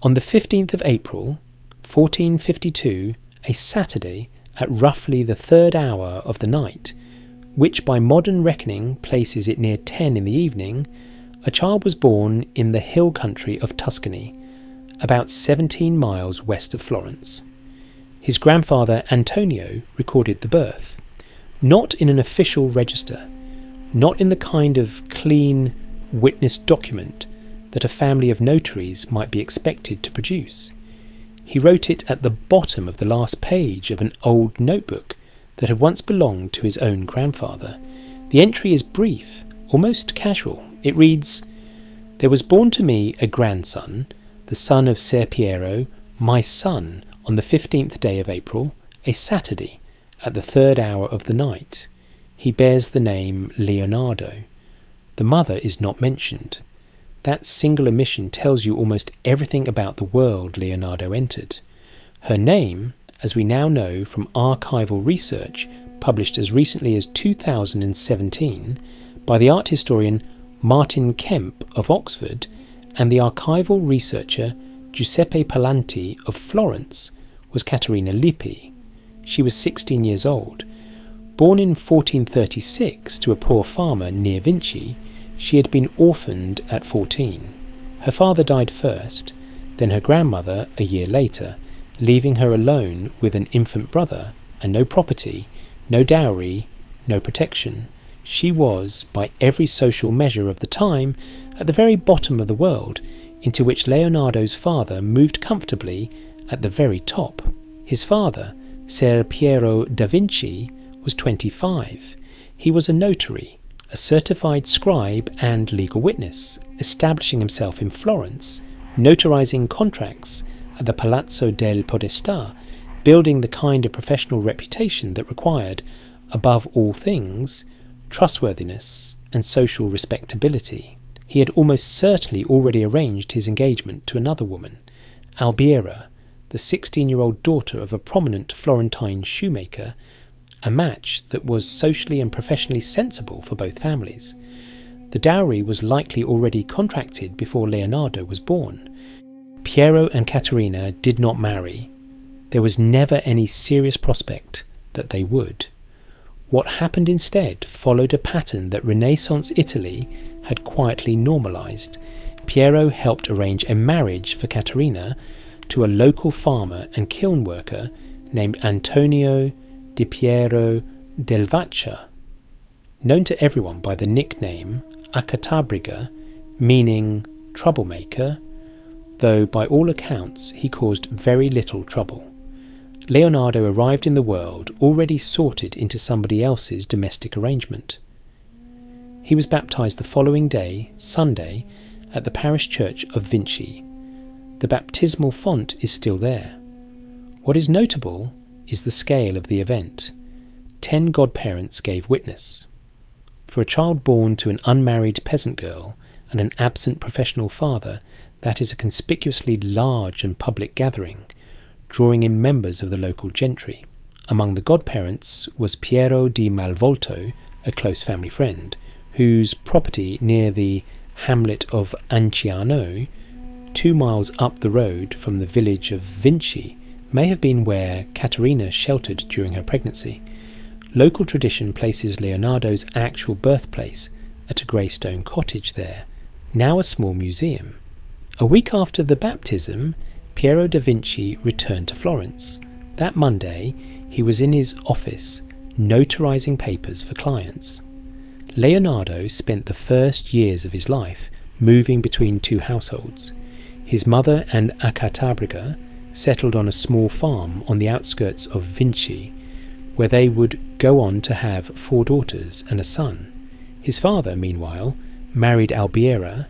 On the 15th of April, 1452, a Saturday, at roughly the 3rd hour of the night, which by modern reckoning places it near 10 in the evening, a child was born in the hill country of Tuscany, about 17 miles west of Florence. His grandfather Antonio recorded the birth, not in an official register, not in the kind of clean witness document that a family of notaries might be expected to produce. He wrote it at the bottom of the last page of an old notebook that had once belonged to his own grandfather. The entry is brief, almost casual. It reads, "There was born to me a grandson, the son of Ser Piero, my son, on the 15th day of April, a Saturday, at the 3rd hour of the night. He bears the name Leonardo. The mother is not mentioned. That single omission tells you almost everything about the world Leonardo entered. Her name, as we now know from archival research published as recently as 2017 by the art historian Martin Kemp of Oxford and the archival researcher Giuseppe Palanti of Florence, was Caterina Lippi. She was 16 years old. Born in 1436 to a poor farmer near Vinci, she had been orphaned at 14. Her father died first, then her grandmother a year later, leaving her alone with an infant brother and no property, no dowry, no protection. She was, by every social measure of the time, at the very bottom of the world, into which Leonardo's father moved comfortably at the very top. His father, Ser Piero da Vinci, was 25. He was a notary, a certified scribe and legal witness, establishing himself in Florence, notarizing contracts at the Palazzo del Podestà, building the kind of professional reputation that required, above all things, trustworthiness and social respectability. He had almost certainly already arranged his engagement to another woman, Albiera, the 16-year-old daughter of a prominent Florentine shoemaker, a match that was socially and professionally sensible for both families. The dowry was likely already contracted before Leonardo was born. Piero and Caterina did not marry. There was never any serious prospect that they would. What happened instead followed a pattern that Renaissance Italy had quietly normalized. Piero helped arrange a marriage for Caterina to a local farmer and kiln worker named Antonio di Piero del Vacca, known to everyone by the nickname Acatabriga, meaning troublemaker, though by all accounts he caused very little trouble. Leonardo arrived in the world already sorted into somebody else's domestic arrangement. He was baptized the following day, Sunday, at the parish church of Vinci. The baptismal font is still there. What is notable is the scale of the event. 10 godparents gave witness. For a child born to an unmarried peasant girl and an absent professional father, that is a conspicuously large and public gathering, drawing in members of the local gentry. Among the godparents was Piero di Malvolto, a close family friend, whose property near the hamlet of Anciano, 2 miles up the road from the village of Vinci, may have been where Caterina sheltered during her pregnancy. Local tradition places Leonardo's actual birthplace at a grey stone cottage there, now a small museum. A week after the baptism, Piero da Vinci returned to Florence. That Monday, he was in his office, notarizing papers for clients. Leonardo spent the first years of his life moving between 2 households. His mother and Acatabriga settled on a small farm on the outskirts of Vinci, where they would go on to have 4 daughters and a son. His father, meanwhile, married Albiera,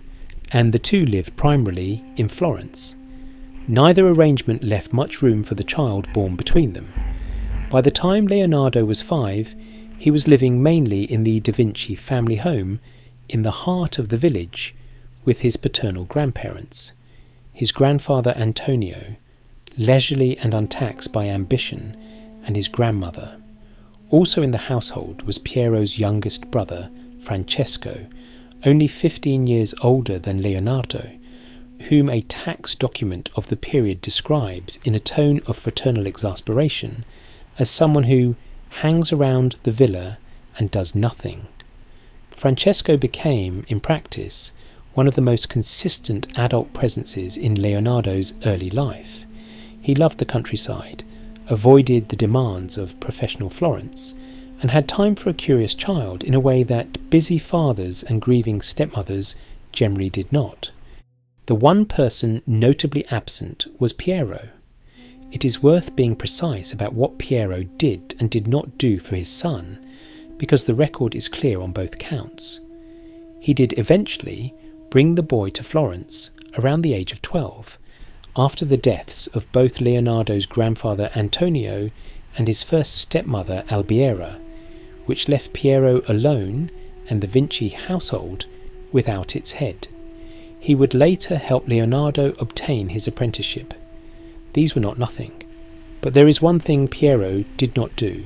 and the two lived primarily in Florence. Neither arrangement left much room for the child born between them. By the time Leonardo was 5, he was living mainly in the Da Vinci family home in the heart of the village with his paternal grandparents. His grandfather Antonio, leisurely and untaxed by ambition, and his grandmother. Also in the household was Piero's youngest brother, Francesco, only 15 years older than Leonardo. whom a tax document of the period describes in a tone of fraternal exasperation as someone who hangs around the villa and does nothing. Francesco became, in practice, one of the most consistent adult presences in Leonardo's early life. He loved the countryside, avoided the demands of professional Florence, and had time for a curious child in a way that busy fathers and grieving stepmothers generally did not. The one person notably absent was Piero. It is worth being precise about what Piero did and did not do for his son, because the record is clear on both counts. He did eventually bring the boy to Florence around the age of 12, after the deaths of both Leonardo's grandfather Antonio and his first stepmother Albiera, which left Piero alone and the Vinci household without its head. He would later help Leonardo obtain his apprenticeship. These were not nothing, but there is one thing Piero did not do,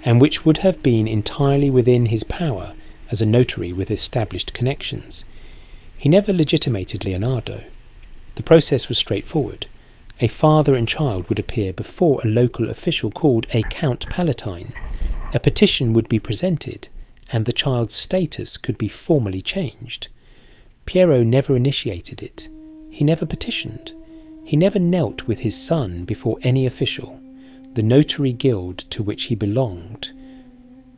and which would have been entirely within his power as a notary with established connections. He never legitimated Leonardo. The process was straightforward. A father and child would appear before a local official called a Count Palatine. A petition would be presented, and the child's status could be formally changed. Piero never initiated it. He never petitioned. He never knelt with his son before any official, the notary guild to which he belonged,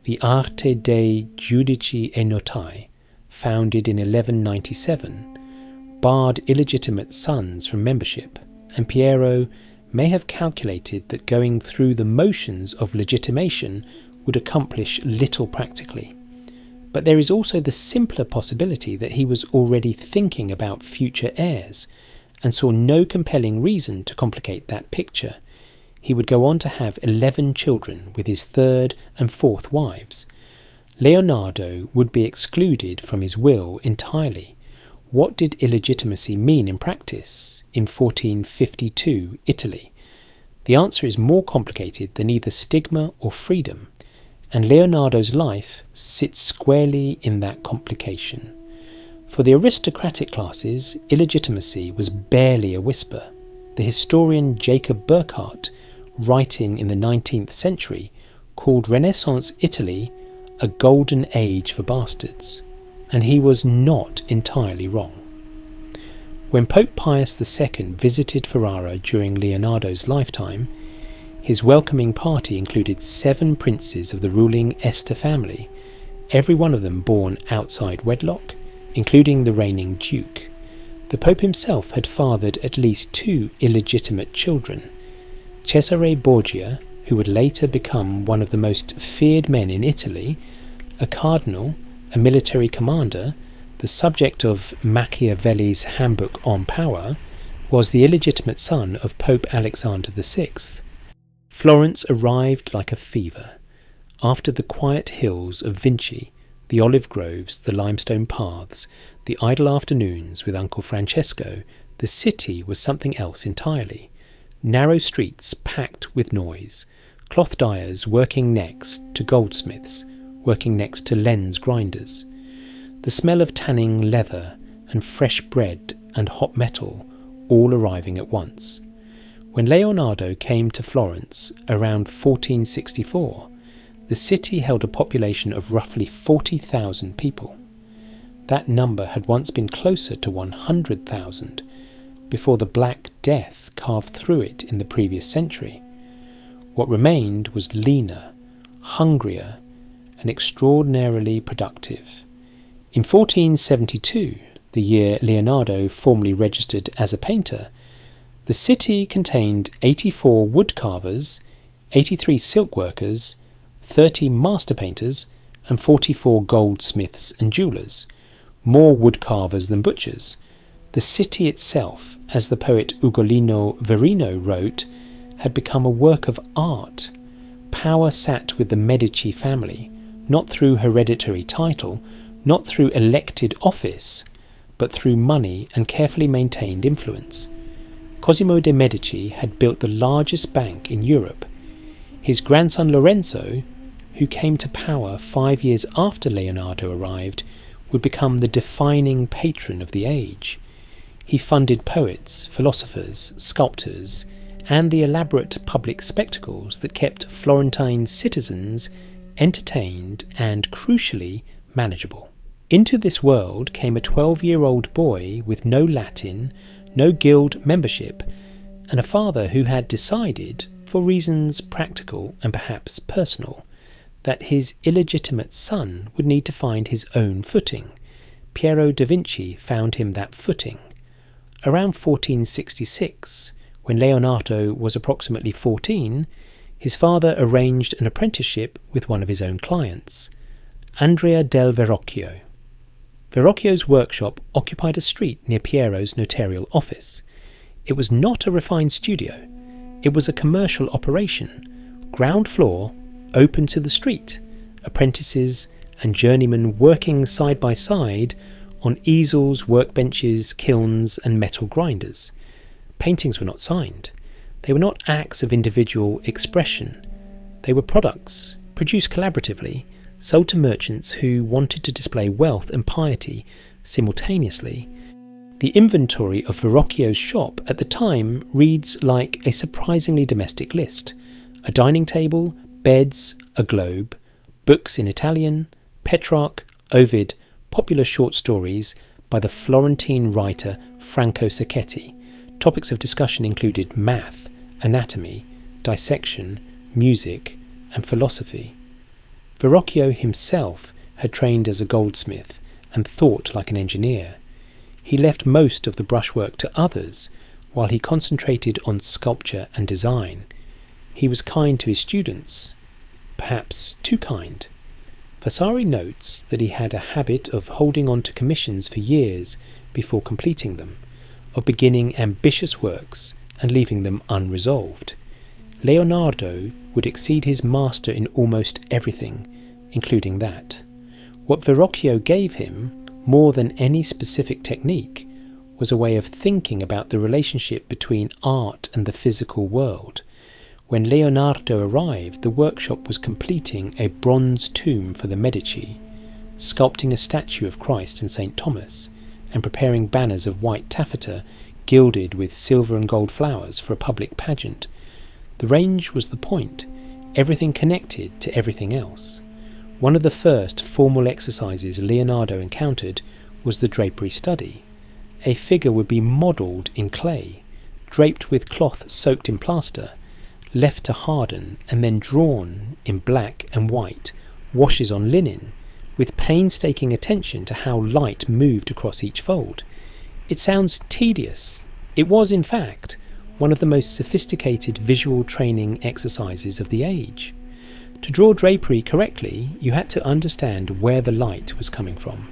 the Arte dei Giudici e Notai, founded in 1197, barred illegitimate sons from membership, and Piero may have calculated that going through the motions of legitimation would accomplish little practically. But there is also the simpler possibility that he was already thinking about future heirs, and saw no compelling reason to complicate that picture. He would go on to have 11 children with his third and fourth wives. Leonardo would be excluded from his will entirely. What did illegitimacy mean in practice in 1452 Italy? The answer is more complicated than either stigma or freedom, and Leonardo's life sits squarely in that complication. For the aristocratic classes, illegitimacy was barely a whisper. The historian Jacob Burckhardt, writing in the 19th century, called Renaissance Italy a golden age for bastards, and he was not entirely wrong. When Pope Pius II visited Ferrara during Leonardo's lifetime, his welcoming party included 7 princes of the ruling Este family, every one of them born outside wedlock, including the reigning duke. The Pope himself had fathered at least 2 illegitimate children, Cesare Borgia, who would later become one of the most feared men in Italy, a cardinal, a military commander, the subject of Machiavelli's Handbook on Power, was the illegitimate son of Pope Alexander VI. Florence arrived like a fever. After the quiet hills of Vinci, the olive groves, the limestone paths, the idle afternoons with Uncle Francesco, the city was something else entirely. Narrow streets packed with noise, cloth dyers working next to goldsmiths, working next to lens grinders. The smell of tanning leather and fresh bread and hot metal all arriving at once. When Leonardo came to Florence around 1464, the city held a population of roughly 40,000 people. That number had once been closer to 100,000 before the Black Death carved through it in the previous century. What remained was leaner, hungrier, and extraordinarily productive. In 1472, the year Leonardo formally registered as a painter, the city contained 84 woodcarvers, 83 silk workers, 30 master painters, and 44 goldsmiths and jewellers, more woodcarvers than butchers. The city itself, as the poet Ugolino Verino wrote, had become a work of art. Power sat with the Medici family, not through hereditary title, not through elected office, but through money and carefully maintained influence. Cosimo de' Medici had built the largest bank in Europe. His grandson Lorenzo, who came to power 5 years after Leonardo arrived, would become the defining patron of the age. He funded poets, philosophers, sculptors, and the elaborate public spectacles that kept Florentine citizens entertained and, crucially, manageable. Into this world came a 12-year-old boy with no Latin, no guild membership, and a father who had decided, for reasons practical and perhaps personal, that his illegitimate son would need to find his own footing. Piero da Vinci found him that footing. Around 1466, when Leonardo was approximately 14, his father arranged an apprenticeship with one of his own clients, Andrea del Verrocchio. Verrocchio's workshop occupied a street near Piero's notarial office. It was not a refined studio. It was a commercial operation, ground floor, open to the street, apprentices and journeymen working side by side on easels, workbenches, kilns and metal grinders. Paintings were not signed. They were not acts of individual expression. They were products, produced collaboratively, sold to merchants who wanted to display wealth and piety simultaneously. The inventory of Verrocchio's shop at the time reads like a surprisingly domestic list: a dining table, beds, a globe, books in Italian, Petrarch, Ovid, popular short stories by the Florentine writer Franco Sacchetti. Topics of discussion included math, anatomy, dissection, music, and philosophy. Verrocchio himself had trained as a goldsmith and thought like an engineer. He left most of the brushwork to others while he concentrated on sculpture and design. He was kind to his students, perhaps too kind. Vasari notes that he had a habit of holding on to commissions for years before completing them, of beginning ambitious works and leaving them unresolved. Leonardo would exceed his master in almost everything, including that. What Verrocchio gave him, more than any specific technique, was a way of thinking about the relationship between art and the physical world. When Leonardo arrived, the workshop was completing a bronze tomb for the Medici, sculpting a statue of Christ and St. Thomas, and preparing banners of white taffeta gilded with silver and gold flowers for a public pageant. The range was the point, everything connected to everything else. One of the first formal exercises Leonardo encountered was the drapery study. A figure would be modelled in clay, draped with cloth soaked in plaster, left to harden, and then drawn in black and white washes on linen, with painstaking attention to how light moved across each fold. It sounds tedious. It was, in fact, one of the most sophisticated visual training exercises of the age. To draw drapery correctly, you had to understand where the light was coming from,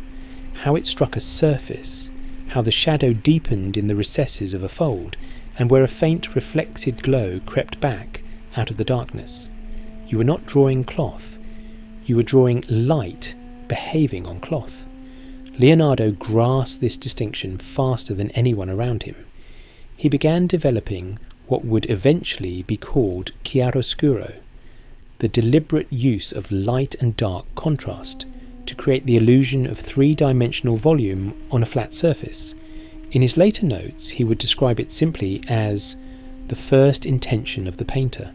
how it struck a surface, how the shadow deepened in the recesses of a fold, and where a faint reflected glow crept back out of the darkness. You were not drawing cloth. You were drawing light behaving on cloth. Leonardo grasped this distinction faster than anyone around him. He began developing what would eventually be called chiaroscuro, the deliberate use of light and dark contrast to create the illusion of three-dimensional volume on a flat surface. In his later notes, he would describe it simply as the first intention of the painter,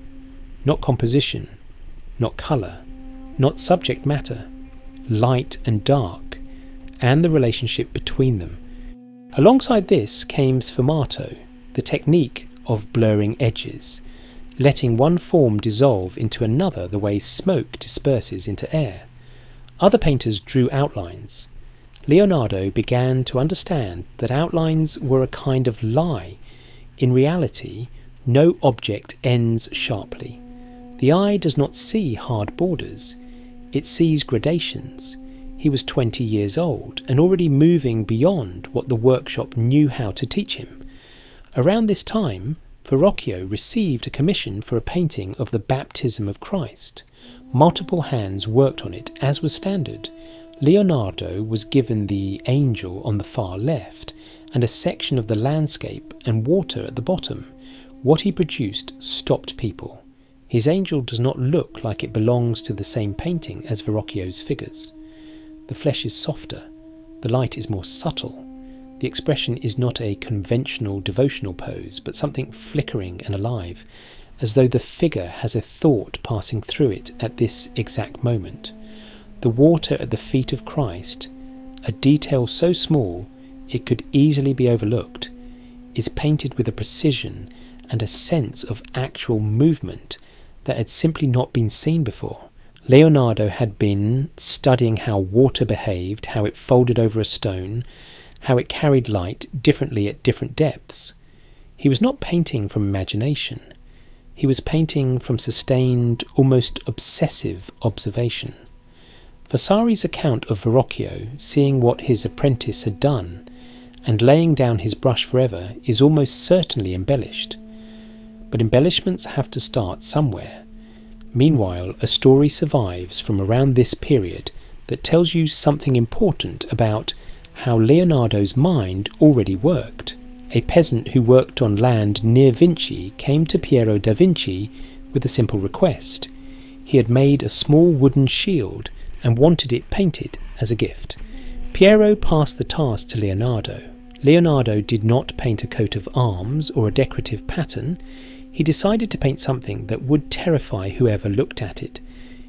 not composition, not colour, not subject matter, light and dark, and the relationship between them. Alongside this came sfumato, the technique of blurring edges, letting one form dissolve into another the way smoke disperses into air. Other painters drew outlines. Leonardo began to understand that outlines were a kind of lie. In reality, no object ends sharply. The eye does not see hard borders. It sees gradations. He was 20 years old and already moving beyond what the workshop knew how to teach him. Around this time, Verrocchio received a commission for a painting of the Baptism of Christ. Multiple hands worked on it, as was standard. Leonardo was given the angel on the far left and a section of the landscape and water at the bottom. What he produced stopped people. His angel does not look like it belongs to the same painting as Verrocchio's figures. The flesh is softer, the light is more subtle, The expression is not a conventional devotional pose, but something flickering and alive, as though the figure has a thought passing through it at this exact moment. The water at the feet of Christ, a detail so small it could easily be overlooked, is painted with a precision and a sense of actual movement that had simply not been seen before. Leonardo had been studying how water behaved, how it folded over a stone, how it carried light differently at different depths. He was not painting from imagination. He was painting from sustained, almost obsessive observation. Vasari's account of Verrocchio seeing what his apprentice had done and laying down his brush forever is almost certainly embellished. But embellishments have to start somewhere. Meanwhile, a story survives from around this period that tells you something important about how Leonardo's mind already worked. A peasant who worked on land near Vinci came to Piero da Vinci with a simple request. He had made a small wooden shield and wanted it painted as a gift. Piero passed the task to Leonardo. Leonardo did not paint a coat of arms or a decorative pattern. He decided to paint something that would terrify whoever looked at it.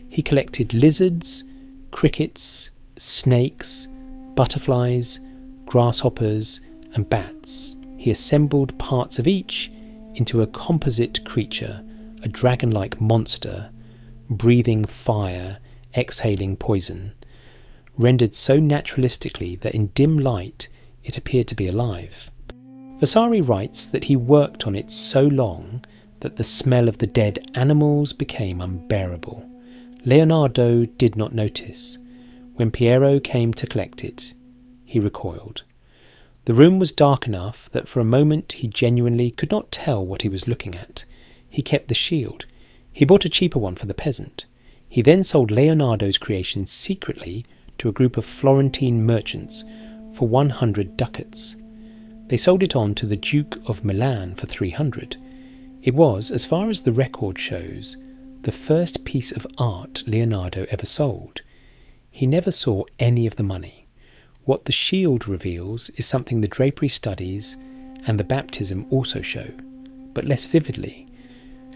He collected lizards, crickets, snakes, butterflies, grasshoppers, and bats. He assembled parts of each into a composite creature, a dragon-like monster, breathing fire, exhaling poison, rendered so naturalistically that in dim light it appeared to be alive. Vasari writes that he worked on it so long that the smell of the dead animals became unbearable. Leonardo did not notice. When Piero came to collect it, he recoiled. The room was dark enough that for a moment he genuinely could not tell what he was looking at. He kept the shield. He bought a cheaper one for the peasant. He then sold Leonardo's creation secretly to a group of Florentine merchants for 100 ducats. They sold it on to the Duke of Milan for 300. It was, as far as the record shows, the first piece of art Leonardo ever sold. He never saw any of the money. What the shield reveals is something the drapery studies and the baptism also show, but less vividly.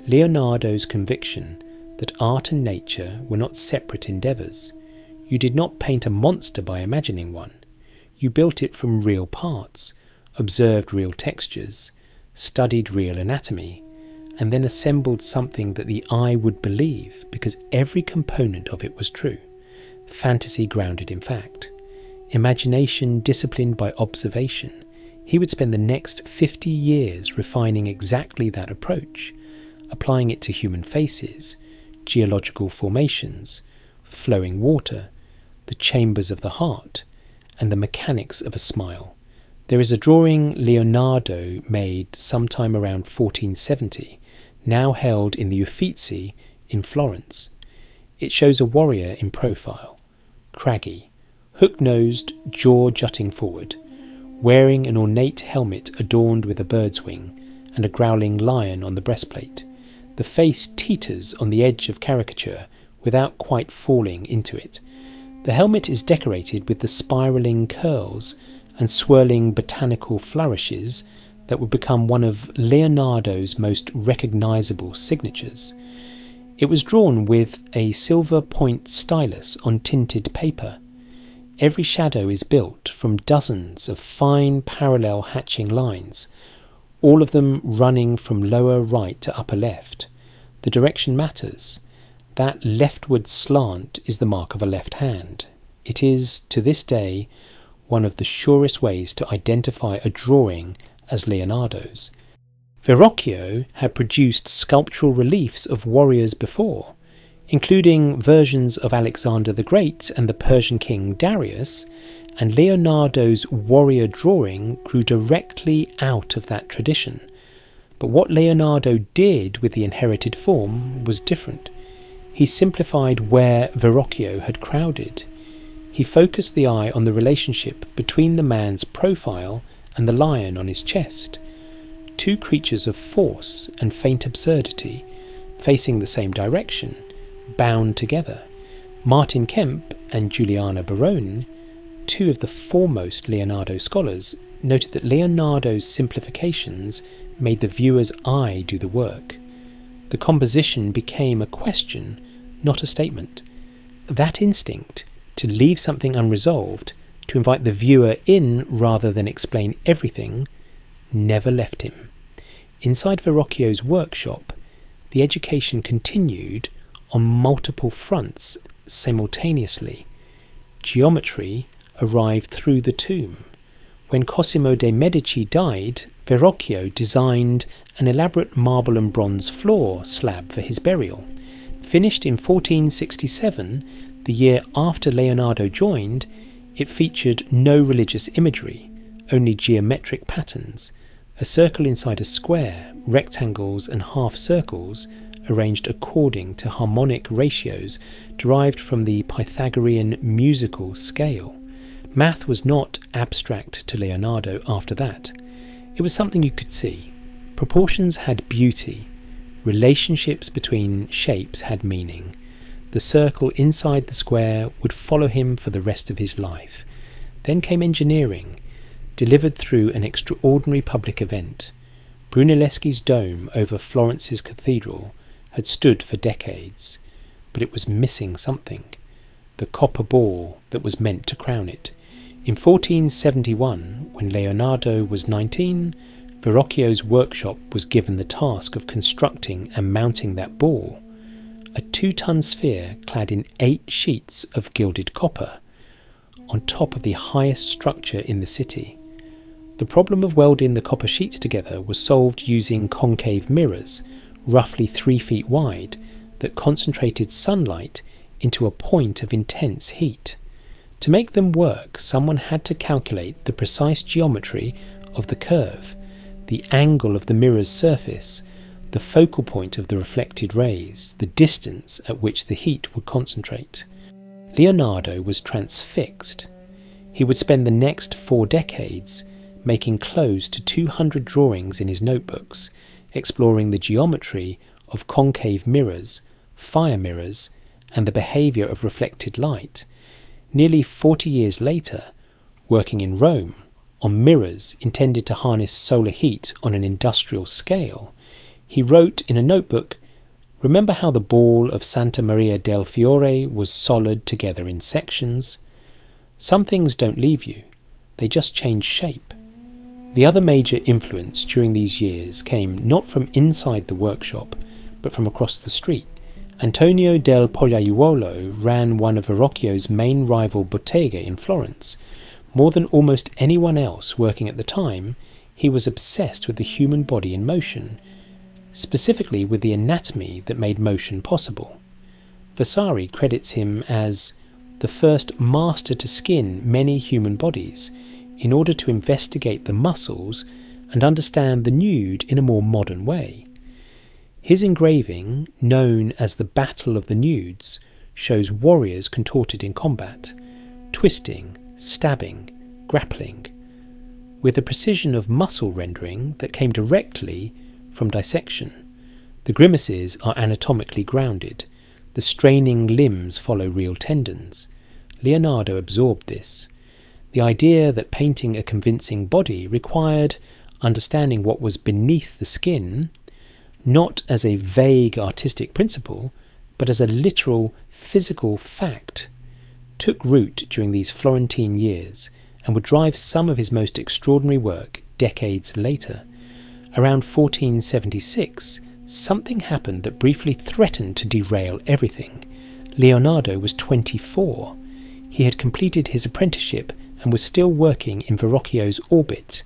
Leonardo's conviction that art and nature were not separate endeavours. You did not paint a monster by imagining one. You built it from real parts, observed real textures, studied real anatomy, and then assembled something that the eye would believe because every component of it was true. Fantasy grounded in fact. Imagination disciplined by observation. He would spend the next 50 years refining exactly that approach, applying it to human faces, geological formations, flowing water, the chambers of the heart, and the mechanics of a smile. There is a drawing Leonardo made sometime around 1470, now held in the Uffizi in Florence. It shows a warrior in profile, craggy, hook-nosed, jaw jutting forward, wearing an ornate helmet adorned with a bird's wing and a growling lion on the breastplate. The face teeters on the edge of caricature without quite falling into it. The helmet is decorated with the spiralling curls and swirling botanical flourishes that would become one of Leonardo's most recognisable signatures. It was drawn with a silver point stylus on tinted paper. Every shadow is built from dozens of fine parallel hatching lines, all of them running from lower right to upper left. The direction matters. That leftward slant is the mark of a left hand. It is, to this day, one of the surest ways to identify a drawing as Leonardo's. Verrocchio had produced sculptural reliefs of warriors before, including versions of Alexander the Great and the Persian king Darius, and Leonardo's warrior drawing grew directly out of that tradition. But what Leonardo did with the inherited form was different. He simplified where Verrocchio had crowded. He focused the eye on the relationship between the man's profile and the lion on his chest, two creatures of force and faint absurdity, facing the same direction, bound together. Martin Kemp and Giuliano Baroni, two of the foremost Leonardo scholars, noted that Leonardo's simplifications made the viewer's eye do the work. The composition became a question, not a statement. That instinct, to leave something unresolved, to invite the viewer in rather than explain everything, never left him. Inside Verrocchio's workshop, the education continued on multiple fronts simultaneously. Geometry arrived through the tomb. When Cosimo de' Medici died, Verrocchio designed an elaborate marble and bronze floor slab for his burial. Finished in 1467, the year after Leonardo joined, it featured no religious imagery, only geometric patterns, a circle inside a square, rectangles and half circles arranged according to harmonic ratios derived from the Pythagorean musical scale. Math was not abstract to Leonardo after that. It was something you could see. Proportions had beauty. Relationships between shapes had meaning. The circle inside the square would follow him for the rest of his life. Then came engineering, delivered through an extraordinary public event. Brunelleschi's dome over Florence's cathedral had stood for decades, but it was missing something, the copper ball that was meant to crown it. In 1471, when Leonardo was 19, Verrocchio's workshop was given the task of constructing and mounting that ball, a 2-ton sphere clad in 8 sheets of gilded copper, on top of the highest structure in the city. The problem of welding the copper sheets together was solved using concave mirrors, roughly 3 feet wide, that concentrated sunlight into a point of intense heat. To make them work, someone had to calculate the precise geometry of the curve, the angle of the mirror's surface, the focal point of the reflected rays, the distance at which the heat would concentrate. Leonardo was transfixed. He would spend the next 4 decades making close to 200 drawings in his notebooks, exploring the geometry of concave mirrors, fire mirrors, and the behaviour of reflected light. Nearly 40 years later, working in Rome on mirrors intended to harness solar heat on an industrial scale, he wrote in a notebook, "Remember how the ball of Santa Maria del Fiore was soldered together in sections? Some things don't leave you, they just change shape." The other major influence during these years came not from inside the workshop, but from across the street. Antonio del Pollaiuolo ran one of Verrocchio's main rival bottega in Florence. More than almost anyone else working at the time, he was obsessed with the human body in motion, specifically with the anatomy that made motion possible. Vasari credits him as the first master to skin many human bodies in order to investigate the muscles and understand the nude in a more modern way. His engraving, known as the Battle of the Nudes, shows warriors contorted in combat, twisting, stabbing, grappling, with a precision of muscle rendering that came directly from dissection. The grimaces are anatomically grounded. The straining limbs follow real tendons. Leonardo absorbed this. The idea that painting a convincing body required understanding what was beneath the skin, not as a vague artistic principle, but as a literal physical fact, took root during these Florentine years and would drive some of his most extraordinary work decades later. Around 1476, something happened that briefly threatened to derail everything. Leonardo was 24. He had completed his apprenticeship and was still working in Verrocchio's orbit.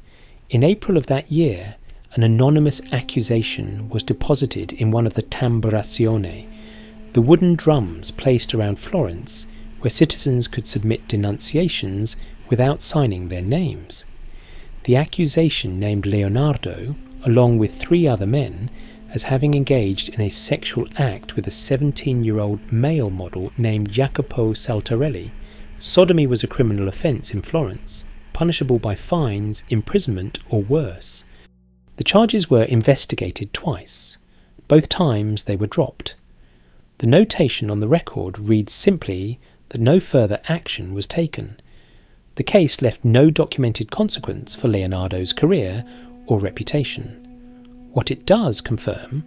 In April of that year, an anonymous accusation was deposited in one of the tamburazioni, the wooden drums placed around Florence, where citizens could submit denunciations without signing their names. The accusation named Leonardo, along with 3 other men, as having engaged in a sexual act with a 17-year-old male model named Jacopo Saltarelli. Sodomy was a criminal offence in Florence, punishable by fines, imprisonment, or worse. The charges were investigated twice. Both times they were dropped. The notation on the record reads simply that no further action was taken. The case left no documented consequence for Leonardo's career or reputation. What it does confirm,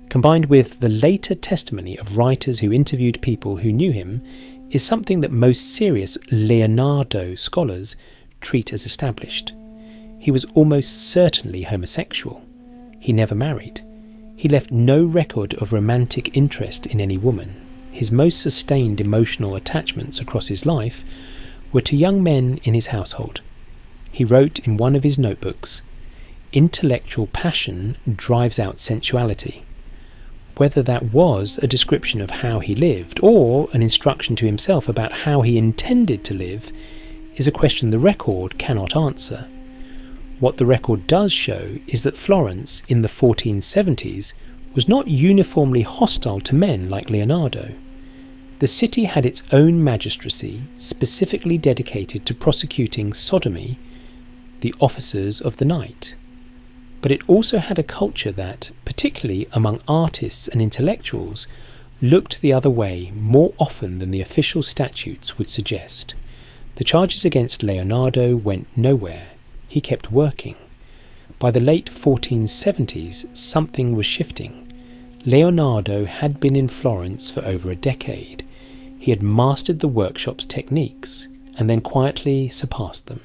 combined with the later testimony of writers who interviewed people who knew him, is something that most serious Leonardo scholars treat as established. He was almost certainly homosexual. He never married. He left no record of romantic interest in any woman. His most sustained emotional attachments across his life were to young men in his household. He wrote in one of his notebooks, "Intellectual passion drives out sensuality." Whether that was a description of how he lived or an instruction to himself about how he intended to live is a question the record cannot answer. What the record does show is that Florence in the 1470s was not uniformly hostile to men like Leonardo. The city had its own magistracy specifically dedicated to prosecuting sodomy, the officers of the night. But it also had a culture that, particularly among artists and intellectuals, looked the other way more often than the official statutes would suggest. The charges against Leonardo went nowhere. He kept working. By the late 1470s, something was shifting. Leonardo had been in Florence for over a decade. He had mastered the workshop's techniques and then quietly surpassed them.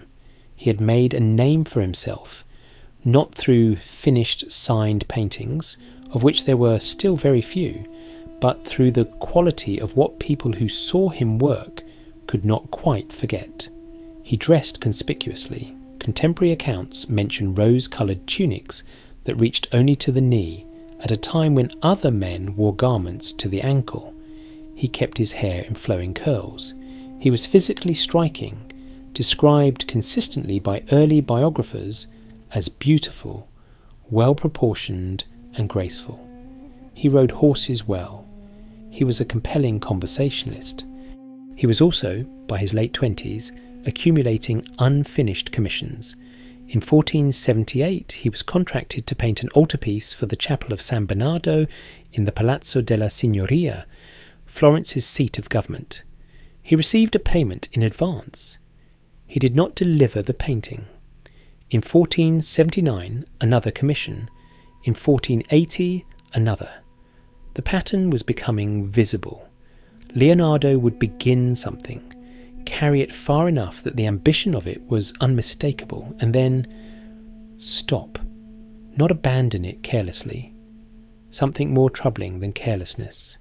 He had made a name for himself, not through finished signed paintings, of which there were still very few, but through the quality of what people who saw him work could not quite forget. He dressed conspicuously. Contemporary accounts mention rose-coloured tunics that reached only to the knee at a time when other men wore garments to the ankle. He kept his hair in flowing curls. He was physically striking, described consistently by early biographers as beautiful, well-proportioned and graceful. He rode horses well. He was a compelling conversationalist. He was also, by his late 20s, accumulating unfinished commissions. In 1478 he was contracted to paint an altarpiece for the chapel of San Bernardo in the Palazzo della Signoria, Florence's seat of government. He received a payment in advance. He did not deliver the painting. In 1479 another commission. In 1480 another. The pattern was becoming visible. Leonardo would begin something, carry it far enough that the ambition of it was unmistakable, and then stop, not abandon it carelessly. Something more troubling than carelessness.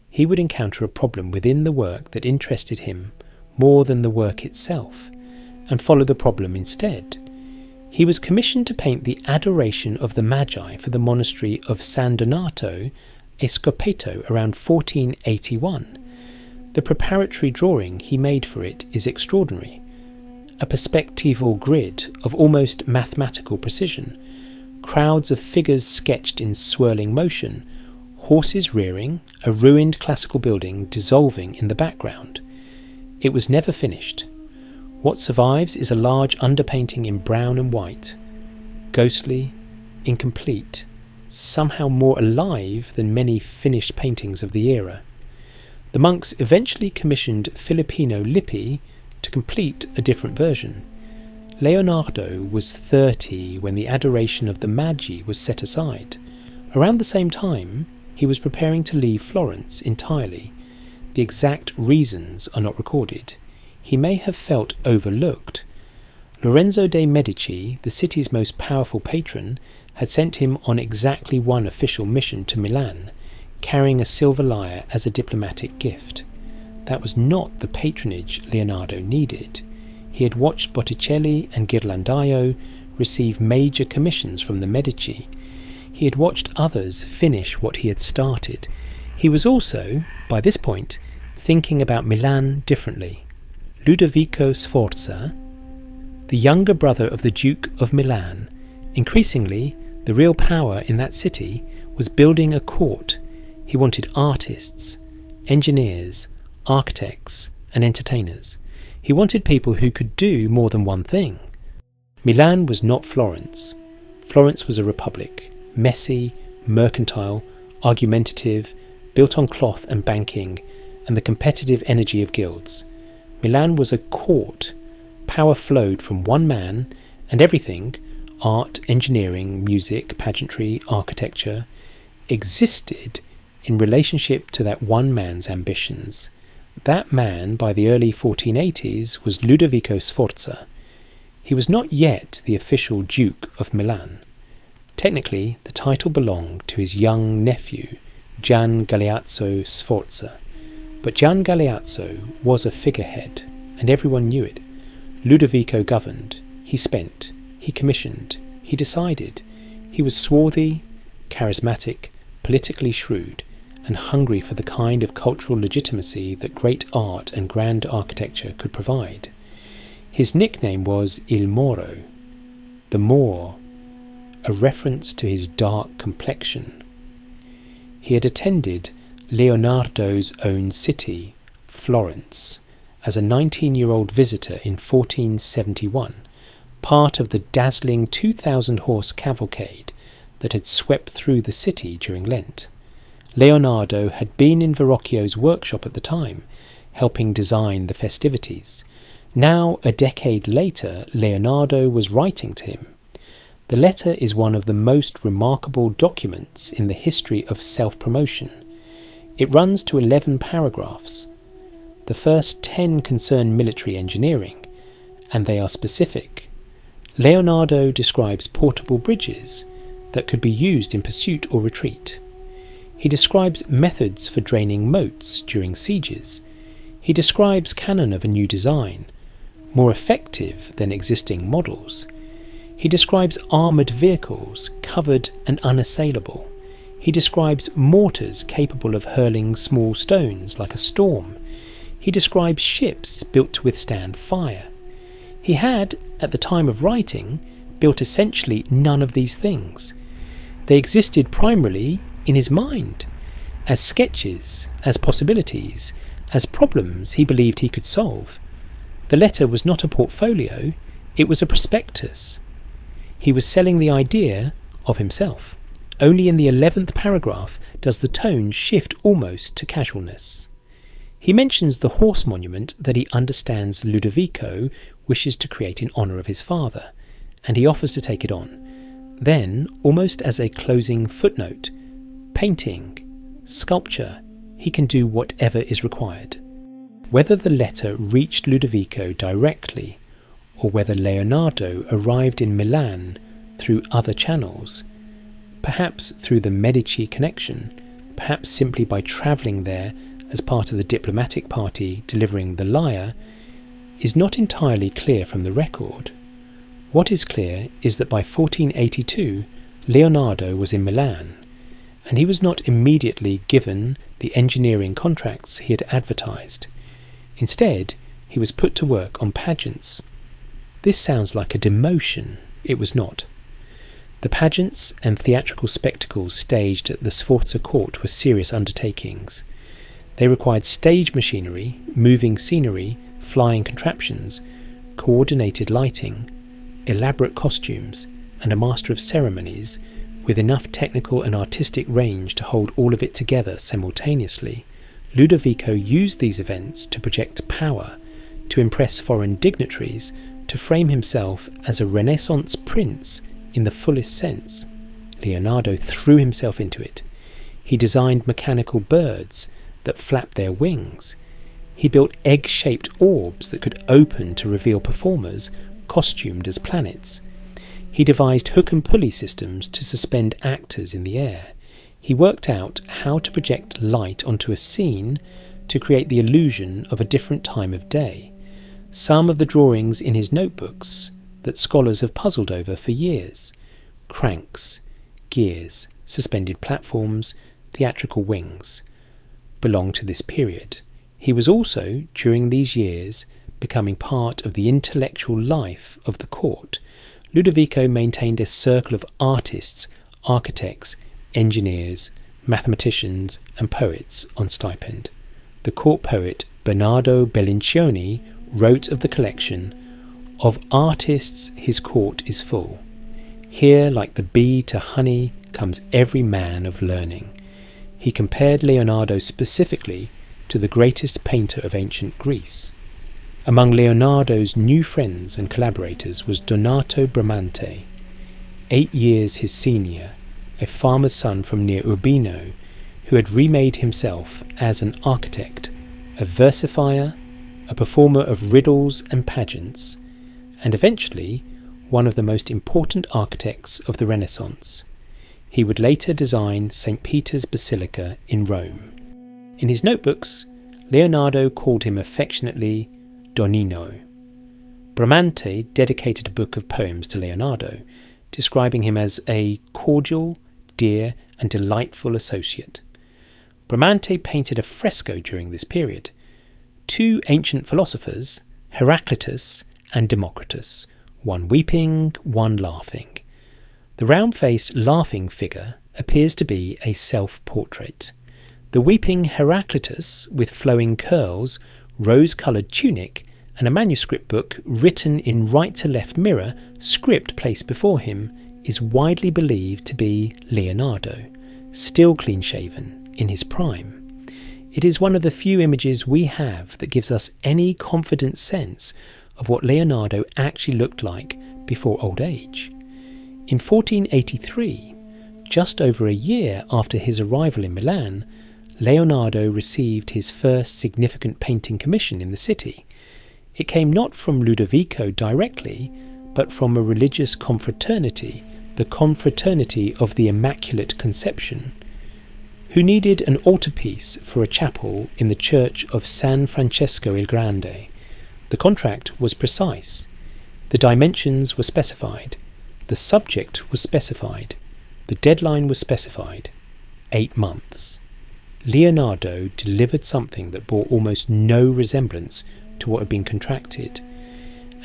He would encounter a problem within the work that interested him more than the work itself, and follow the problem instead. He was commissioned to paint the Adoration of the Magi for the monastery of San Donato e Scopeto around 1481. The preparatory drawing he made for it is extraordinary. A perspectival grid of almost mathematical precision, crowds of figures sketched in swirling motion, horses rearing, a ruined classical building dissolving in the background. It was never finished. What survives is a large underpainting in brown and white, ghostly, incomplete, somehow more alive than many finished paintings of the era. The monks eventually commissioned Filippino Lippi to complete a different version. Leonardo was 30 when the Adoration of the Magi was set aside. Around the same time, he was preparing to leave Florence entirely. The exact reasons are not recorded. He may have felt overlooked. Lorenzo de' Medici, the city's most powerful patron, had sent him on exactly one official mission to Milan, carrying a silver lyre as a diplomatic gift. That was not the patronage Leonardo needed. He had watched Botticelli and Ghirlandaio receive major commissions from the Medici. He had watched others finish what he had started. He was also, by this point, thinking about Milan differently. Ludovico Sforza, the younger brother of the Duke of Milan, increasingly the real power in that city, was building a court. He wanted artists, engineers, architects, and entertainers. He wanted people who could do more than one thing. Milan was not Florence. Florence was a republic, messy, mercantile, argumentative, built on cloth and banking, and the competitive energy of guilds. Milan was a court, Power flowed from one man, and everything, art, engineering, music, pageantry, architecture, existed in relationship to that one man's ambitions. That man, by the early 1480s, was Ludovico Sforza. He was not yet the official Duke of Milan. Technically, the title belonged to his young nephew, Gian Galeazzo Sforza. But Gian Galeazzo was a figurehead, and everyone knew it. Ludovico governed, he spent, he commissioned, he decided. He was swarthy, charismatic, politically shrewd, and hungry for the kind of cultural legitimacy that great art and grand architecture could provide. His nickname was Il Moro, the Moor, a reference to his dark complexion. He had attended Leonardo's own city, Florence, as a 19-year-old visitor in 1471, part of the dazzling 2,000-horse cavalcade that had swept through the city during Lent. Leonardo had been in Verrocchio's workshop at the time, helping design the festivities. Now, a decade later, Leonardo was writing to him. The letter is one of the most remarkable documents in the history of self-promotion. It runs to 11 paragraphs. The first 10 concern military engineering, and they are specific. Leonardo describes portable bridges that could be used in pursuit or retreat. He describes methods for draining moats during sieges. He describes cannon of a new design, more effective than existing models. He describes armoured vehicles, covered and unassailable. He describes mortars capable of hurling small stones like a storm. He describes ships built to withstand fire. He had, at the time of writing, built essentially none of these things. They existed primarily in his mind, as sketches, as possibilities, as problems he believed he could solve. The letter was not a portfolio, it was a prospectus. He was selling the idea of himself. Only in the 11th paragraph does the tone shift almost to casualness. He mentions the horse monument that he understands Ludovico wishes to create in honour of his father, and he offers to take it on. Then, almost as a closing footnote, painting, sculpture, he can do whatever is required. Whether the letter reached Ludovico directly, or whether Leonardo arrived in Milan through other channels, perhaps through the Medici connection, perhaps simply by travelling there as part of the diplomatic party delivering the lyre, is not entirely clear from the record. What is clear is that by 1482 Leonardo was in Milan, and he was not immediately given the engineering contracts he had advertised. Instead, he was put to work on pageants. This sounds like a demotion. It was not. The pageants and theatrical spectacles staged at the Sforza court were serious undertakings. They required stage machinery, moving scenery, flying contraptions, coordinated lighting, elaborate costumes, and a master of ceremonies with enough technical and artistic range to hold all of it together simultaneously. Ludovico used these events to project power, to impress foreign dignitaries, to frame himself as a Renaissance prince in the fullest sense. Leonardo threw himself into it. He designed mechanical birds that flapped their wings. He built egg-shaped orbs that could open to reveal performers costumed as planets. He devised hook and pulley systems to suspend actors in the air. He worked out how to project light onto a scene to create the illusion of a different time of day. Some of the drawings in his notebooks that scholars have puzzled over for years, cranks, gears, suspended platforms, theatrical wings, belong to this period. He was also, during these years, becoming part of the intellectual life of the court. Ludovico maintained a circle of artists, architects, engineers, mathematicians, and poets on stipend. The court poet Bernardo Bellincioni wrote of the collection, "Of artists his court is full. Here, like the bee to honey, comes every man of learning." He compared Leonardo specifically to the greatest painter of ancient Greece. Among Leonardo's new friends and collaborators was Donato Bramante, 8 years his senior, a farmer's son from near Urbino, who had remade himself as an architect, a versifier, a performer of riddles and pageants, and eventually one of the most important architects of the Renaissance. He would later design St. Peter's Basilica in Rome. In his notebooks, Leonardo called him affectionately Donino. Bramante dedicated a book of poems to Leonardo, describing him as a cordial, dear, and delightful associate. Bramante painted a fresco during this period. 2 ancient philosophers, Heraclitus and Democritus, one weeping, one laughing. The round-faced laughing figure appears to be a self-portrait. The weeping Heraclitus, with flowing curls, rose-coloured tunic, and a manuscript book written in right-to-left mirror script placed before him, is widely believed to be Leonardo, still clean-shaven, in his prime. It is one of the few images we have that gives us any confident sense of what Leonardo actually looked like before old age. In 1483, just over a year after his arrival in Milan, Leonardo received his first significant painting commission in the city. It came not from Ludovico directly, but from a religious confraternity, the Confraternity of the Immaculate Conception, who needed an altarpiece for a chapel in the church of San Francesco il Grande. The contract was precise. The dimensions were specified. The subject was specified. The deadline was specified. 8 months. Leonardo delivered something that bore almost no resemblance to what had been contracted,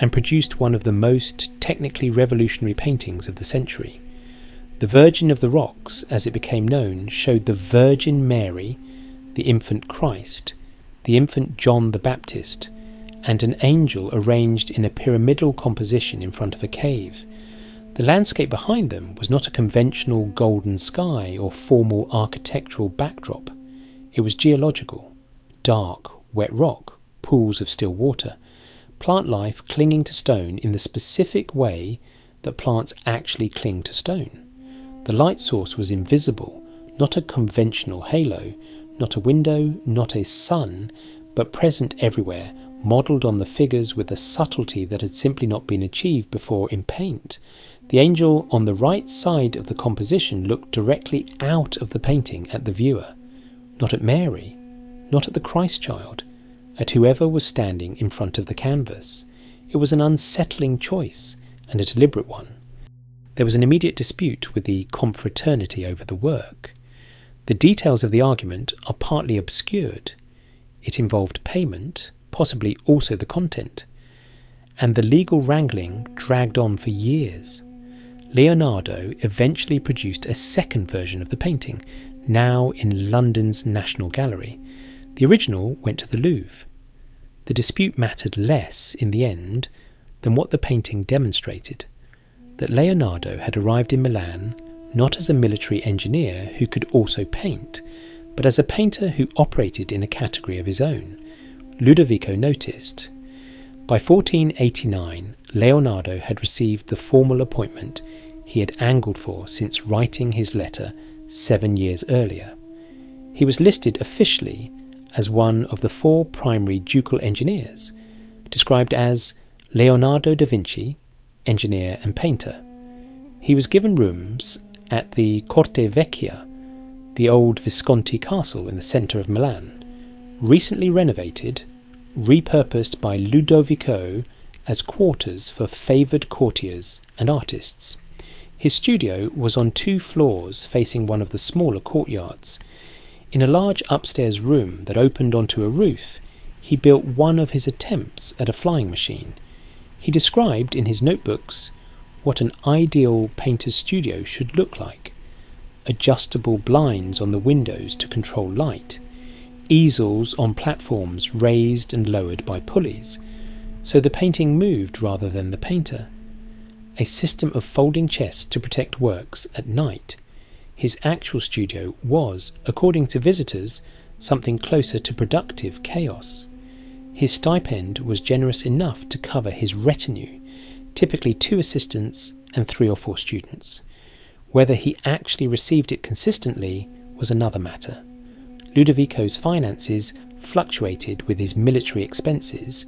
and produced one of the most technically revolutionary paintings of the century. The Virgin of the Rocks, as it became known, showed the Virgin Mary, the infant Christ, the infant John the Baptist, and an angel arranged in a pyramidal composition in front of a cave. The landscape behind them was not a conventional golden sky or formal architectural backdrop. It was geological, dark, wet rock, pools of still water, plant life clinging to stone in the specific way that plants actually cling to stone. The light source was invisible, not a conventional halo, not a window, not a sun, but present everywhere, modelled on the figures with a subtlety that had simply not been achieved before in paint. The angel on the right side of the composition looked directly out of the painting at the viewer, not at Mary, not at the Christ child, at whoever was standing in front of the canvas. It was an unsettling choice, and a deliberate one. There was an immediate dispute with the confraternity over the work. The details of the argument are partly obscured. It involved payment, possibly also the content, and the legal wrangling dragged on for years. Leonardo eventually produced a second version of the painting, now in London's National Gallery. The original went to the Louvre. The dispute mattered less in the end than what the painting demonstrated, that Leonardo had arrived in Milan not as a military engineer who could also paint, but as a painter who operated in a category of his own. Ludovico noticed. By 1489, Leonardo had received the formal appointment he had angled for since writing his letter 7 years earlier. He was listed officially as one of the 4 primary ducal engineers, described as Leonardo da Vinci, engineer and painter. He was given rooms at the Corte Vecchia, the old Visconti castle in the centre of Milan, recently renovated, repurposed by Ludovico as quarters for favoured courtiers and artists. His studio was on 2 floors facing one of the smaller courtyards. In a large upstairs room that opened onto a roof, he built one of his attempts at a flying machine. He described in his notebooks what an ideal painter's studio should look like: adjustable blinds on the windows to control light, easels on platforms raised and lowered by pulleys, so the painting moved rather than the painter, a system of folding chests to protect works at night. His actual studio was, according to visitors, something closer to productive chaos. His stipend was generous enough to cover his retinue, typically 2 assistants and 3 or 4 students. Whether he actually received it consistently was another matter. Ludovico's finances fluctuated with his military expenses,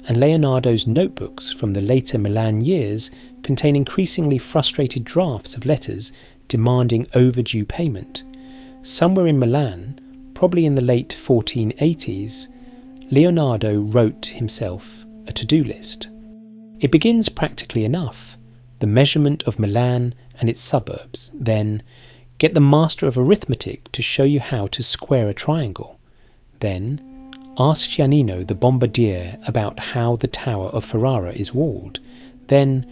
and Leonardo's notebooks from the later Milan years contain increasingly frustrated drafts of letters demanding overdue payment. Somewhere in Milan, probably in the late 1480s, Leonardo wrote himself a to-do list. It begins practically enough: the measurement of Milan and its suburbs, then get the master of arithmetic to show you how to square a triangle, then ask Giannino the bombardier about how the tower of Ferrara is walled, then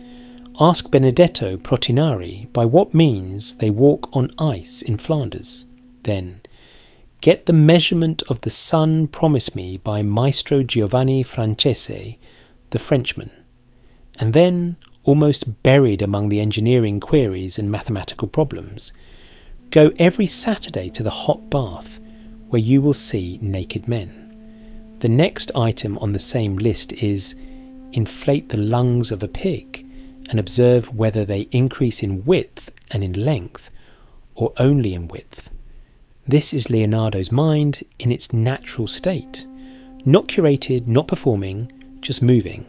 ask Benedetto Protinari by what means they walk on ice in Flanders, then get the measurement of the sun promised me by Maestro Giovanni Francese, the Frenchman, and then, almost buried among the engineering queries and mathematical problems, go every Saturday to the hot bath where you will see naked men. The next item on the same list is inflate the lungs of a pig and observe whether they increase in width and in length, or only in width. This is Leonardo's mind in its natural state, not curated, not performing, just moving.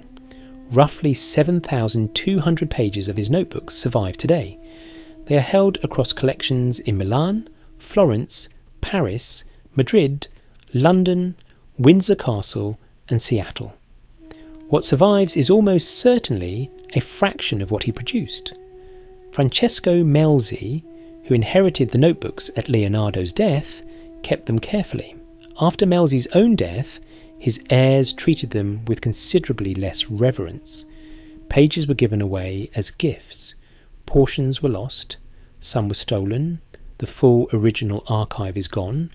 Roughly 7,200 pages of his notebooks survive today. They are held across collections in Milan, Florence, Paris, Madrid, London, Windsor Castle and Seattle. What survives is almost certainly a fraction of what he produced. Francesco Melzi, who inherited the notebooks at Leonardo's death, kept them carefully. After Melzi's own death, his heirs treated them with considerably less reverence. Pages were given away as gifts. Portions were lost. Some were stolen. The full original archive is gone.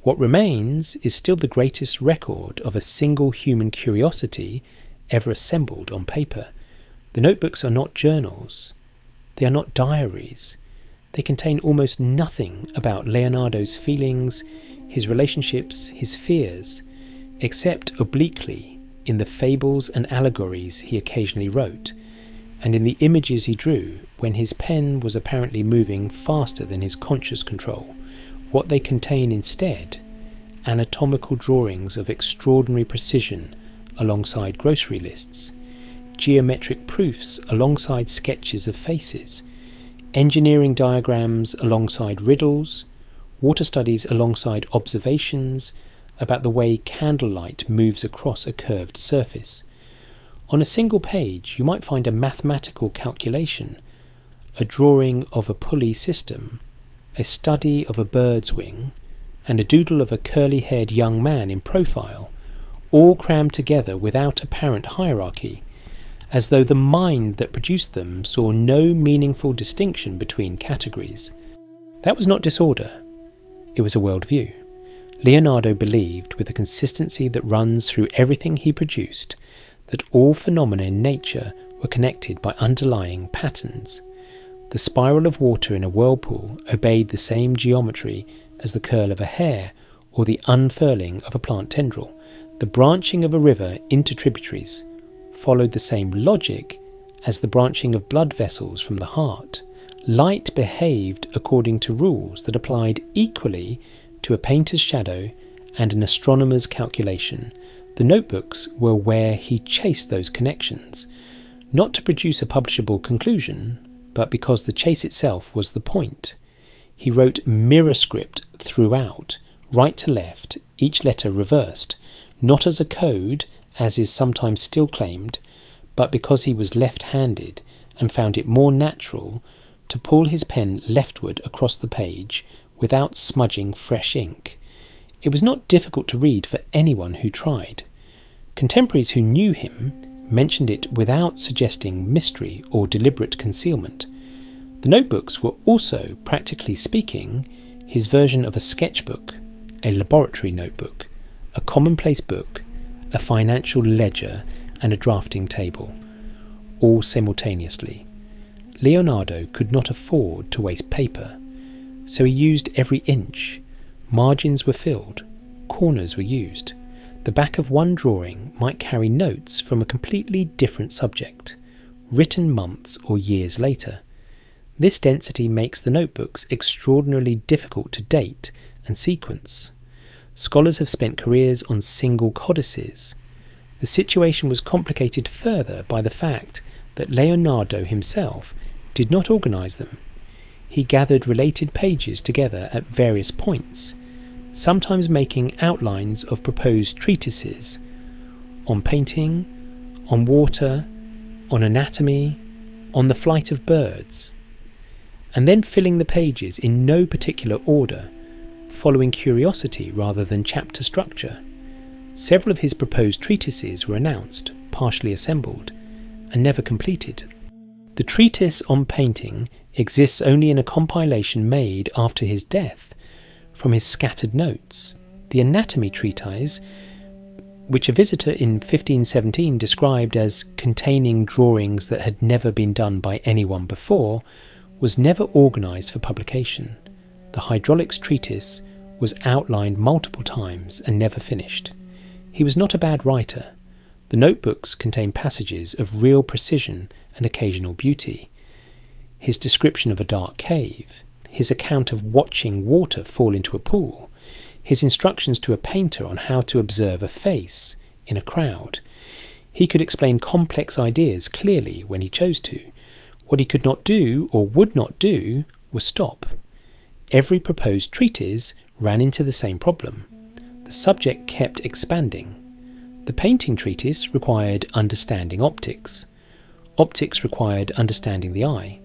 What remains is still the greatest record of a single human curiosity ever assembled on paper. The notebooks are not journals. They are not diaries. They contain almost nothing about Leonardo's feelings, his relationships, his fears, except obliquely in the fables and allegories he occasionally wrote, and in the images he drew when his pen was apparently moving faster than his conscious control. What they contain instead: anatomical drawings of extraordinary precision alongside grocery lists, geometric proofs alongside sketches of faces, engineering diagrams alongside riddles, water studies alongside observations about the way candlelight moves across a curved surface. On a single page you might find a mathematical calculation, a drawing of a pulley system, a study of a bird's wing, and a doodle of a curly-haired young man in profile, all crammed together without apparent hierarchy, as though the mind that produced them saw no meaningful distinction between categories. That was not disorder, it was a worldview. Leonardo believed, with a consistency that runs through everything he produced, that all phenomena in nature were connected by underlying patterns. The spiral of water in a whirlpool obeyed the same geometry as the curl of a hair or the unfurling of a plant tendril. The branching of a river into tributaries followed the same logic as the branching of blood vessels from the heart. Light behaved according to rules that applied equally to a painter's shadow and an astronomer's calculation. The notebooks were where he chased those connections, not to produce a publishable conclusion, but because the chase itself was the point. He wrote mirror script throughout, right to left, each letter reversed, not as a code, as is sometimes still claimed, but because he was left-handed and found it more natural to pull his pen leftward across the page without smudging fresh ink. It was not difficult to read for anyone who tried. Contemporaries who knew him mentioned it without suggesting mystery or deliberate concealment. The notebooks were also, practically speaking, his version of a sketchbook, a laboratory notebook, a commonplace book, a financial ledger, and a drafting table, all simultaneously. Leonardo could not afford to waste paper, so he used every inch. Margins were filled, corners were used. The back of one drawing might carry notes from a completely different subject, written months or years later. This density makes the notebooks extraordinarily difficult to date and sequence. Scholars have spent careers on single codices. The situation was complicated further by the fact that Leonardo himself did not organise them. He gathered related pages together at various points, sometimes making outlines of proposed treatises on painting, on water, on anatomy, on the flight of birds, and then filling the pages in no particular order, following curiosity rather than chapter structure. Several of his proposed treatises were announced, partially assembled, and never completed. The treatise on painting exists only in a compilation made after his death from his scattered notes. The anatomy treatise, which a visitor in 1517 described as containing drawings that had never been done by anyone before, was never organised for publication. The hydraulics treatise was outlined multiple times and never finished. He was not a bad writer. The notebooks contain passages of real precision and occasional beauty. His description of a dark cave, his account of watching water fall into a pool, his instructions to a painter on how to observe a face in a crowd. He could explain complex ideas clearly when he chose to. What he could not do or would not do was stop. Every proposed treatise ran into the same problem. The subject kept expanding. The painting treatise required understanding optics. Optics required understanding the eye.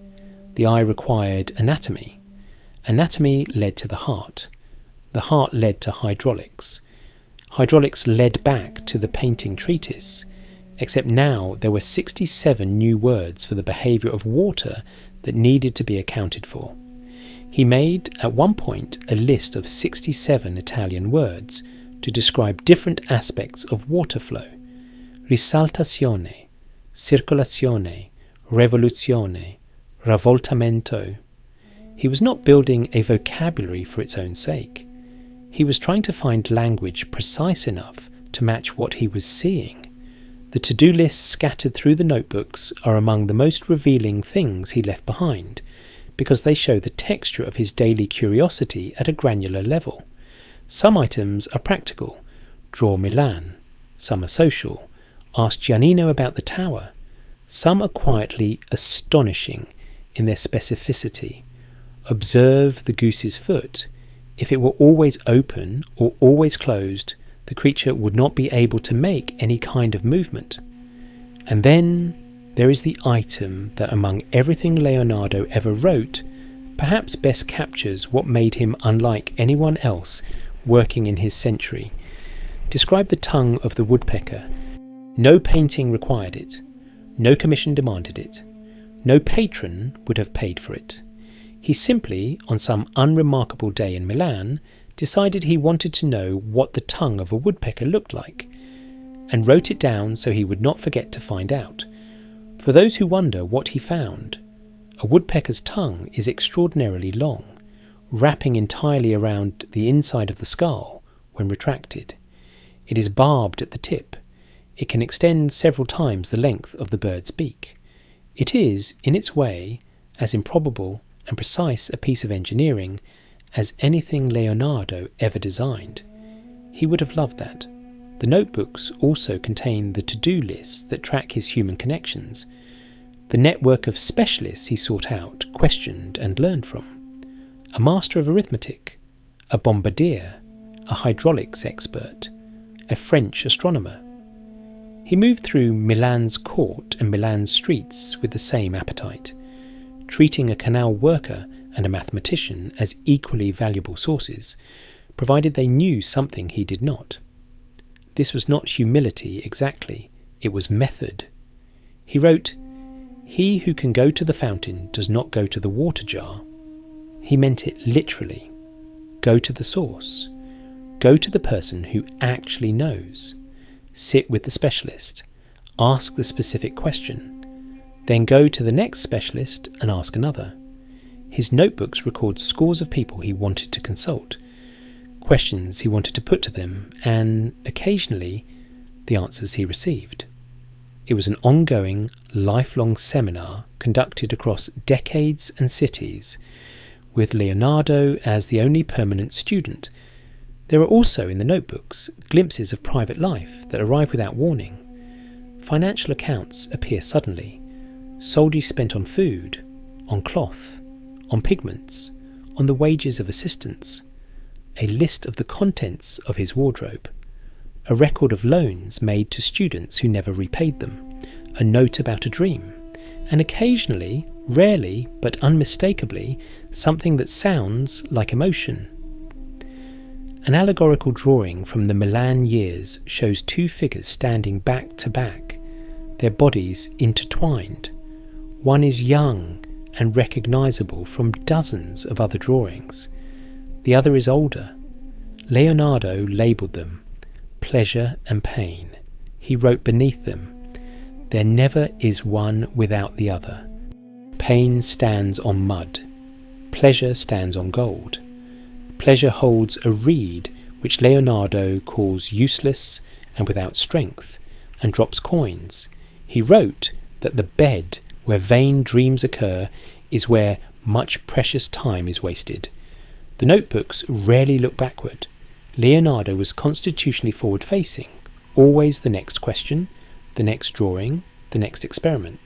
The eye required anatomy. Anatomy led to the heart. The heart led to hydraulics. Hydraulics led back to the painting treatise, except now there were 67 new words for the behaviour of water that needed to be accounted for. He made, at one point, a list of 67 Italian words to describe different aspects of water flow: risaltazione, circolazione, revoluzione, ravoltamento. He was not building a vocabulary for its own sake. He was trying to find language precise enough to match what he was seeing. The to-do lists scattered through the notebooks are among the most revealing things he left behind, because they show the texture of his daily curiosity at a granular level. Some items are practical: draw Milan. Some are social: ask Giannino about the tower. Some are quietly astonishing in their specificity: observe the goose's foot. If it were always open or always closed, the creature would not be able to make any kind of movement. And then there is the item that, among everything Leonardo ever wrote, perhaps best captures what made him unlike anyone else working in his century. Describe the tongue of the woodpecker. No painting required it. No commission demanded it. No patron would have paid for it. He simply, on some unremarkable day in Milan, decided he wanted to know what the tongue of a woodpecker looked like, and wrote it down so he would not forget to find out. For those who wonder what he found, a woodpecker's tongue is extraordinarily long, wrapping entirely around the inside of the skull when retracted. It is barbed at the tip. It can extend several times the length of the bird's beak. It is, in its way, as improbable and precise a piece of engineering as anything Leonardo ever designed. He would have loved that. The notebooks also contain the to-do lists that track his human connections, the network of specialists he sought out, questioned and learned from: a master of arithmetic, a bombardier, a hydraulics expert, a French astronomer. He moved through Milan's court and Milan's streets with the same appetite, treating a canal worker and a mathematician as equally valuable sources, provided they knew something he did not. This was not humility exactly, it was method. He wrote, "He who can go to the fountain does not go to the water jar." He meant it literally. Go to the source. Go to the person who actually knows. Sit with the specialist. Ask the specific question. Then go to the next specialist and ask another. His notebooks record scores of people he wanted to consult. questions he wanted to put to them, and occasionally the answers he received. It was an ongoing, lifelong seminar conducted across decades and cities, with Leonardo as the only permanent student. There are also in the notebooks glimpses of private life that arrive without warning. Financial accounts appear suddenly, soldi spent on food, on cloth, on pigments, on the wages of assistants, a list of the contents of his wardrobe, a record of loans made to students who never repaid them, a note about a dream, and occasionally, rarely but unmistakably, something that sounds like emotion. An allegorical drawing from the Milan years shows two figures standing back to back, their bodies intertwined. One is young and recognisable from dozens of other drawings. The other is older. Leonardo labelled them pleasure and pain. He wrote beneath them, "There never is one without the other. Pain stands on mud. Pleasure stands on gold. Pleasure holds a reed which Leonardo calls useless and without strength, and drops coins. He wrote that the bed where vain dreams occur is where much precious time is wasted." The notebooks rarely look backward. Leonardo was constitutionally forward-facing, always the next question, the next drawing, the next experiment.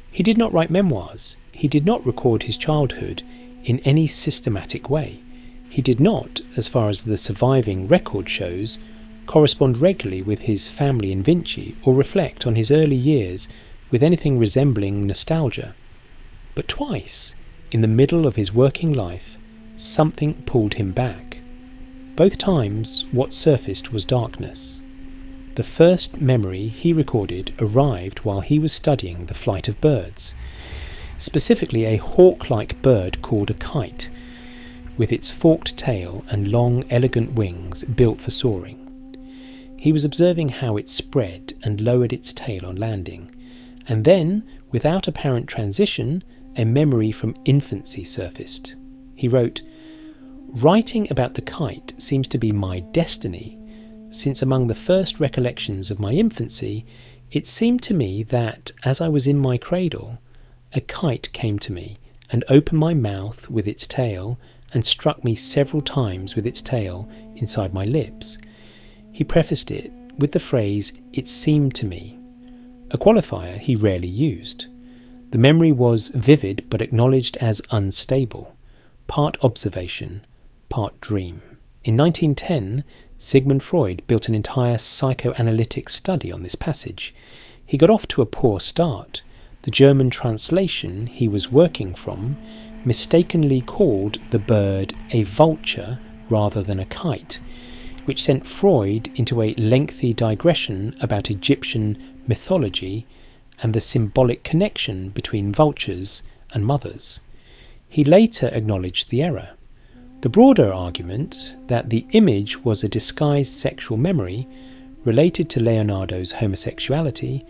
He did not write memoirs. He did not record his childhood in any systematic way. He did not, as far as the surviving record shows, correspond regularly with his family in Vinci or reflect on his early years with anything resembling nostalgia. But twice, in the middle of his working life, something pulled him back. Both times what surfaced was darkness. The first memory he recorded arrived while he was studying the flight of birds, specifically a hawk-like bird called a kite, with its forked tail and long, elegant wings built for soaring. He was observing how it spread and lowered its tail on landing, and then, without apparent transition, a memory from infancy surfaced. He wrote, "Writing about the kite seems to be my destiny, since among the first recollections of my infancy, it seemed to me that, as I was in my cradle, a kite came to me and opened my mouth with its tail and struck me several times with its tail inside my lips." He prefaced it with the phrase, "it seemed to me," a qualifier he rarely used. The memory was vivid but acknowledged as unstable, part observation, part dream. In 1910, Sigmund Freud built an entire psychoanalytic study on this passage. He got off to a poor start. The German translation he was working from mistakenly called the bird a vulture rather than a kite, which sent Freud into a lengthy digression about Egyptian mythology and the symbolic connection between vultures and mothers. He later acknowledged the error. The broader argument that the image was a disguised sexual memory related to Leonardo's homosexuality,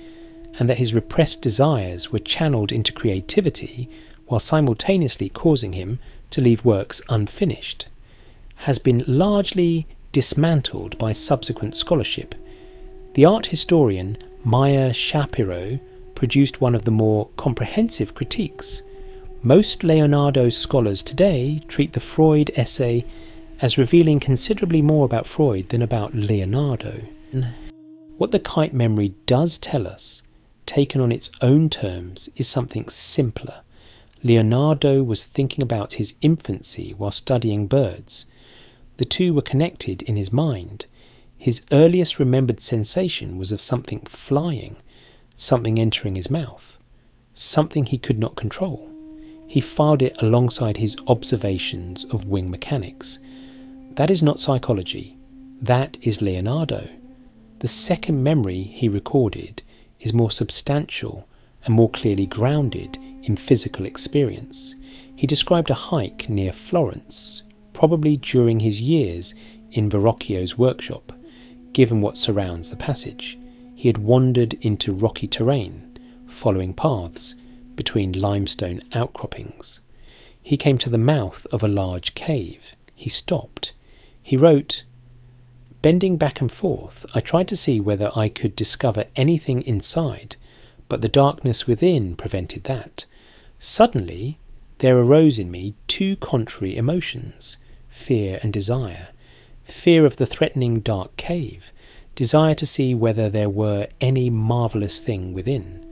and that his repressed desires were channeled into creativity while simultaneously causing him to leave works unfinished, has been largely dismantled by subsequent scholarship. The art historian Meyer Shapiro produced one of the more comprehensive critiques. Most Leonardo scholars today treat the Freud essay as revealing considerably more about Freud than about Leonardo. What the kite memory does tell us, taken on its own terms, is something simpler. Leonardo was thinking about his infancy while studying birds. The two were connected in his mind. His earliest remembered sensation was of something flying, something entering his mouth, something he could not control. He filed it alongside his observations of wing mechanics. That is not psychology. That is Leonardo. The second memory he recorded is more substantial and more clearly grounded in physical experience. He described a hike near Florence, probably during his years in Verrocchio's workshop. Given what surrounds the passage, he had wandered into rocky terrain, following paths between limestone outcroppings. He came to the mouth of a large cave. He stopped. He wrote, "Bending back and forth, I tried to see whether I could discover anything inside, but the darkness within prevented that. Suddenly, there arose in me two contrary emotions, fear and desire. Fear of the threatening dark cave, desire to see whether there were any marvellous thing within.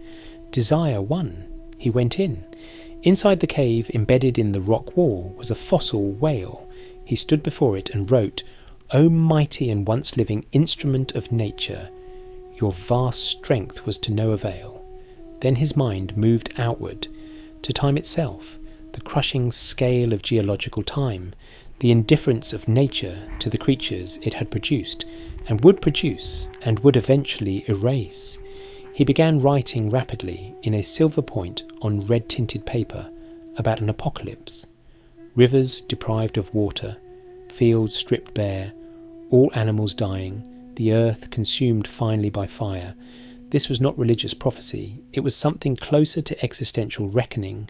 Desire won. He went in. Inside the cave, embedded in the rock wall, was a fossil whale. He stood before it and wrote, 'O mighty and once living instrument of nature, your vast strength was to no avail.' Then his mind moved outward, to time itself, the crushing scale of geological time, the indifference of nature to the creatures it had produced, and would produce, and would eventually erase. He began writing rapidly in a silver point on red-tinted paper about an apocalypse. Rivers deprived of water, fields stripped bare, all animals dying, the earth consumed finally by fire. This was not religious prophecy, it was something closer to existential reckoning.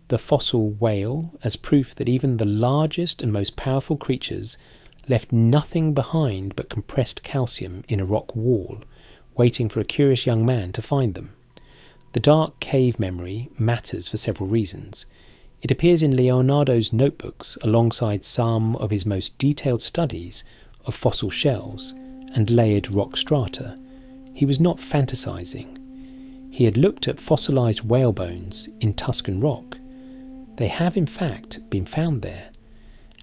The fossil whale as proof that even the largest and most powerful creatures left nothing behind but compressed calcium in a rock wall, waiting for a curious young man to find them. The dark cave memory matters for several reasons. It appears in Leonardo's notebooks alongside some of his most detailed studies of fossil shells and layered rock strata. He was not fantasizing. He had looked at fossilized whale bones in Tuscan rock. They have in fact been found there,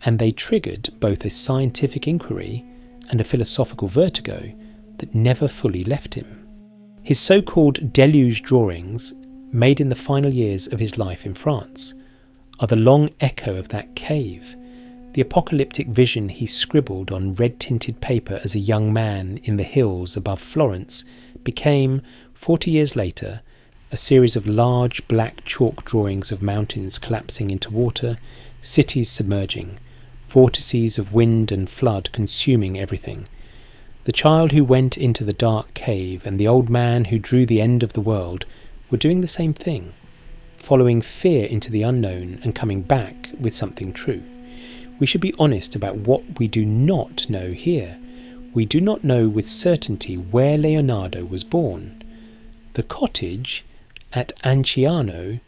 and they triggered both a scientific inquiry and a philosophical vertigo that never fully left him. His so-called deluge drawings, made in the final years of his life in France, are the long echo of that cave. The apocalyptic vision he scribbled on red-tinted paper as a young man in the hills above Florence became, 40 years later, a series of large black chalk drawings of mountains collapsing into water, cities submerging, vortices of wind and flood consuming everything. The child who went into the dark cave and the old man who drew the end of the world were doing the same thing, following fear into the unknown and coming back with something true. We should be honest about what we do not know here. We do not know with certainty where Leonardo was born. The cottage at Anciano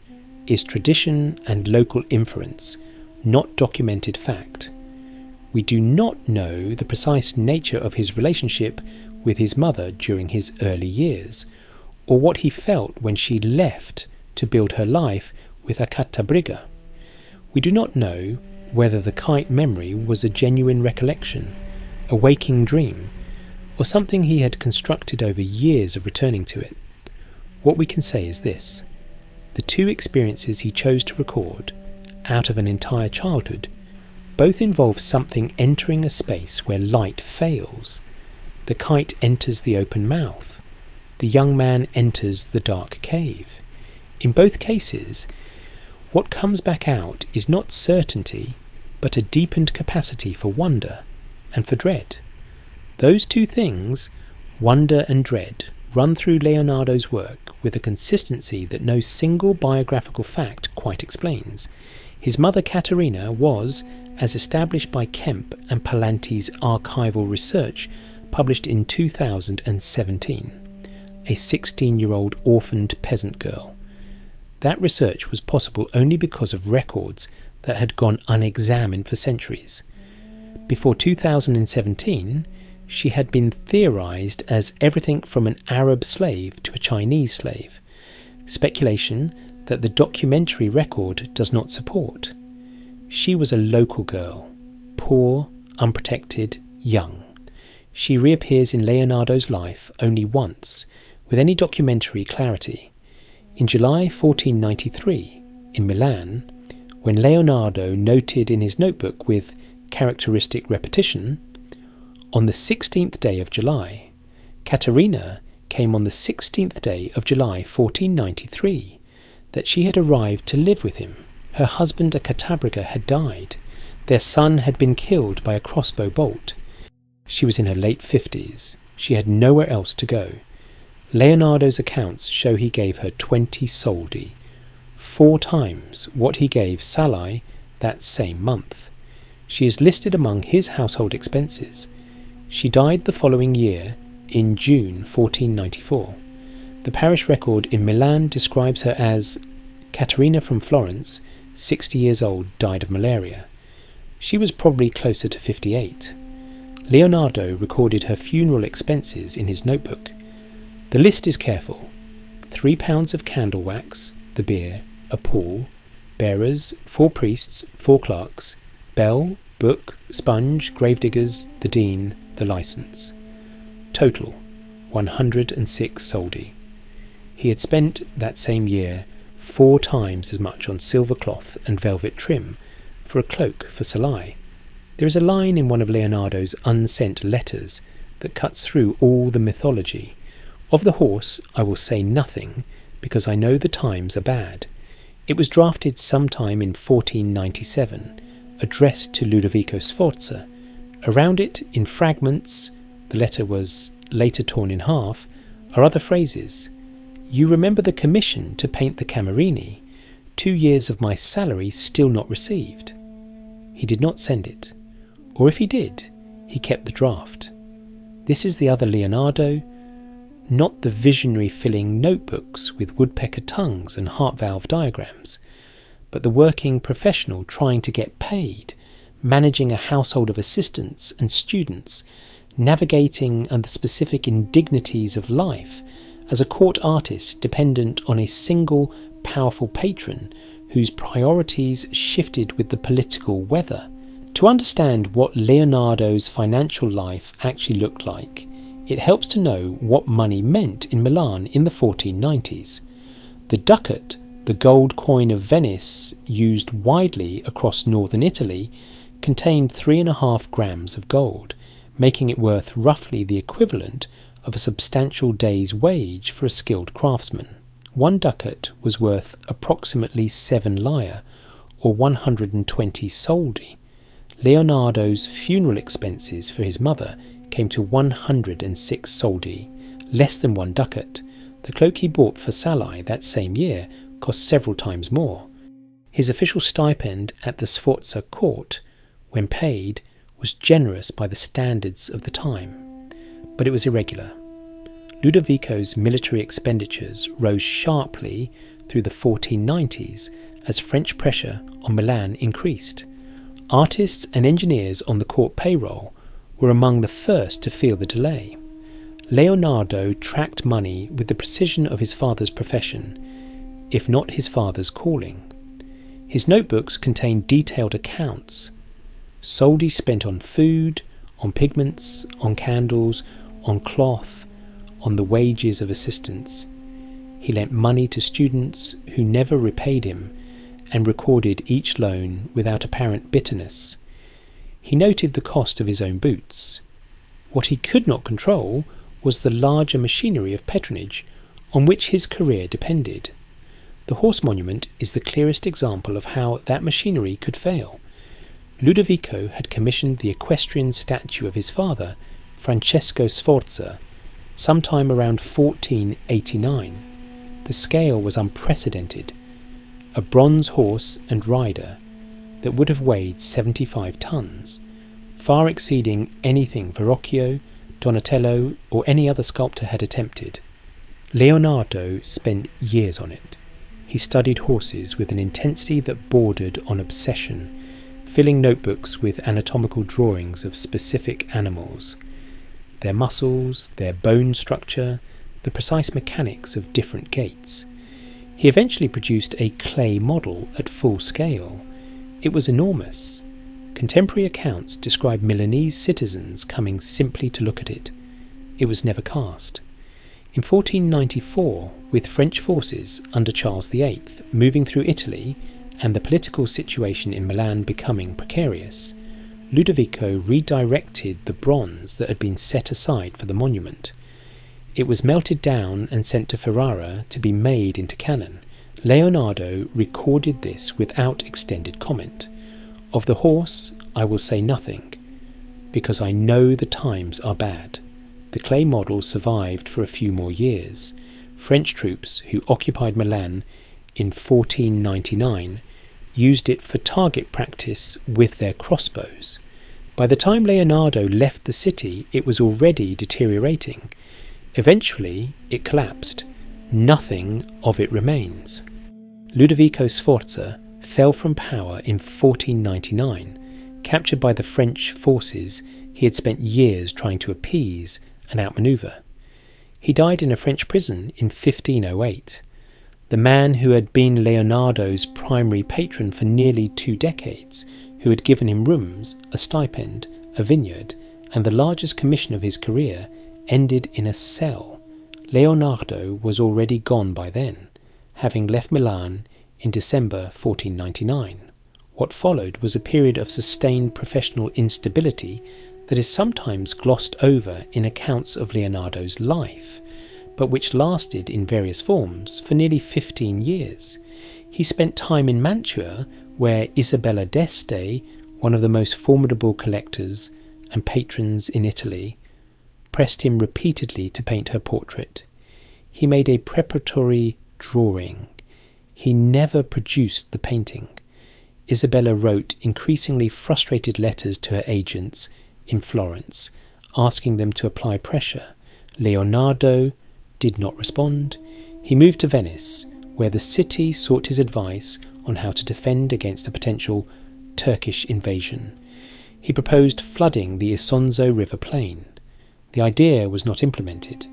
is tradition and local inference, not documented fact. We do not know the precise nature of his relationship with his mother during his early years, or what he felt when she left to build her life with a Catabriga. We do not know whether the kite memory was a genuine recollection, a waking dream, or something he had constructed over years of returning to it. What we can say is this: the two experiences he chose to record, out of an entire childhood, both involve something entering a space where light fails. The kite enters the open mouth. The young man enters the dark cave. In both cases, what comes back out is not certainty, but a deepened capacity for wonder and for dread. Those two things, wonder and dread, run through Leonardo's work with a consistency that no single biographical fact quite explains. His mother Caterina was, as established by Kemp and Palanti's archival research published in 2017, a 16-year-old orphaned peasant girl. That research was possible only because of records that had gone unexamined for centuries. Before 2017, she had been theorized as everything from an Arab slave to a Chinese slave, speculation that the documentary record does not support. She was a local girl, poor, unprotected, young. She reappears in Leonardo's life only once, with any documentary clarity. In July 1493, in Milan, when Leonardo noted in his notebook with characteristic repetition, "On the 16th day of July," Caterina came on the 16th day of July 1493, that she had arrived to live with him. Her husband, a Catabriga, had died. Their son had been killed by a crossbow bolt. She was in her late 50s. She had nowhere else to go. Leonardo's accounts show he gave her 20 soldi, 4 times what he gave Salai that same month. She is listed among his household expenses. She died the following year, in June 1494. The parish record in Milan describes her as Caterina from Florence, 60 years old, died of malaria. She was probably closer to 58. Leonardo recorded her funeral expenses in his notebook. The list is careful. 3 pounds of candle wax, the bier, a pall, bearers, 4 priests, 4 clerks, bell, book, sponge, gravediggers, the dean, the licence. Total, 106 soldi. He had spent that same year 4 times as much on silver cloth and velvet trim for a cloak for Salai. There is a line in one of Leonardo's unsent letters that cuts through all the mythology. Of the horse I will say nothing, because I know the times are bad. It was drafted sometime in 1497, addressed to Ludovico Sforza. Around it, in fragments, the letter was later torn in half, are other phrases. You remember the commission to paint the Camerini, 2 years of my salary still not received. He did not send it, or if he did, he kept the draft. This is the other Leonardo, not the visionary filling notebooks with woodpecker tongues and heart valve diagrams, but the working professional trying to get paid, managing a household of assistants and students, navigating under specific indignities of life as a court artist dependent on a single powerful patron whose priorities shifted with the political weather. To understand what Leonardo's financial life actually looked like, it helps to know what money meant in Milan in the 1490s. The ducat, the gold coin of Venice used widely across northern Italy, contained 3.5 grams of gold, making it worth roughly the equivalent of a substantial day's wage for a skilled craftsman. 1 ducat was worth approximately 7 lire, or 120 soldi. Leonardo's funeral expenses for his mother came to 106 soldi, less than 1 ducat. The cloak he bought for Salai that same year cost several times more. His official stipend at the Sforza court, when paid, was generous by the standards of the time, but it was irregular. Ludovico's military expenditures rose sharply through the 1490s as French pressure on Milan increased. Artists and engineers on the court payroll were among the first to feel the delay. Leonardo tracked money with the precision of his father's profession, if not his father's calling. His notebooks contain detailed accounts. Soldi spent on food, on pigments, on candles, on cloth, on the wages of assistants. He lent money to students who never repaid him and recorded each loan without apparent bitterness. He noted the cost of his own boots. What he could not control was the larger machinery of patronage on which his career depended. The horse monument is the clearest example of how that machinery could fail. Ludovico had commissioned the equestrian statue of his father, Francesco Sforza, sometime around 1489. The scale was unprecedented. A bronze horse and rider that would have weighed 75 tons, far exceeding anything Verrocchio, Donatello or any other sculptor had attempted. Leonardo spent years on it. He studied horses with an intensity that bordered on obsession, filling notebooks with anatomical drawings of specific animals, their muscles, their bone structure, the precise mechanics of different gaits. He eventually produced a clay model at full scale. It was enormous. Contemporary accounts describe Milanese citizens coming simply to look at it. It was never cast. In 1494, with French forces under Charles VIII moving through Italy and the political situation in Milan becoming precarious, Ludovico redirected the bronze that had been set aside for the monument. It was melted down and sent to Ferrara to be made into cannon. Leonardo recorded this without extended comment. Of the horse I will say nothing, because I know the times are bad. The clay model survived for a few more years. French troops who occupied Milan in 1499 used it for target practice with their crossbows. By the time Leonardo left the city, it was already deteriorating. Eventually, it collapsed. Nothing of it remains. Ludovico Sforza fell from power in 1499. Captured by the French forces he had spent years trying to appease and outmaneuver. He died in a French prison in 1508. The man who had been Leonardo's primary patron for nearly 2 decades, who had given him rooms, a stipend, a vineyard, and the largest commission of his career, ended in a cell. Leonardo was already gone by then, having left Milan in December 1499. What followed was a period of sustained professional instability that is sometimes glossed over in accounts of Leonardo's life, but which lasted in various forms for nearly 15 years. He spent time in Mantua, where Isabella d'Este, one of the most formidable collectors and patrons in Italy, pressed him repeatedly to paint her portrait. He made a preparatory drawing. He never produced the painting. Isabella wrote increasingly frustrated letters to her agents in Florence, asking them to apply pressure. Leonardo did not respond. He moved to Venice, where the city sought his advice on how to defend against a potential Turkish invasion. He proposed flooding the Isonzo River plain. The idea was not implemented.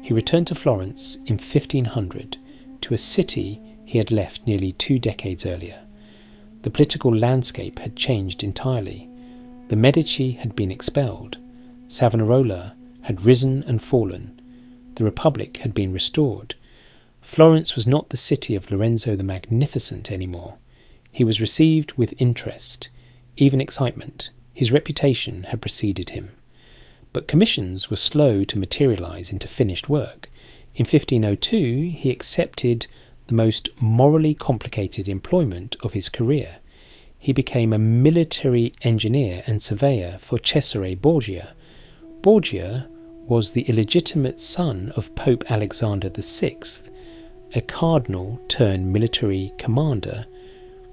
He returned to Florence in 1500, to a city he had left nearly 2 decades earlier. The political landscape had changed entirely. The Medici had been expelled. Savonarola had risen and fallen. The Republic had been restored. Florence was not the city of Lorenzo the Magnificent anymore. He was received with interest, even excitement. His reputation had preceded him. But commissions were slow to materialize into finished work. In 1502, he accepted the most morally complicated employment of his career. He became a military engineer and surveyor for Cesare Borgia. Borgia was the illegitimate son of Pope Alexander VI, a cardinal turned military commander,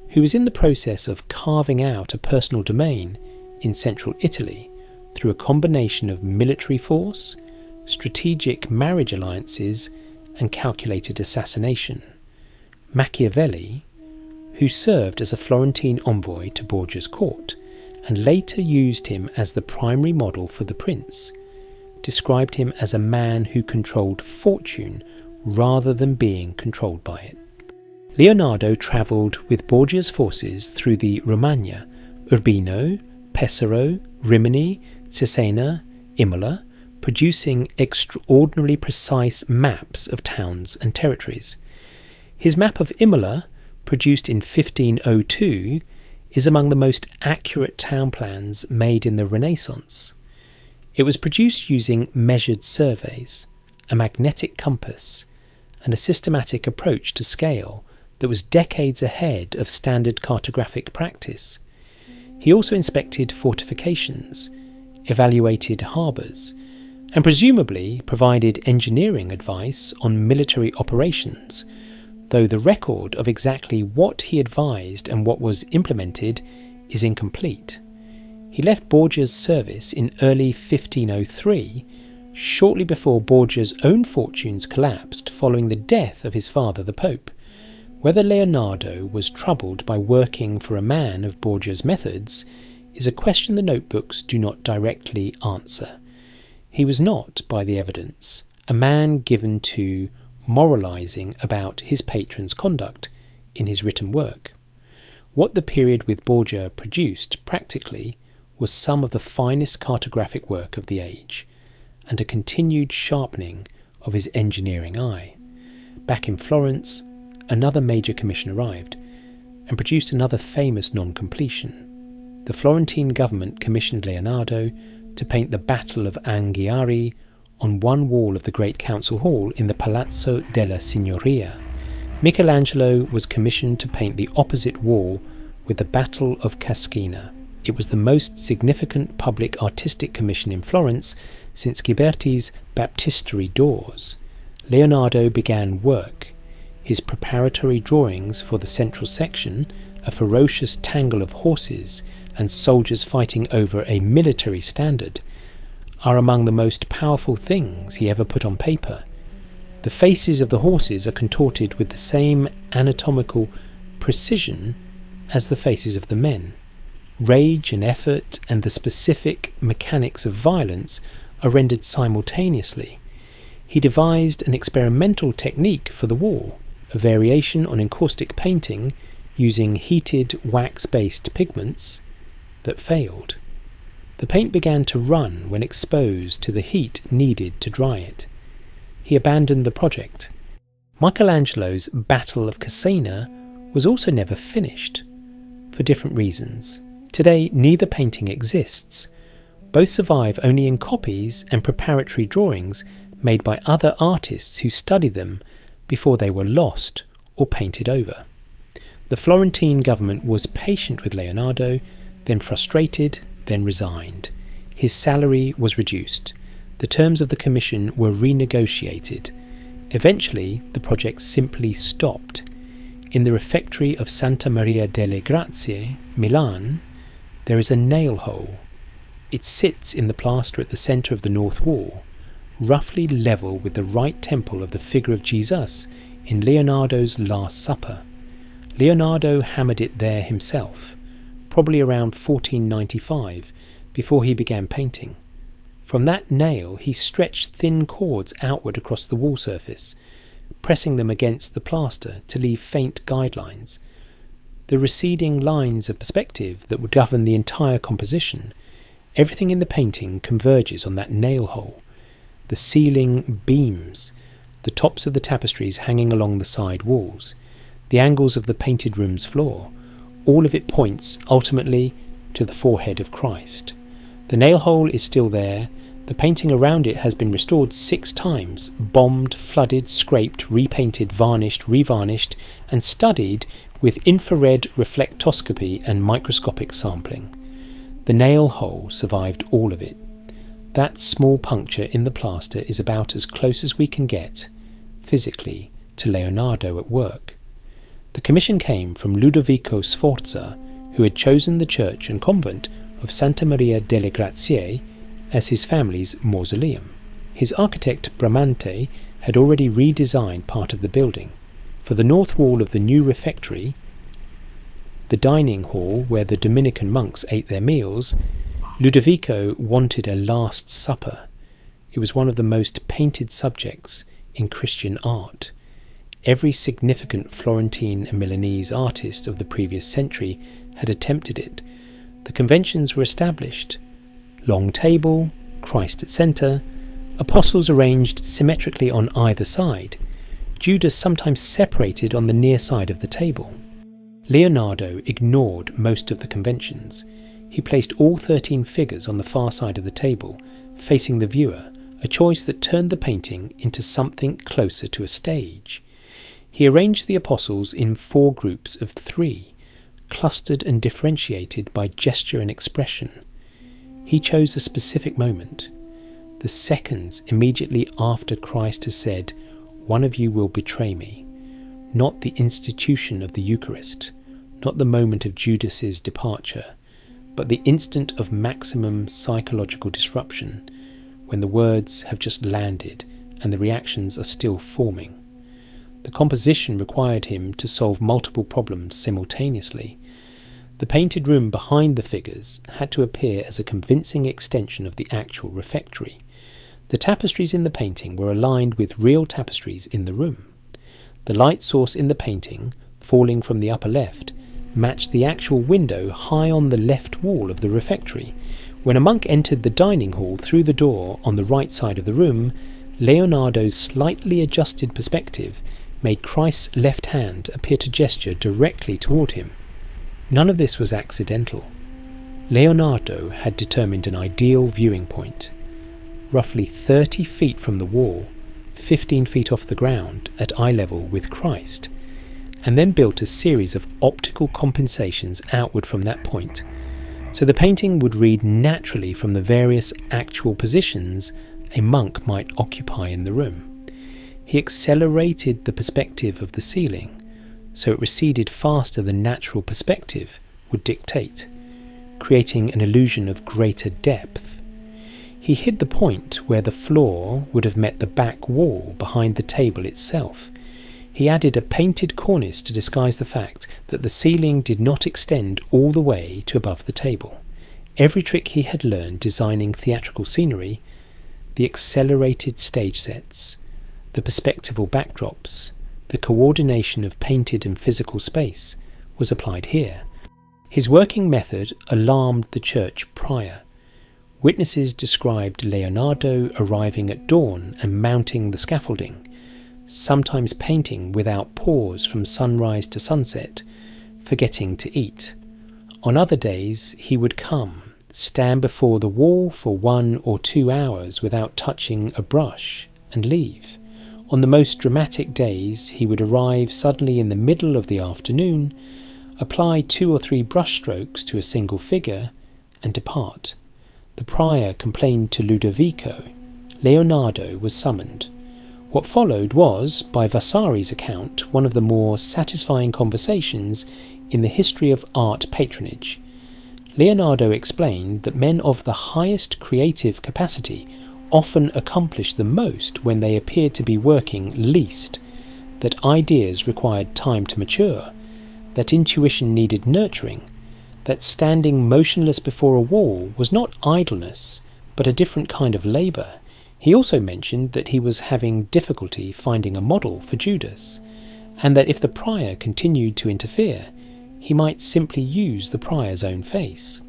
who was in the process of carving out a personal domain in central Italy through a combination of military force, strategic marriage alliances, and calculated assassination. Machiavelli, who served as a Florentine envoy to Borgia's court and later used him as the primary model for the prince, described him as a man who controlled fortune rather than being controlled by it. Leonardo travelled with Borgia's forces through the Romagna, Urbino, Pesaro, Rimini, Cesena, Imola, producing extraordinarily precise maps of towns and territories. His map of Imola, produced in 1502, is among the most accurate town plans made in the Renaissance. It was produced using measured surveys, a magnetic compass, and a systematic approach to scale that was decades ahead of standard cartographic practice. He also inspected fortifications, evaluated harbours, and presumably provided engineering advice on military operations, though the record of exactly what he advised and what was implemented is incomplete. He left Borgia's service in early 1503, shortly before Borgia's own fortunes collapsed following the death of his father, the Pope. Whether Leonardo was troubled by working for a man of Borgia's methods is a question the notebooks do not directly answer. He was not, by the evidence, a man given to moralizing about his patron's conduct in his written work. What the period with Borgia produced, practically, was some of the finest cartographic work of the age, and a continued sharpening of his engineering eye. Back in Florence, another major commission arrived, and produced another famous non-completion. The Florentine government commissioned Leonardo to paint the Battle of Anghiari on one wall of the Great Council Hall in the Palazzo della Signoria. Michelangelo was commissioned to paint the opposite wall with the Battle of Cascina. It was the most significant public artistic commission in Florence since Ghiberti's baptistery doors. Leonardo began work. His preparatory drawings for the central section, a ferocious tangle of horses and soldiers fighting over a military standard, are among the most powerful things he ever put on paper. The faces of the horses are contorted with the same anatomical precision as the faces of the men. Rage and effort and the specific mechanics of violence are rendered simultaneously. He devised an experimental technique for the wall, a variation on encaustic painting using heated wax-based pigments, that failed. The paint began to run when exposed to the heat needed to dry it. He abandoned the project. Michelangelo's Battle of Cassina was also never finished, for different reasons. Today, neither painting exists. Both survive only in copies and preparatory drawings made by other artists who studied them before they were lost or painted over. The Florentine government was patient with Leonardo, then frustrated, then resigned. His salary was reduced. The terms of the commission were renegotiated. Eventually, the project simply stopped. In the refectory of Santa Maria delle Grazie, Milan, there is a nail hole. It sits in the plaster at the centre of the north wall, roughly level with the right temple of the figure of Jesus in Leonardo's Last Supper. Leonardo hammered it there himself, probably around 1495, before he began painting. From that nail he stretched thin cords outward across the wall surface, pressing them against the plaster to leave faint guidelines. The receding lines of perspective that would govern the entire composition. Everything in the painting converges on that nail hole. The ceiling beams, the tops of the tapestries hanging along the side walls, the angles of the painted room's floor, all of it points, ultimately, to the forehead of Christ. The nail hole is still there. The painting around it has been restored 6 times, bombed, flooded, scraped, repainted, varnished, revarnished, and studied with infrared reflectoscopy and microscopic sampling. The nail hole survived all of it. That small puncture in the plaster is about as close as we can get, physically, to Leonardo at work. The commission came from Ludovico Sforza, who had chosen the church and convent of Santa Maria delle Grazie as his family's mausoleum. His architect Bramante had already redesigned part of the building. For the north wall of the new refectory, the dining hall where the Dominican monks ate their meals, Ludovico wanted a Last Supper. It was one of the most painted subjects in Christian art. Every significant Florentine and Milanese artist of the previous century had attempted it. The conventions were established. Long table, Christ at centre, apostles arranged symmetrically on either side, Judas sometimes separated on the near side of the table. Leonardo ignored most of the conventions. He placed all 13 figures on the far side of the table, facing the viewer, a choice that turned the painting into something closer to a stage. He arranged the apostles in 4 groups of 3, clustered and differentiated by gesture and expression. He chose a specific moment, the seconds immediately after Christ has said, "One of you will betray me," not the institution of the Eucharist, not the moment of Judas's departure, but the instant of maximum psychological disruption, when the words have just landed and the reactions are still forming. The composition required him to solve multiple problems simultaneously. The painted room behind the figures had to appear as a convincing extension of the actual refectory. The tapestries in the painting were aligned with real tapestries in the room. The light source in the painting, falling from the upper left, matched the actual window high on the left wall of the refectory. When a monk entered the dining hall through the door on the right side of the room, Leonardo's slightly adjusted perspective made Christ's left hand appear to gesture directly toward him. None of this was accidental. Leonardo had determined an ideal viewing point, roughly 30 feet from the wall, 15 feet off the ground at eye level with Christ, and then built a series of optical compensations outward from that point, so the painting would read naturally from the various actual positions a monk might occupy in the room. He accelerated the perspective of the ceiling, so it receded faster than natural perspective would dictate, creating an illusion of greater depth. He hid the point where the floor would have met the back wall behind the table itself. He added a painted cornice to disguise the fact that the ceiling did not extend all the way to above the table. Every trick he had learned designing theatrical scenery, the accelerated stage sets, the perspectival backdrops, the coordination of painted and physical space, was applied here. His working method alarmed the church prior. Witnesses described Leonardo arriving at dawn and mounting the scaffolding, sometimes painting without pause from sunrise to sunset, forgetting to eat. On other days he would come, stand before the wall for 1 or 2 hours without touching a brush, and leave. On the most dramatic days he would arrive suddenly in the middle of the afternoon, apply 2 or 3 brush strokes to a single figure, and depart. The prior complained to Ludovico. Leonardo was summoned. What followed was, by Vasari's account, one of the more satisfying conversations in the history of art patronage. Leonardo explained that men of the highest creative capacity often accomplish the most when they appeared to be working least, that ideas required time to mature, that intuition needed nurturing, that standing motionless before a wall was not idleness, but a different kind of labour. He also mentioned that he was having difficulty finding a model for Judas, and that if the prior continued to interfere, he might simply use the prior's own face.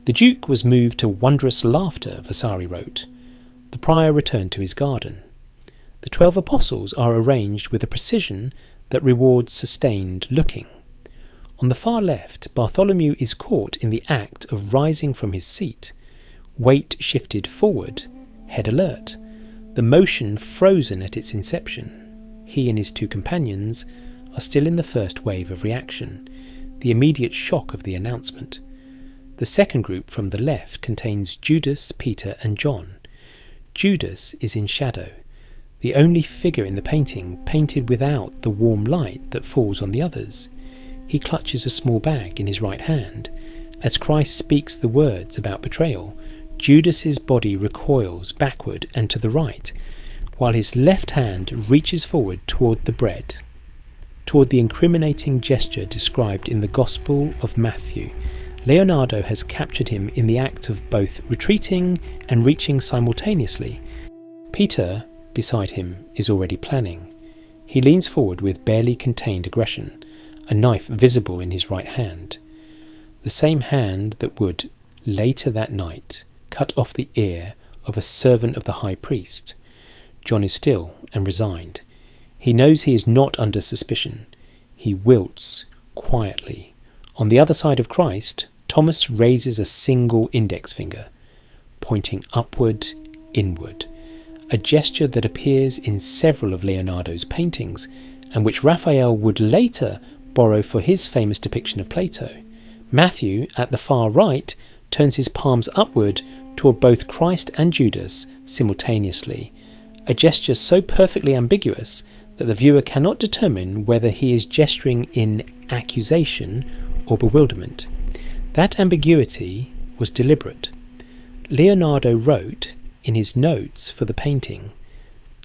The Duke was moved to wondrous laughter, Vasari wrote. The prior returned to his garden. The 12 apostles are arranged with a precision that rewards sustained looking. On the far left, Bartholomew is caught in the act of rising from his seat, weight shifted forward, head alert, the motion frozen at its inception. He and his 2 companions are still in the first wave of reaction, the immediate shock of the announcement. The second group from the left contains Judas, Peter and John. Judas is in shadow, the only figure in the painting painted without the warm light that falls on the others. He clutches a small bag in his right hand. As Christ speaks the words about betrayal, Judas's body recoils backward and to the right, while his left hand reaches forward toward the bread, toward the incriminating gesture described in the Gospel of Matthew. Leonardo has captured him in the act of both retreating and reaching simultaneously. Peter, beside him, is already planning. He leans forward with barely contained aggression, a knife visible in his right hand. The same hand that would, later that night, cut off the ear of a servant of the high priest. John is still and resigned. He knows he is not under suspicion. He wilts quietly. On the other side of Christ, Thomas raises a single index finger, pointing upward, inward, a gesture that appears in several of Leonardo's paintings, and which Raphael would later borrow for his famous depiction of Plato. Matthew, at the far right, turns his palms upward toward both Christ and Judas simultaneously, a gesture so perfectly ambiguous that the viewer cannot determine whether he is gesturing in accusation or bewilderment. That ambiguity was deliberate. Leonardo wrote, in his notes for the painting,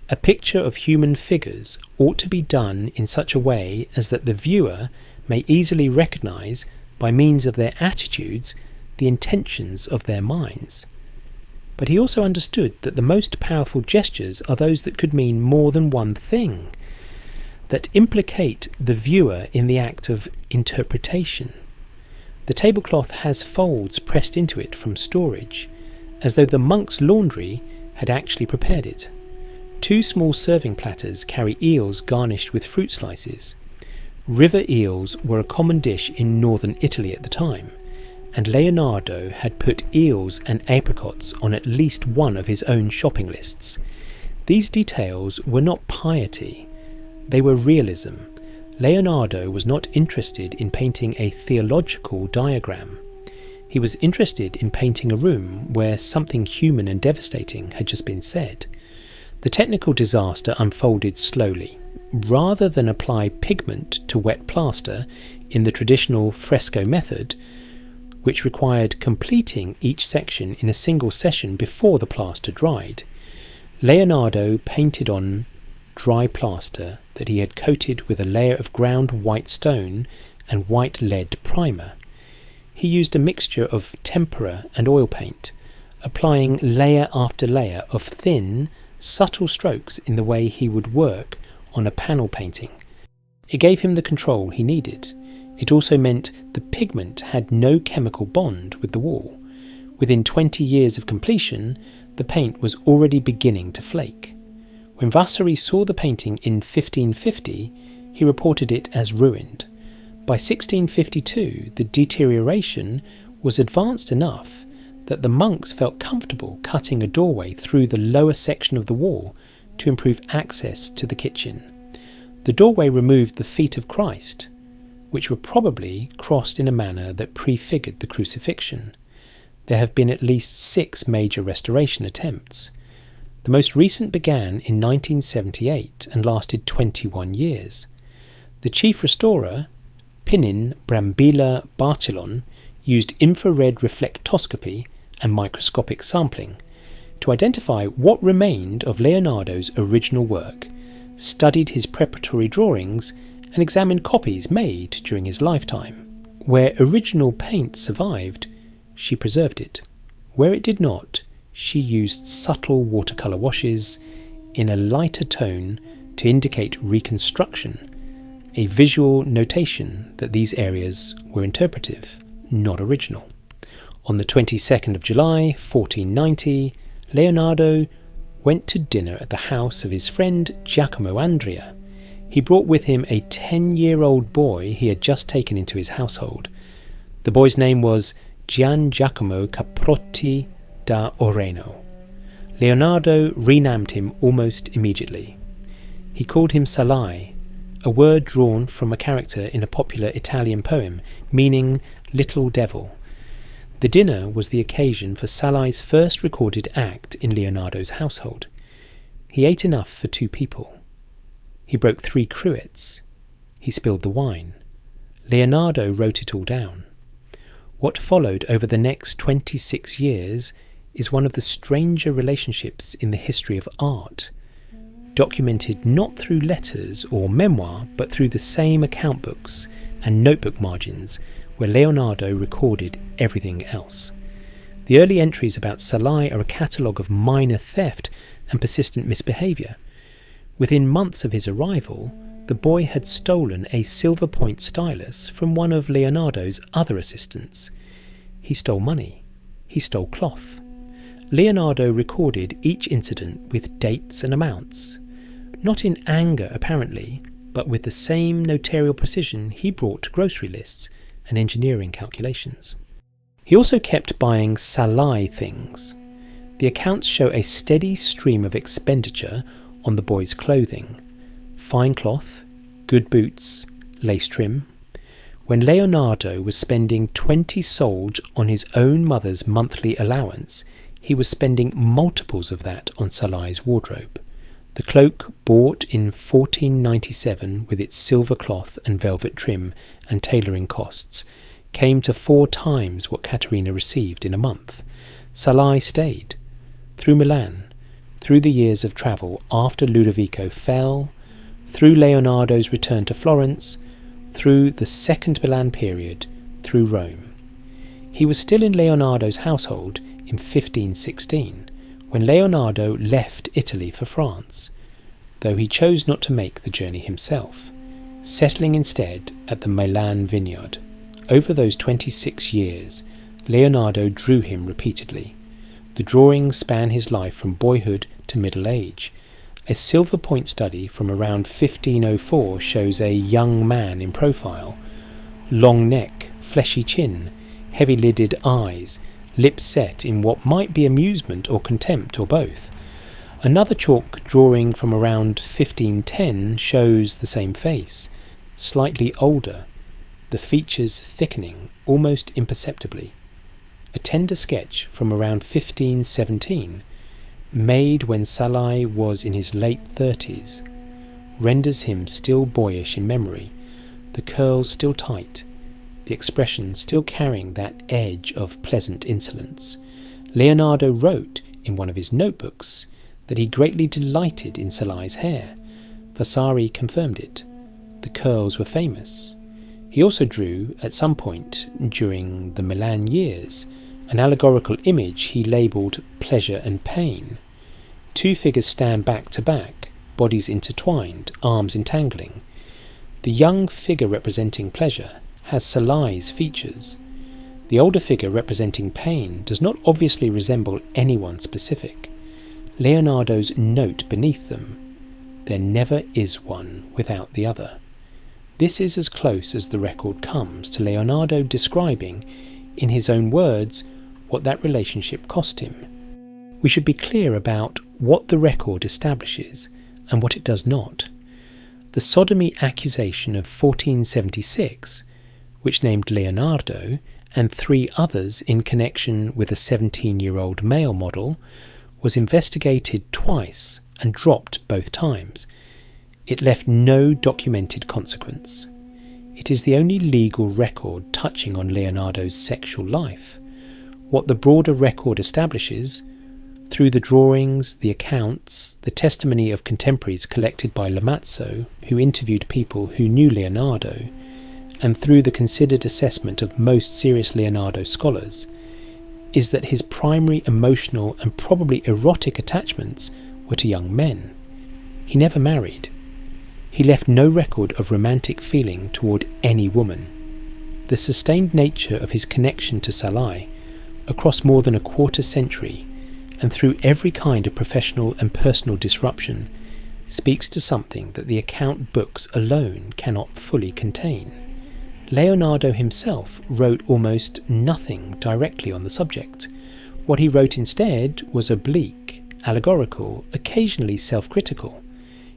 "A picture of human figures ought to be done in such a way as that the viewer may easily recognize, by means of their attitudes, the intentions of their minds." But he also understood that the most powerful gestures are those that could mean more than one thing, that implicate the viewer in the act of interpretation. The tablecloth has folds pressed into it from storage, as though the monk's laundry had actually prepared it. 2 small serving platters carry eels garnished with fruit slices. River eels were a common dish in northern Italy at the time, and Leonardo had put eels and apricots on at least one of his own shopping lists. These details were not piety, they were realism. Leonardo was not interested in painting a theological diagram. He was interested in painting a room where something human and devastating had just been said. The technical disaster unfolded slowly. rather than apply pigment to wet plaster in the traditional fresco method, which required completing each section in a single session before the plaster dried, Leonardo painted on dry plaster that he had coated with a layer of ground white stone and white lead primer. He used a mixture of tempera and oil paint, applying layer after layer of thin, subtle strokes in the way he would work on a panel painting. It gave him the control he needed. It also meant the pigment had no chemical bond with the wall. Within 20 years of completion, the paint was already beginning to flake. When Vasari saw the painting in 1550, he reported it as ruined. By 1652, the deterioration was advanced enough that the monks felt comfortable cutting a doorway through the lower section of the wall to improve access to the kitchen. The doorway removed the feet of Christ, which were probably crossed in a manner that prefigured the crucifixion. There have been at least 6 major restoration attempts. The most recent began in 1978 and lasted 21 years. The chief restorer, Pinin Brambilla Bartillon, used infrared reflectoscopy and microscopic sampling to identify what remained of Leonardo's original work, studied his preparatory drawings, and examined copies made during his lifetime. Where original paint survived, she preserved it. Where it did not, she used subtle watercolour washes in a lighter tone to indicate reconstruction, a visual notation that these areas were interpretive, not original. On the 22nd of July, 1490, Leonardo went to dinner at the house of his friend Giacomo Andrea. He brought with him a 10-year-old boy he had just taken into his household. The boy's name was Gian Giacomo Caprotti da Oreno. Leonardo renamed him almost immediately. He called him Salai, a word drawn from a character in a popular Italian poem meaning little devil. The dinner was the occasion for Salai's first recorded act in Leonardo's household. He ate enough for 2 people. He broke 3 cruets. He spilled the wine. Leonardo wrote it all down. What followed over the next 26 years is one of the stranger relationships in the history of art, documented not through letters or memoir, but through the same account books and notebook margins where Leonardo recorded everything else. The early entries about Salai are a catalogue of minor theft and persistent misbehaviour. Within months of his arrival, the boy had stolen a silver point stylus from one of Leonardo's other assistants. He stole money. He stole cloth. Leonardo recorded each incident with dates and amounts, not in anger apparently, but with the same notarial precision he brought to grocery lists and engineering calculations. He also kept buying Salai things. The accounts show a steady stream of expenditure on the boy's clothing: fine cloth, good boots, lace trim. When Leonardo was spending 20 soldi on his own mother's monthly allowance, he was spending multiples of that on Salai's wardrobe. The cloak bought in 1497 with its silver cloth and velvet trim and tailoring costs came to 4 times what Caterina received in a month. Salai stayed. Through Milan, through the years of travel after Ludovico fell, through Leonardo's return to Florence, through the Second Milan period, through Rome. He was still in Leonardo's household in 1516, when Leonardo left Italy for France, though he chose not to make the journey himself, settling instead at the Milan vineyard. Over those 26 years, Leonardo drew him repeatedly. The drawings span his life from boyhood to middle age. A silver point study from around 1504 shows a young man in profile, long neck, fleshy chin, heavy-lidded eyes, lips set in what might be amusement or contempt or both. Another chalk drawing from around 1510 shows the same face, slightly older, the features thickening almost imperceptibly. A tender sketch from around 1517, made when Salai was in his late 30s, renders him still boyish in memory, the curls still tight, the expression still carrying that edge of pleasant insolence. Leonardo wrote in one of his notebooks that he greatly delighted in Salai's hair. Vasari confirmed it. The curls were famous. He also drew, at some point during the Milan years, an allegorical image he labelled Pleasure and Pain. Two figures stand back to back, bodies intertwined, arms entangling. The young figure representing pleasure has Salai's features. The older figure representing pain does not obviously resemble anyone specific. Leonardo's note beneath them: there never is one without the other. This is as close as the record comes to Leonardo describing, in his own words, what that relationship cost him. We should be clear about what the record establishes and what it does not. The sodomy accusation of 1476, which named Leonardo and 3 others in connection with a 17-year-old male model, was investigated twice and dropped both times. It left no documented consequence. It is the only legal record touching on Leonardo's sexual life. What the broader record establishes, through the drawings, the accounts, the testimony of contemporaries collected by Lamazzo, who interviewed people who knew Leonardo, and through the considered assessment of most serious Leonardo scholars, is that his primary emotional and probably erotic attachments were to young men. He never married. He left no record of romantic feeling toward any woman. The sustained nature of his connection to Salai, across more than a quarter century, and through every kind of professional and personal disruption, speaks to something that the account books alone cannot fully contain. Leonardo himself wrote almost nothing directly on the subject. What he wrote instead was oblique, allegorical, occasionally self-critical.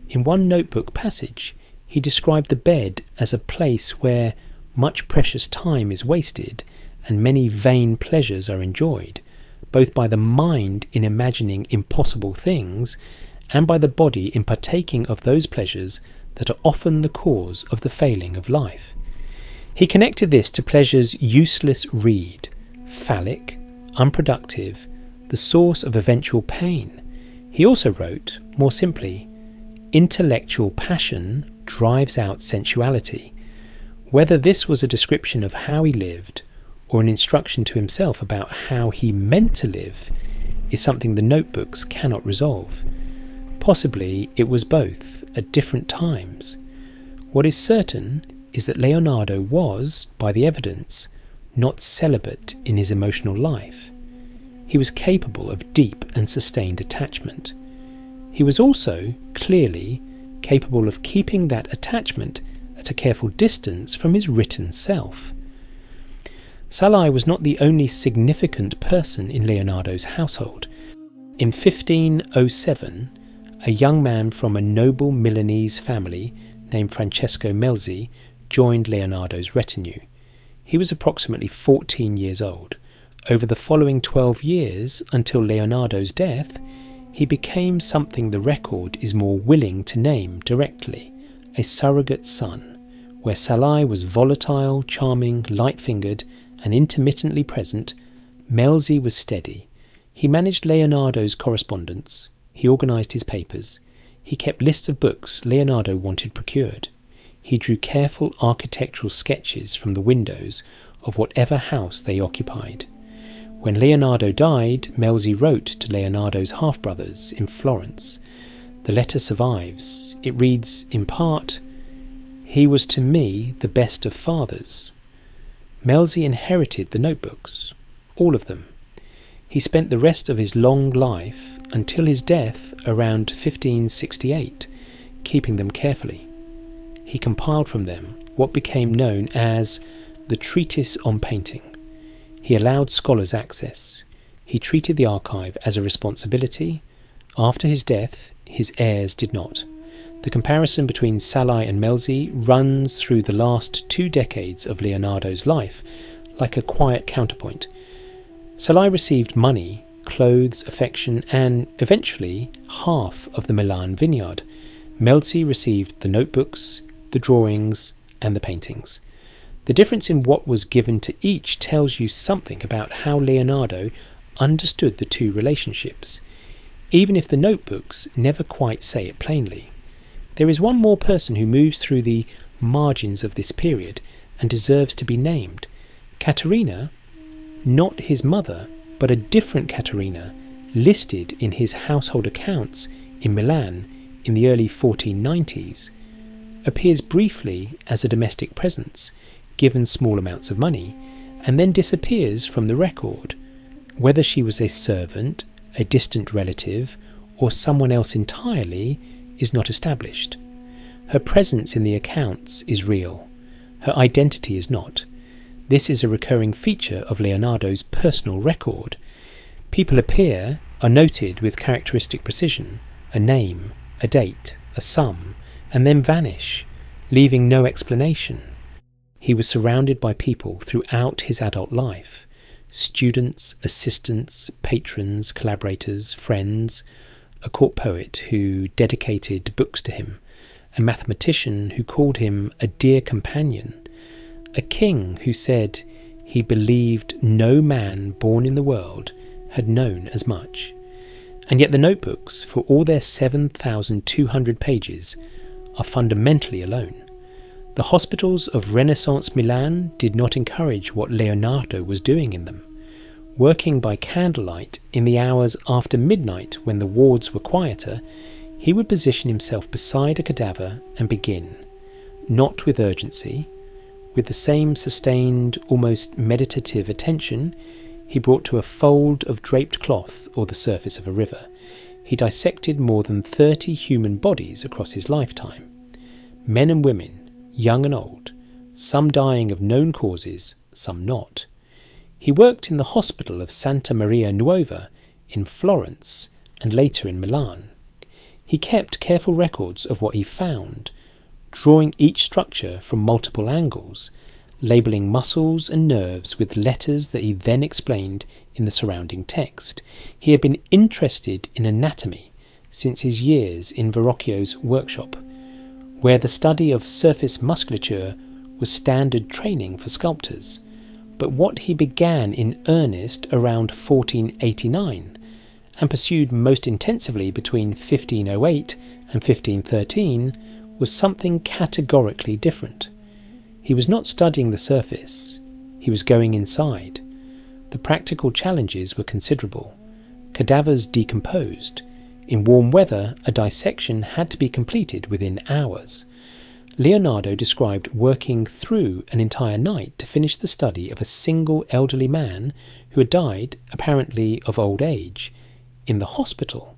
In one notebook passage, he described the bed as a place where much precious time is wasted and many vain pleasures are enjoyed, both by the mind in imagining impossible things and by the body in partaking of those pleasures that are often the cause of the failing of life. He connected this to pleasure's useless reed, phallic, unproductive, the source of eventual pain. He also wrote, more simply, intellectual passion drives out sensuality. Whether this was a description of how he lived or an instruction to himself about how he meant to live is something the notebooks cannot resolve. Possibly it was both at different times. What is certain is that Leonardo was, by the evidence, not celibate in his emotional life. He was capable of deep and sustained attachment. He was also, clearly, capable of keeping that attachment at a careful distance from his written self. Salai was not the only significant person in Leonardo's household. In 1507, a young man from a noble Milanese family named Francesco Melzi joined Leonardo's retinue. He was approximately 14 years old. Over the following 12 years, until Leonardo's death, he became something the record is more willing to name directly, a surrogate son, where Salai was volatile, charming, light-fingered, and intermittently present. Melzi was steady. He managed Leonardo's correspondence. He organised his papers. He kept lists of books Leonardo wanted procured. He drew careful architectural sketches from the windows of whatever house they occupied. When Leonardo died, Melzi wrote to Leonardo's half-brothers in Florence. The letter survives. It reads, in part, "He was to me the best of fathers." Melzi inherited the notebooks, all of them. He spent the rest of his long life, until his death around 1568, keeping them carefully. He compiled from them what became known as the Treatise on Painting. He allowed scholars access. He treated the archive as a responsibility. After his death, his heirs did not. The comparison between Salai and Melzi runs through the last 2 decades of Leonardo's life, like a quiet counterpoint. Salai received money, clothes, affection, and, eventually, half of the Milan vineyard. Melzi received the notebooks, the drawings, and the paintings. The difference in what was given to each tells you something about how Leonardo understood the two relationships, even if the notebooks never quite say it plainly. There is one more person who moves through the margins of this period and deserves to be named. Caterina, not his mother, but a different Caterina, listed in his household accounts in Milan in the early 1490s, appears briefly as a domestic presence, given small amounts of money, and then disappears from the record. Whether she was a servant, a distant relative, or someone else entirely is not established. Her presence in the accounts is real. Her identity is not. This is a recurring feature of Leonardo's personal record. People appear, are noted with characteristic precision, a name, a date, a sum, and then vanish, leaving no explanation. He was surrounded by people throughout his adult life: students, assistants, patrons, collaborators, friends, a court poet who dedicated books to him, a mathematician who called him a dear companion, a king who said he believed no man born in the world had known as much. And yet the notebooks, for all their 7,200 pages, are fundamentally alone. The hospitals of Renaissance Milan did not encourage what Leonardo was doing in them. Working by candlelight in the hours after midnight when the wards were quieter, he would position himself beside a cadaver and begin, not with urgency, with the same sustained, almost meditative attention he brought to a fold of draped cloth or the surface of a river. He dissected more than 30 human bodies across his lifetime. Men and women, young and old, some dying of known causes, some not. He worked in the hospital of Santa Maria Nuova in Florence and later in Milan. He kept careful records of what he found, drawing each structure from multiple angles, labelling muscles and nerves with letters that he then explained in the surrounding text. He had been interested in anatomy since his years in Verrocchio's workshop, where the study of surface musculature was standard training for sculptors. But what he began in earnest around 1489 and pursued most intensively between 1508 and 1513 was something categorically different. He was not studying the surface, he was going inside. The practical challenges were considerable. Cadavers decomposed. In warm weather, a dissection had to be completed within hours. Leonardo described working through an entire night to finish the study of a single elderly man who had died, apparently of old age, in the hospital,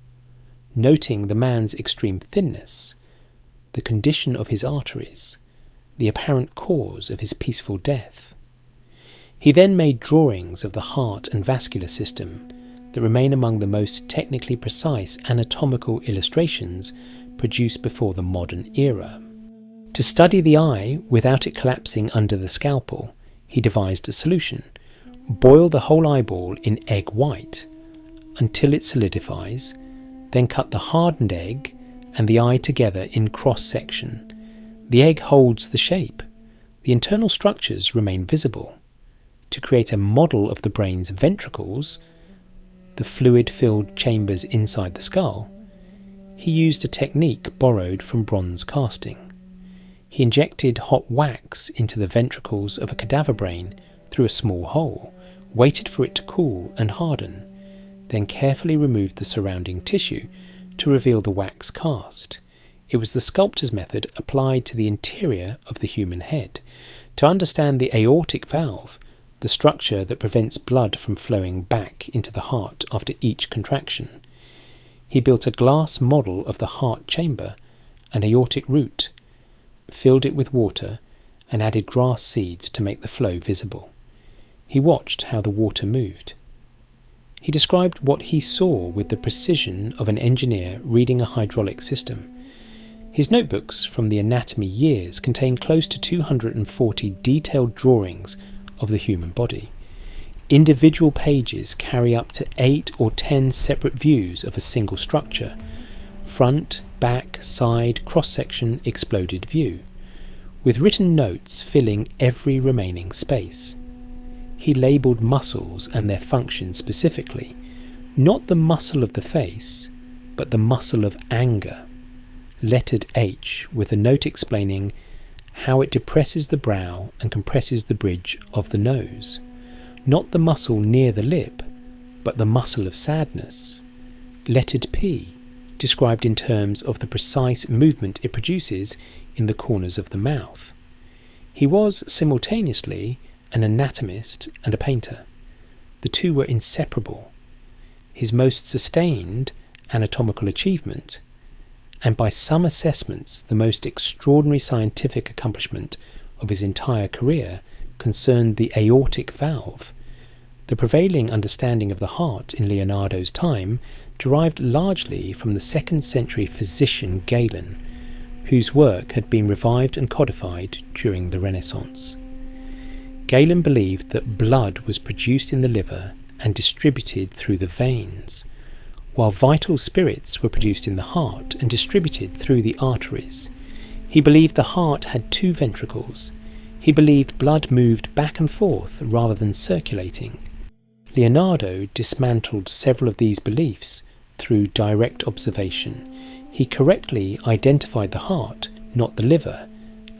noting the man's extreme thinness, the condition of his arteries, the apparent cause of his peaceful death. He then made drawings of the heart and vascular system that remain among the most technically precise anatomical illustrations produced before the modern era. To study the eye without it collapsing under the scalpel, he devised a solution. Boil the whole eyeball in egg white until it solidifies, then cut the hardened egg and the eye together in cross-section. The egg holds the shape. The internal structures remain visible. To create a model of the brain's ventricles, the fluid-filled chambers inside the skull, he used a technique borrowed from bronze casting. He injected hot wax into the ventricles of a cadaver brain through a small hole, waited for it to cool and harden, then carefully removed the surrounding tissue to reveal the wax cast. It was the sculptor's method applied to the interior of the human head. To understand the aortic valve, the structure that prevents blood from flowing back into the heart after each contraction, he built a glass model of the heart chamber, an aortic root, filled it with water, and added grass seeds to make the flow visible. He watched how the water moved. He described what he saw with the precision of an engineer reading a hydraulic system. His notebooks from the anatomy years contain close to 240 detailed drawings of the human body. Individual pages carry up to 8 or 10 separate views of a single structure: front, back, side, cross-section, exploded view, with written notes filling every remaining space. He labelled muscles and their function specifically, not the muscle of the face, but the muscle of anger, lettered H, with a note explaining how it depresses the brow and compresses the bridge of the nose, not the muscle near the lip, but the muscle of sadness, lettered P, described in terms of the precise movement it produces in the corners of the mouth. He was simultaneously an anatomist and a painter. The two were inseparable. His most sustained anatomical achievement, and by some assessments the most extraordinary scientific accomplishment of his entire career, concerned the aortic valve. The prevailing understanding of the heart in Leonardo's time derived largely from the 2nd century physician Galen, whose work had been revived and codified during the Renaissance. Galen believed that blood was produced in the liver and distributed through the veins, while vital spirits were produced in the heart and distributed through the arteries. He believed the heart had 2 ventricles. He believed blood moved back and forth rather than circulating. Leonardo dismantled several of these beliefs through direct observation. He correctly identified the heart, not the liver,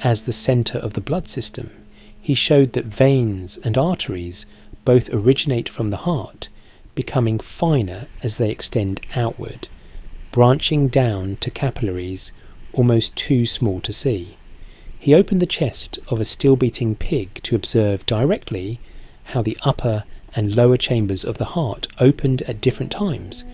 as the centre of the blood system. He showed that veins and arteries both originate from the heart, becoming finer as they extend outward, branching down to capillaries almost too small to see. He opened the chest of a still-beating pig to observe directly how the upper and lower chambers of the heart opened at different times,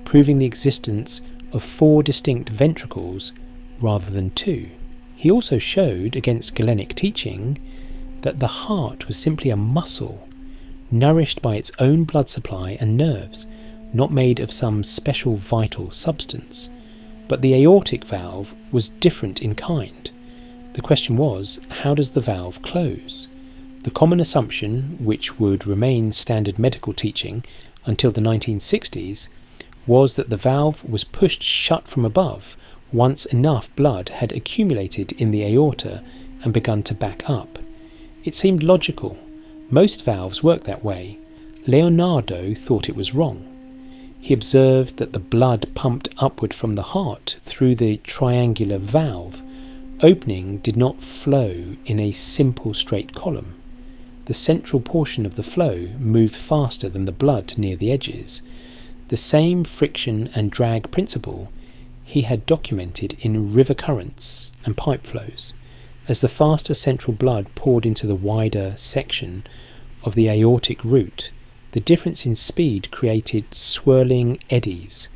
proving the existence of 4 distinct ventricles rather than 2. He also showed, against Galenic teaching, that the heart was simply a muscle, nourished by its own blood supply and nerves, not made of some special vital substance. But the aortic valve was different in kind. The question was, how does the valve close? The common assumption, which would remain standard medical teaching until the 1960s, was that the valve was pushed shut from above once enough blood had accumulated in the aorta and begun to back up. It seemed logical. Most valves work that way. Leonardo thought it was wrong. He observed that the blood pumped upward from the heart through the triangular valve opening did not flow in a simple straight column. The central portion of the flow moved faster than the blood near the edges. The same friction and drag principle he had documented in river currents and pipe flows. As the faster central blood poured into the wider section of the aortic root, the difference in speed created swirling eddies,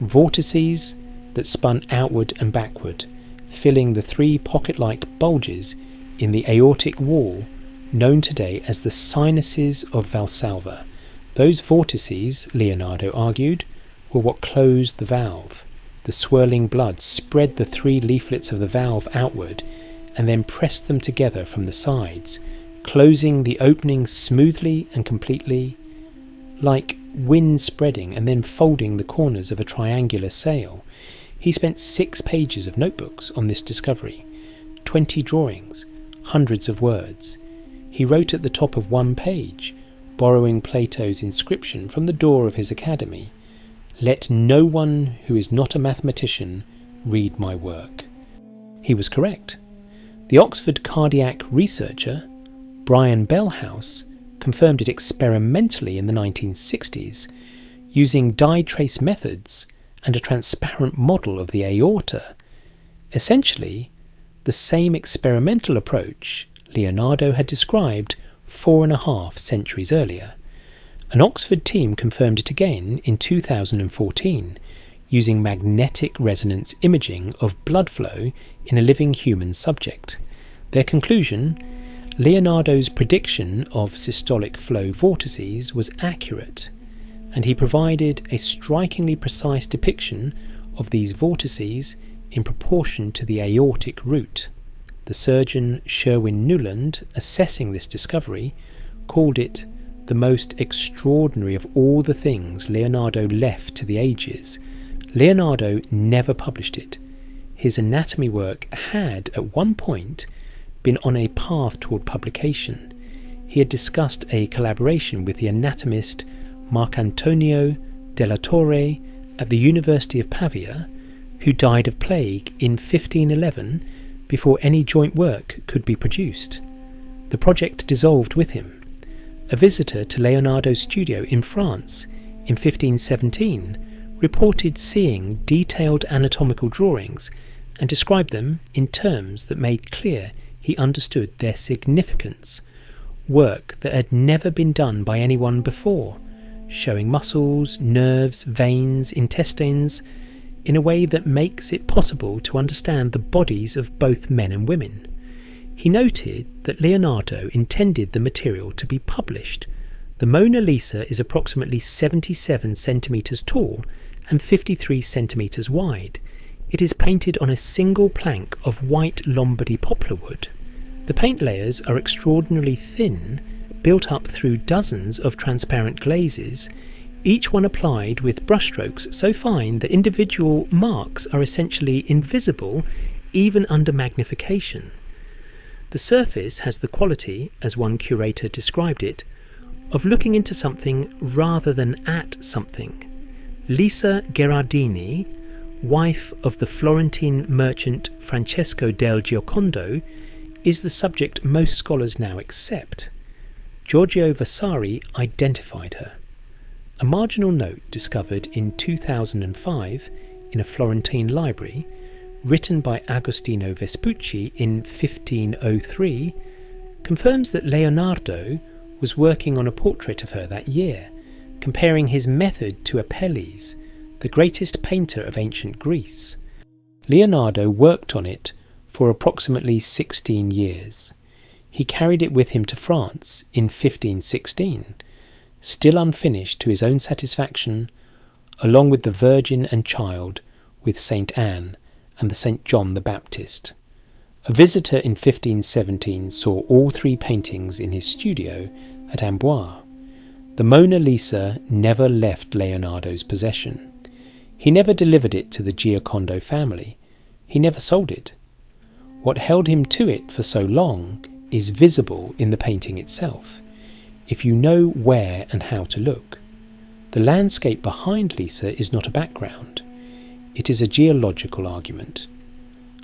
vortices that spun outward and backward, filling the 3 pocket-like bulges in the aortic wall known today as the sinuses of Valsalva. Those vortices, Leonardo argued, were what closed the valve. The swirling blood spread the 3 leaflets of the valve outward and then pressed them together from the sides, closing the opening smoothly and completely, like wind spreading and then folding the corners of a triangular sail. He spent 6 pages of notebooks on this discovery, 20 drawings, hundreds of words. He wrote at the top of one page, borrowing Plato's inscription from the door of his academy, "Let no one who is not a mathematician read my work." He was correct. The Oxford cardiac researcher Brian Bellhouse confirmed it experimentally in the 1960s, using dye trace methods and a transparent model of the aorta. Essentially, the same experimental approach Leonardo had described 4.5 centuries earlier. An Oxford team confirmed it again in 2014, using magnetic resonance imaging of blood flow in a living human subject. Their conclusion: Leonardo's prediction of systolic flow vortices was accurate, and he provided a strikingly precise depiction of these vortices in proportion to the aortic root. The surgeon Sherwin Nuland, assessing this discovery, called it the most extraordinary of all the things Leonardo left to the ages, Leonardo never published it. His anatomy work had, at one point, been on a path toward publication. He had discussed a collaboration with the anatomist Marcantonio della Torre at the University of Pavia, who died of plague in 1511 before any joint work could be produced. The project dissolved with him. A visitor to Leonardo's studio in France in 1517 reported seeing detailed anatomical drawings and described them in terms that made clear he understood their significance, work that had never been done by anyone before, showing muscles, nerves, veins, intestines, in a way that makes it possible to understand the bodies of both men and women. He noted that Leonardo intended the material to be published. The Mona Lisa is approximately 77 centimetres tall and 53 centimetres wide. It is painted on a single plank of white Lombardy poplar wood. The paint layers are extraordinarily thin, built up through dozens of transparent glazes, each one applied with brushstrokes so fine that individual marks are essentially invisible even under magnification. The surface has the quality, as one curator described it, of looking into something rather than at something. Lisa Gherardini, wife of the Florentine merchant Francesco del Giocondo, is the subject most scholars now accept. Giorgio Vasari identified her. A marginal note discovered in 2005 in a Florentine library, written by Agostino Vespucci in 1503, confirms that Leonardo was working on a portrait of her that year, comparing his method to Apelles, the greatest painter of ancient Greece. Leonardo worked on it for approximately 16 years. He carried it with him to France in 1516, still unfinished to his own satisfaction, along with the Virgin and Child, with Saint Anne and the Saint John the Baptist. A visitor in 1517 saw all three paintings in his studio at Amboise. The Mona Lisa never left Leonardo's possession. He never delivered it to the Giocondo family. He never sold it. What held him to it for so long is visible in the painting itself, if you know where and how to look. The landscape behind Lisa is not a background. It is a geological argument.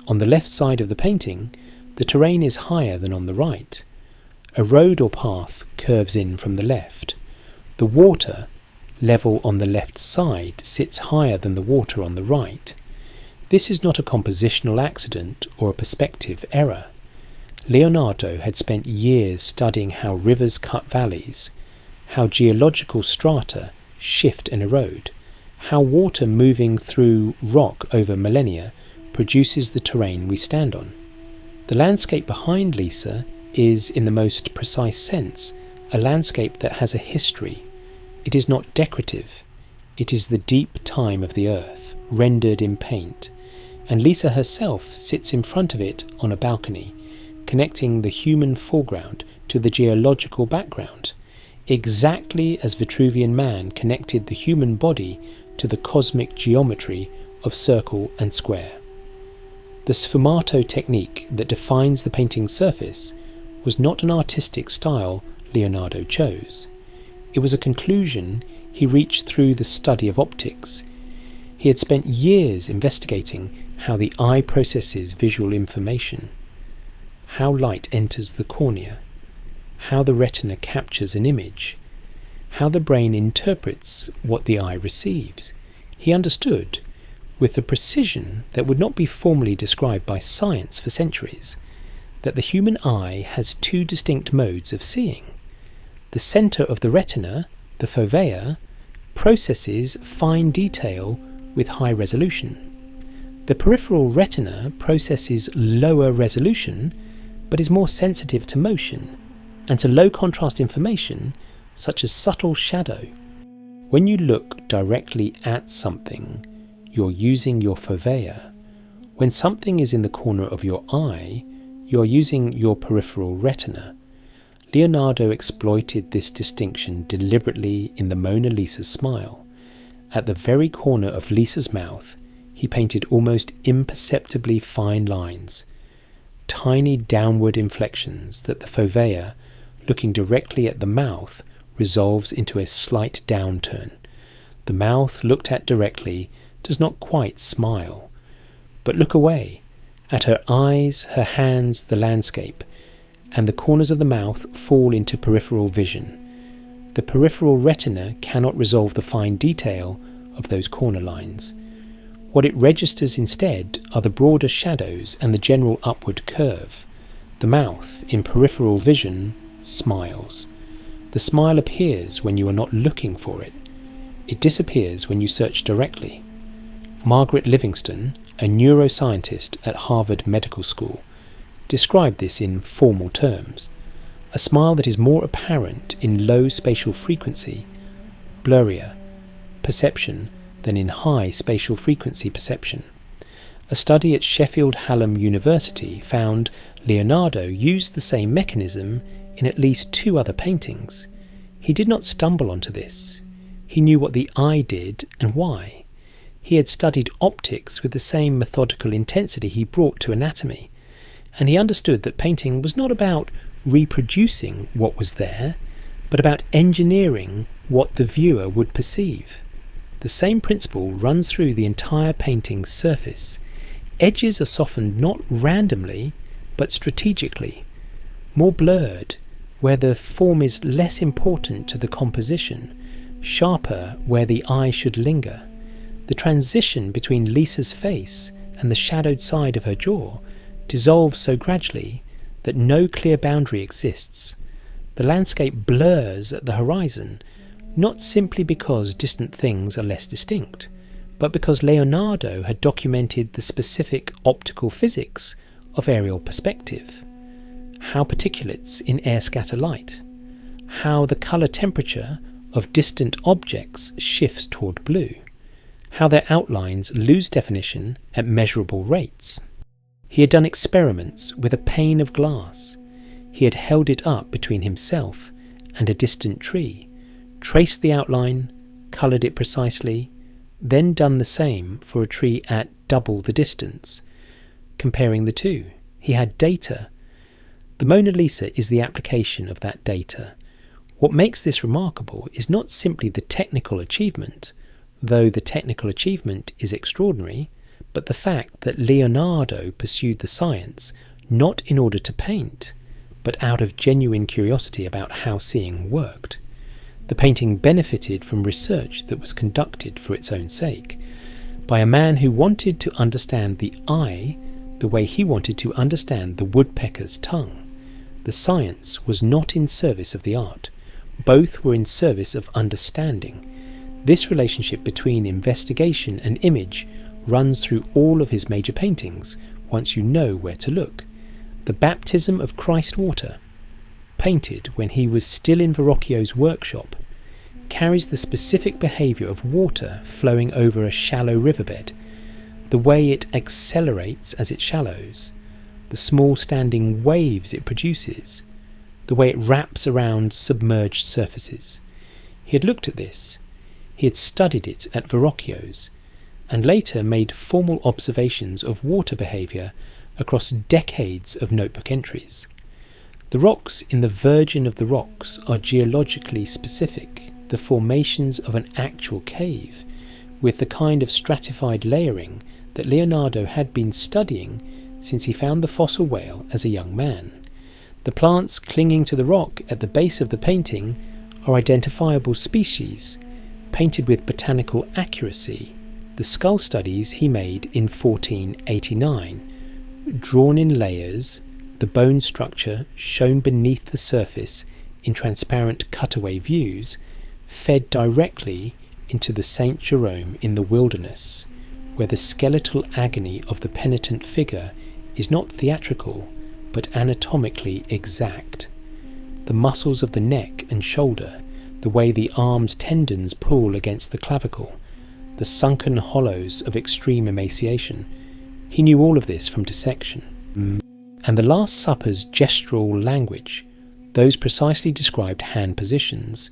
On the left side of the painting, the terrain is higher than on the right. A road or path curves in from the left. The water, level on the left side, sits higher than the water on the right. This is not a compositional accident or a perspective error. Leonardo had spent years studying how rivers cut valleys, how geological strata shift and erode, how water moving through rock over millennia produces the terrain we stand on. The landscape behind Lisa is, in the most precise sense, a landscape that has a history. It is not decorative. It is the deep time of the earth, rendered in paint, and Lisa herself sits in front of it on a balcony, connecting the human foreground to the geological background, exactly as Vitruvian man connected the human body to the cosmic geometry of circle and square. The sfumato technique that defines the painting's surface was not an artistic style Leonardo chose. It was a conclusion he reached through the study of optics. He had spent years investigating how the eye processes visual information, how light enters the cornea, how the retina captures an image, how the brain interprets what the eye receives. He understood, with a precision that would not be formally described by science for centuries, that the human eye has two distinct modes of seeing. The centre of the retina, the fovea, processes fine detail with high resolution. The peripheral retina processes lower resolution, but is more sensitive to motion and to low contrast information such as subtle shadow. When you look directly at something, you're using your fovea. When something is in the corner of your eye, you're using your peripheral retina. Leonardo exploited this distinction deliberately in the Mona Lisa's smile, at the very corner of Lisa's mouth, he painted almost imperceptibly fine lines, tiny downward inflections that the fovea, looking directly at the mouth, resolves into a slight downturn. The mouth, looked at directly, does not quite smile, but look away, at her eyes, her hands, the landscape, and the corners of the mouth fall into peripheral vision. The peripheral retina cannot resolve the fine detail of those corner lines. What it registers instead are the broader shadows and the general upward curve. The mouth, in peripheral vision, smiles. The smile appears when you are not looking for it. It disappears when you search directly. Margaret Livingston, a neuroscientist at Harvard Medical School, described this in formal terms. A smile that is more apparent in low spatial frequency, blurrier perception than in high spatial frequency perception. A study at Sheffield Hallam University found Leonardo used the same mechanism in at least 2 other paintings. He did not stumble onto this. He knew what the eye did and why. He had studied optics with the same methodical intensity he brought to anatomy, and he understood that painting was not about reproducing what was there, but about engineering what the viewer would perceive. The same principle runs through the entire painting's surface. Edges are softened not randomly, but strategically, more blurred, where the form is less important to the composition, sharper where the eye should linger. The transition between Lisa's face and the shadowed side of her jaw dissolves so gradually that no clear boundary exists. The landscape blurs at the horizon, not simply because distant things are less distinct, but because Leonardo had documented the specific optical physics of aerial perspective. How particulates in air scatter light, how the colour temperature of distant objects shifts toward blue, how their outlines lose definition at measurable rates. He had done experiments with a pane of glass. He had held it up between himself and a distant tree, traced the outline, coloured it precisely, then done the same for a tree at double the distance. Comparing the two, he had data. The Mona Lisa is the application of that data. What makes this remarkable is not simply the technical achievement, though the technical achievement is extraordinary, but the fact that Leonardo pursued the science not in order to paint, but out of genuine curiosity about how seeing worked. The painting benefited from research that was conducted for its own sake, by a man who wanted to understand the eye the way he wanted to understand the woodpecker's tongue. The science was not in service of the art. Both were in service of understanding. This relationship between investigation and image runs through all of his major paintings once you know where to look. The baptism of Christ water, painted when he was still in Verrocchio's workshop, carries the specific behaviour of water flowing over a shallow riverbed, the way it accelerates as it shallows, the small standing waves it produces, the way it wraps around submerged surfaces. He had looked at this. He had studied it at Verrocchio's, and later made formal observations of water behaviour across decades of notebook entries. The rocks in the Virgin of the Rocks are geologically specific, the formations of an actual cave, with the kind of stratified layering that Leonardo had been studying since he found the fossil whale as a young man. The plants clinging to the rock at the base of the painting are identifiable species, painted with botanical accuracy. The skull studies he made in 1489, drawn in layers, the bone structure shown beneath the surface in transparent cutaway views, fed directly into the St. Jerome in the wilderness, where the skeletal agony of the penitent figure is not theatrical, but anatomically exact. The muscles of the neck and shoulder, the way the arm's tendons pull against the clavicle, the sunken hollows of extreme emaciation. He knew all of this from dissection. And the Last Supper's gestural language, those precisely described hand positions,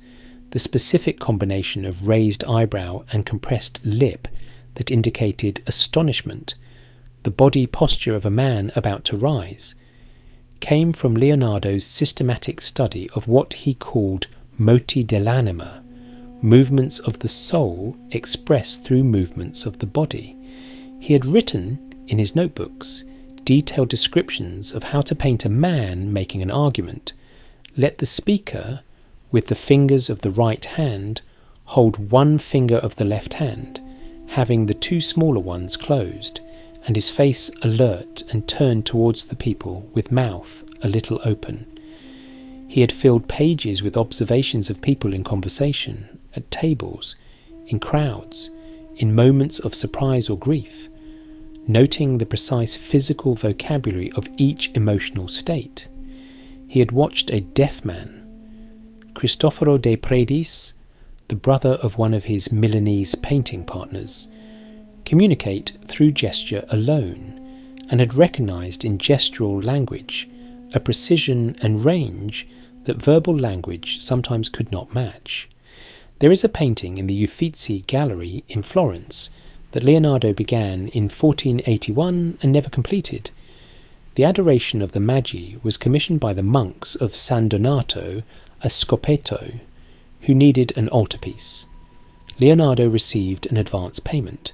the specific combination of raised eyebrow and compressed lip that indicated astonishment, the body posture of a man about to rise, came from Leonardo's systematic study of what he called moti dell'anima, movements of the soul expressed through movements of the body. He had written, in his notebooks, detailed descriptions of how to paint a man making an argument. Let the speaker, with the fingers of the right hand, hold one finger of the left hand, having the two smaller ones closed, and his face alert and turned towards the people with mouth a little open. He had filled pages with observations of people in conversation, at tables, in crowds, in moments of surprise or grief, noting the precise physical vocabulary of each emotional state. He had watched a deaf man, Cristoforo de Predis, the brother of one of his Milanese painting partners, communicate through gesture alone, and had recognised in gestural language a precision and range that verbal language sometimes could not match. There is a painting in the Uffizi Gallery in Florence that Leonardo began in 1481 and never completed. The Adoration of the Magi was commissioned by the monks of San Donato a Scopeto, who needed an altarpiece. Leonardo received an advance payment.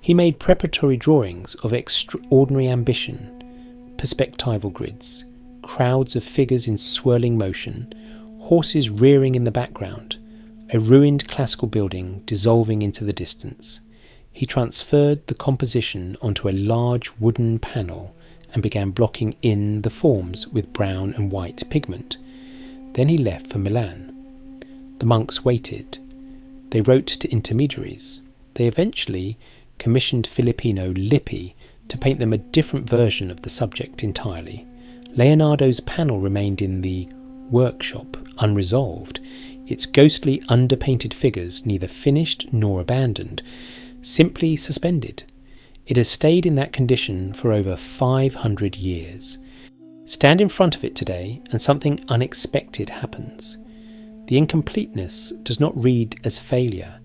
He made preparatory drawings of extraordinary ambition, perspectival grids, crowds of figures in swirling motion, horses rearing in the background, a ruined classical building dissolving into the distance. He transferred the composition onto a large wooden panel and began blocking in the forms with brown and white pigment. Then he left for Milan. The monks waited. They wrote to intermediaries. They eventually commissioned Filippino Lippi to paint them a different version of the subject entirely. Leonardo's panel remained in the workshop, unresolved, its ghostly underpainted figures neither finished nor abandoned, simply suspended. It has stayed in that condition for over 500 years. Stand in front of it today and something unexpected happens. The incompleteness does not read as failure.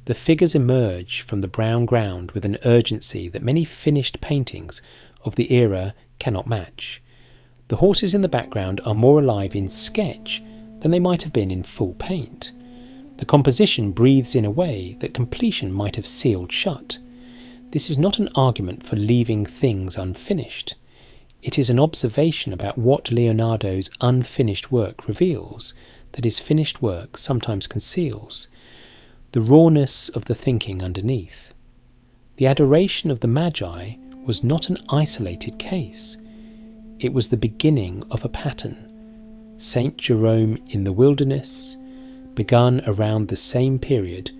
The figures emerge from the brown ground with an urgency that many finished paintings of the era cannot match. The horses in the background are more alive in sketch than they might have been in full paint. The composition breathes in a way that completion might have sealed shut. This is not an argument for leaving things unfinished. It is an observation about what Leonardo's unfinished work reveals, that his finished work sometimes conceals, the rawness of the thinking underneath. The Adoration of the Magi was not an isolated case. It was the beginning of a pattern. Saint Jerome in the Wilderness, begun around the same period,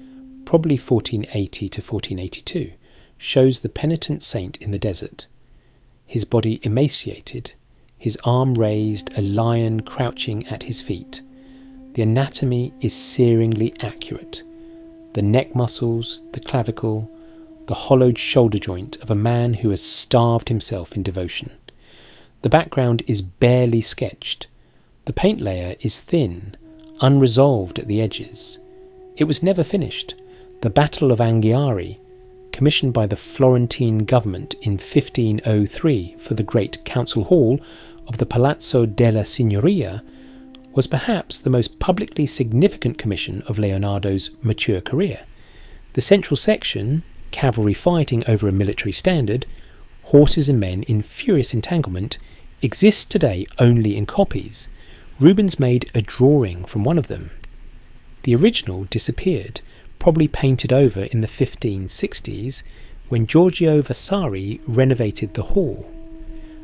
probably 1480 to 1482, shows the penitent saint in the desert. His body emaciated, his arm raised, a lion crouching at his feet. The anatomy is searingly accurate. The neck muscles, the clavicle, the hollowed shoulder joint of a man who has starved himself in devotion. The background is barely sketched. The paint layer is thin, unresolved at the edges. It was never finished. The Battle of Anghiari, commissioned by the Florentine government in 1503 for the great council hall of the Palazzo della Signoria, was perhaps the most publicly significant commission of Leonardo's mature career. The central section, cavalry fighting over a military standard, horses and men in furious entanglement, exists today only in copies. Rubens made a drawing from one of them. The original disappeared, probably painted over in the 1560s when Giorgio Vasari renovated the hall.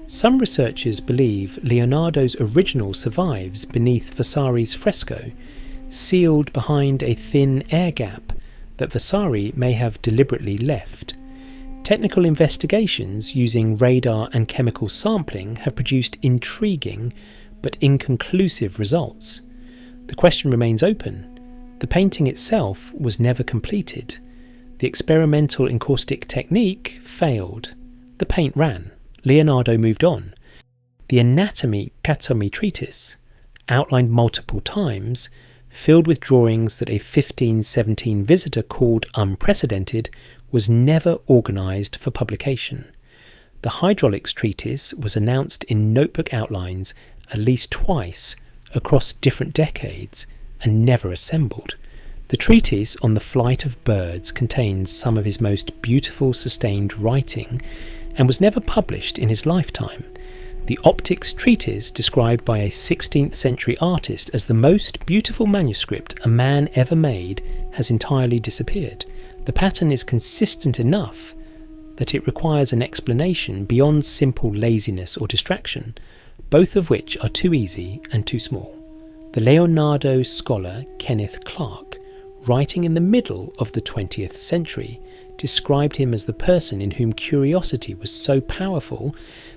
Some researchers believe Leonardo's original survives beneath Vasari's fresco, sealed behind a thin air gap that Vasari may have deliberately left. Technical investigations using radar and chemical sampling have produced intriguing but inconclusive results. The question remains open. The painting itself was never completed. The experimental encaustic technique failed. The paint ran. Leonardo moved on. The anatomy treatise, outlined multiple times, filled with drawings that a 1517 visitor called unprecedented, was never organised for publication. The hydraulics treatise was announced in notebook outlines at least twice across different decades and never assembled. The treatise on the flight of birds contains some of his most beautiful sustained writing and was never published in his lifetime. The optics treatise, described by a 16th century artist as the most beautiful manuscript a man ever made, has entirely disappeared. The pattern is consistent enough that it requires an explanation beyond simple laziness or distraction, both of which are too easy and too small. The Leonardo scholar Kenneth Clark, writing in the middle of the 20th century, described him as the person in whom curiosity was so powerful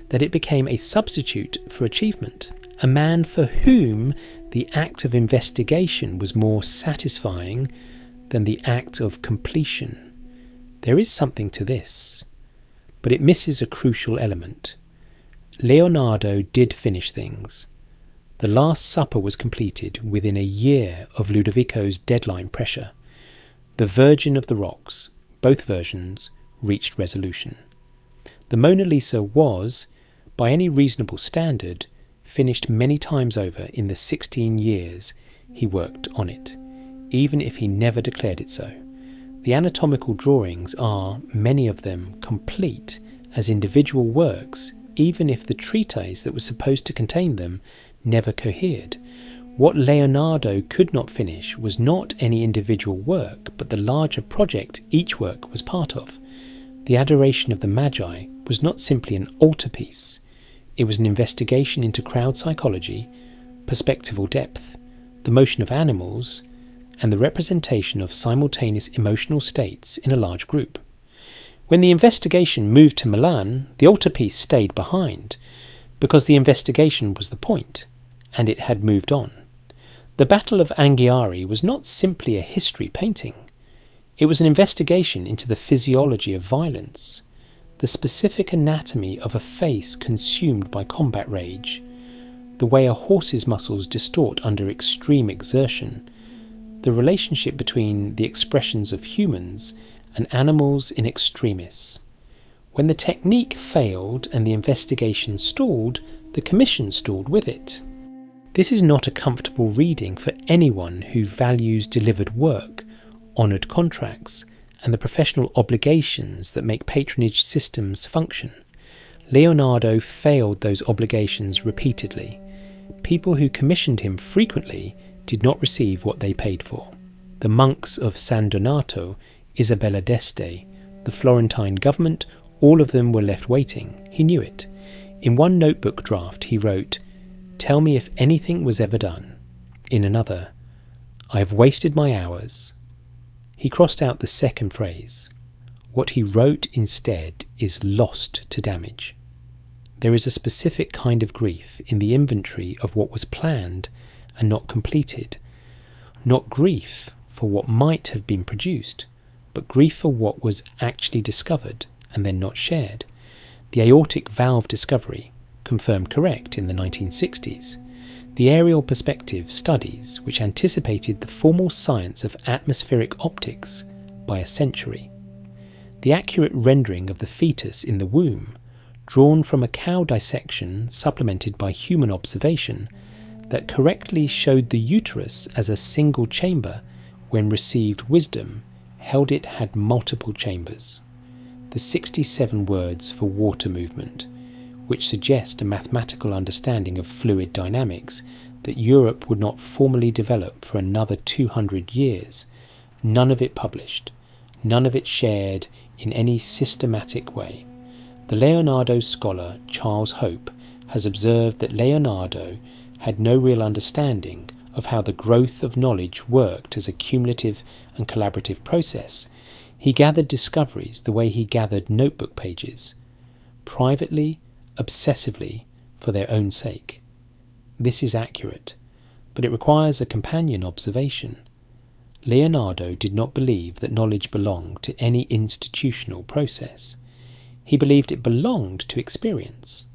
that it became a substitute for achievement, a man for whom the act of investigation was more satisfying than the act of completion. There is something to this, but it misses a crucial element. Leonardo did finish things. The Last Supper was completed within a year of Ludovico's deadline pressure. The Virgin of the Rocks, both versions, reached resolution. The Mona Lisa was, by any reasonable standard, finished many times over in the 16 years he worked on it, even if he never declared it so. The anatomical drawings are, many of them, complete as individual works, even if the treatise that was supposed to contain them never cohered. What Leonardo could not finish was not any individual work, but the larger project each work was part of. The Adoration of the Magi was not simply an altarpiece. It was an investigation into crowd psychology, perspectival depth, the motion of animals, and the representation of simultaneous emotional states in a large group. When the investigation moved to Milan, the altarpiece stayed behind, because the investigation was the point, and it had moved on. The Battle of Anghiari was not simply a history painting. It was an investigation into the physiology of violence, the specific anatomy of a face consumed by combat rage, the way a horse's muscles distort under extreme exertion, the relationship between the expressions of humans and animals in extremis. When the technique failed and the investigation stalled, the commission stalled with it. This is not a comfortable reading for anyone who values delivered work, honoured contracts, and the professional obligations that make patronage systems function. Leonardo failed those obligations repeatedly. People who commissioned him frequently did not receive what they paid for. The monks of San Donato, Isabella d'Este, the Florentine government, all of them were left waiting. He knew it. In one notebook draft he wrote, "Tell me if anything was ever done." In another, "I have wasted my hours." He crossed out the second phrase. What he wrote instead is lost to damage. There is a specific kind of grief in the inventory of what was planned and not completed. Not grief for what might have been produced, but grief for what was actually discovered and then not shared. The aortic valve discovery, confirmed correct in the 1960s. The aerial perspective studies, which anticipated the formal science of atmospheric optics by a century. The accurate rendering of the fetus in the womb, drawn from a cow dissection supplemented by human observation, that correctly showed the uterus as a single chamber when received wisdom held it had multiple chambers. The 67 words for water movement, which suggest a mathematical understanding of fluid dynamics that Europe would not formally develop for another 200 years, none of it published, none of it shared in any systematic way. The Leonardo scholar Charles Hope has observed that Leonardo had no real understanding of how the growth of knowledge worked as a cumulative and collaborative process. He gathered discoveries the way he gathered notebook pages, privately, obsessively, for their own sake. This is accurate, but it requires a companion observation. Leonardo did not believe that knowledge belonged to any institutional process. He believed it belonged to experience,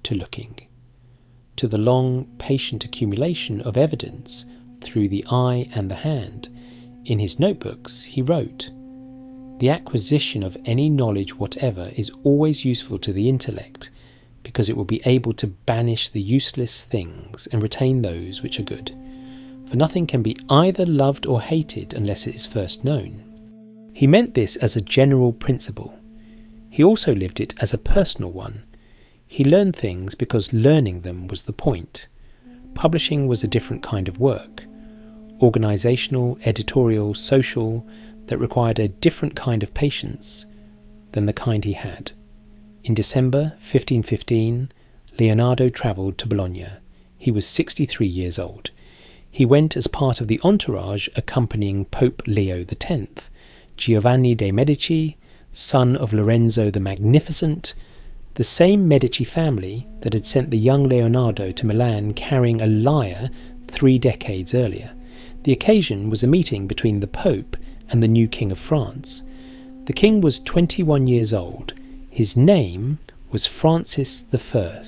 to looking, to the long, patient accumulation of evidence through the eye and the hand. In his notebooks, he wrote, "The acquisition of any knowledge whatever is always useful to the intellect, because it will be able to banish the useless things and retain those which are good. For nothing can be either loved or hated unless it is first known." He meant this as a general principle. He also lived it as a personal one. He learned things because learning them was the point. Publishing was a different kind of work, organisational, editorial, social, that required a different kind of patience than the kind he had. In December 1515, Leonardo travelled to Bologna. He was 63 years old. He went as part of the entourage accompanying Pope Leo X, Giovanni de' Medici, son of Lorenzo the Magnificent, the same Medici family that had sent the young Leonardo to Milan carrying a lyre 3 decades earlier. The occasion was a meeting between the Pope and the new King of France. The king was 21 years old. His name was Francis I.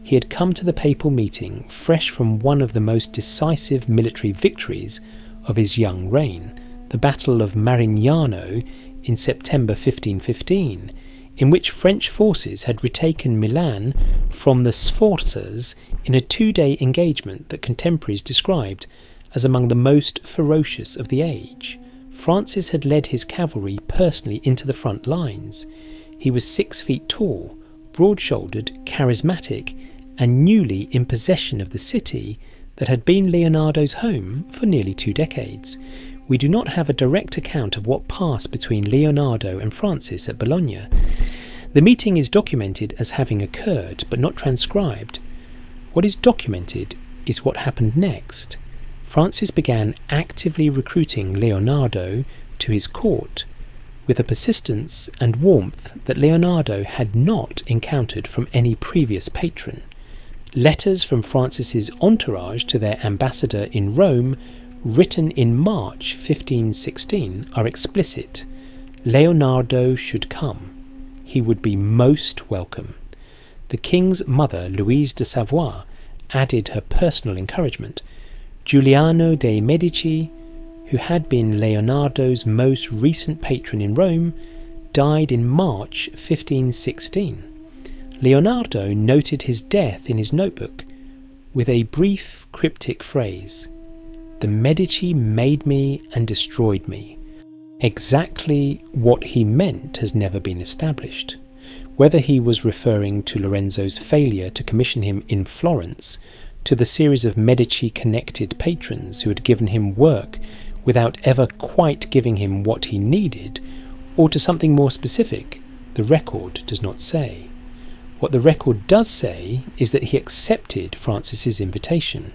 He had come to the papal meeting fresh from one of the most decisive military victories of his young reign, the Battle of Marignano in September 1515, in which French forces had retaken Milan from the Sforzas in a 2-day engagement that contemporaries described as among the most ferocious of the age. Francis had led his cavalry personally into the front lines. He was 6 feet tall, broad-shouldered, charismatic, and newly in possession of the city that had been Leonardo's home for nearly 2 decades. We do not have a direct account of what passed between Leonardo and Francis at Bologna. The meeting is documented as having occurred, but not transcribed. What is documented is what happened next. Francis began actively recruiting Leonardo to his court, with a persistence and warmth that Leonardo had not encountered from any previous patron. Letters from Francis's entourage to their ambassador in Rome, written in March 1516, are explicit. Leonardo should come. He would be most welcome. The king's mother, Louise de Savoie, added her personal encouragement. Giuliano de' Medici, who had been Leonardo's most recent patron in Rome, died in March 1516. Leonardo noted his death in his notebook with a brief cryptic phrase, "The Medici made me and destroyed me." Exactly what he meant has never been established. Whether he was referring to Lorenzo's failure to commission him in Florence, to the series of Medici-connected patrons who had given him work without ever quite giving him what he needed, or to something more specific, the record does not say. What the record does say is that he accepted Francis's invitation.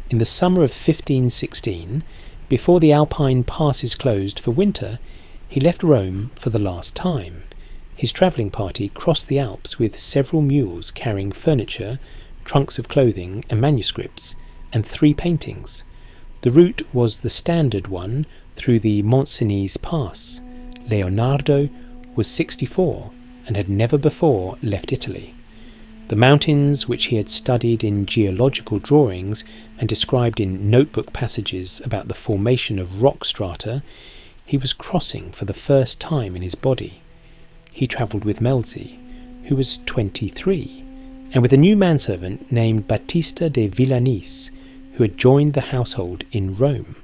In the summer of 1516, before the Alpine passes closed for winter, he left Rome for the last time. His travelling party crossed the Alps with several mules carrying furniture, trunks of clothing and manuscripts, and 3 paintings. The route was the standard one through the Mont-Cenis Pass. Leonardo was 64 and had never before left Italy. The mountains, which he had studied in geological drawings and described in notebook passages about the formation of rock strata, he was crossing for the first time in his body. He travelled with Melzi, who was 23, and with a new manservant named Battista de Villanis, who had joined the household in Rome.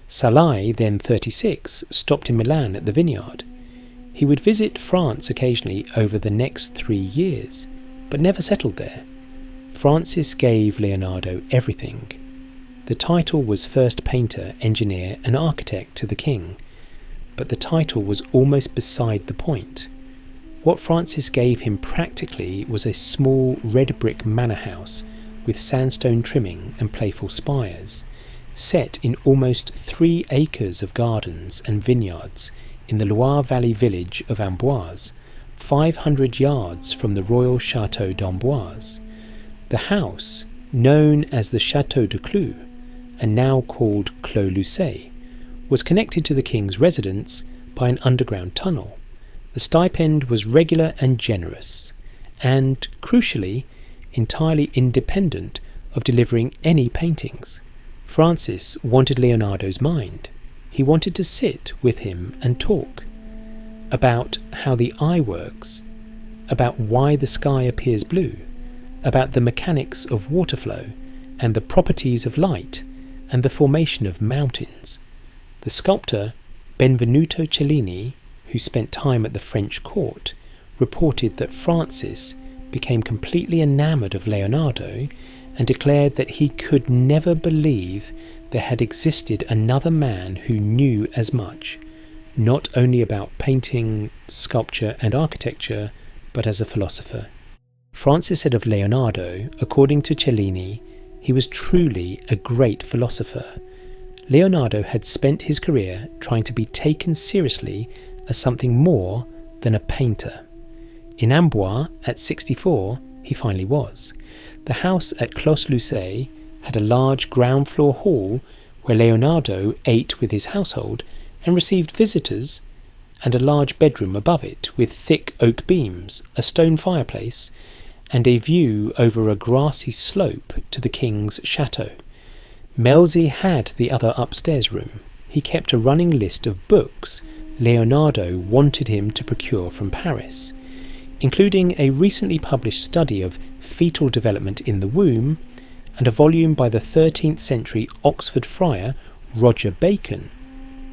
Salai, then 36, stopped in Milan at the vineyard. He would visit France occasionally over the next 3 years, but never settled there. Francis gave Leonardo everything. The title was first painter, engineer and architect to the king, but the title was almost beside the point. What Francis gave him practically was a small red brick manor house with sandstone trimming and playful spires, set in almost 3 acres of gardens and vineyards in the Loire Valley village of Amboise, 500 yards from the royal Château d'Amboise. The house, known as the Château de Clou, and now called Clos Lucé, was connected to the king's residence by an underground tunnel. The stipend was regular and generous, and, crucially, entirely independent of delivering any paintings. Francis wanted Leonardo's mind. He wanted to sit with him and talk about how the eye works, about why the sky appears blue, about the mechanics of water flow and the properties of light and the formation of mountains. The sculptor Benvenuto Cellini, who spent time at the French court, reported that Francis became completely enamoured of Leonardo and declared that he could never believe there had existed another man who knew as much, not only about painting, sculpture and architecture, but as a philosopher. Francis said of Leonardo, according to Cellini, he was truly a great philosopher. Leonardo had spent his career trying to be taken seriously as something more than a painter. In Amboise, at 64, he finally was. The house at Clos Lucé had a large ground floor hall where Leonardo ate with his household and received visitors, and a large bedroom above it with thick oak beams, a stone fireplace, and a view over a grassy slope to the king's chateau. Melzi had the other upstairs room. He kept a running list of books Leonardo wanted him to procure from Paris, including a recently published study of fetal development in the womb and a volume by the 13th century Oxford friar Roger Bacon,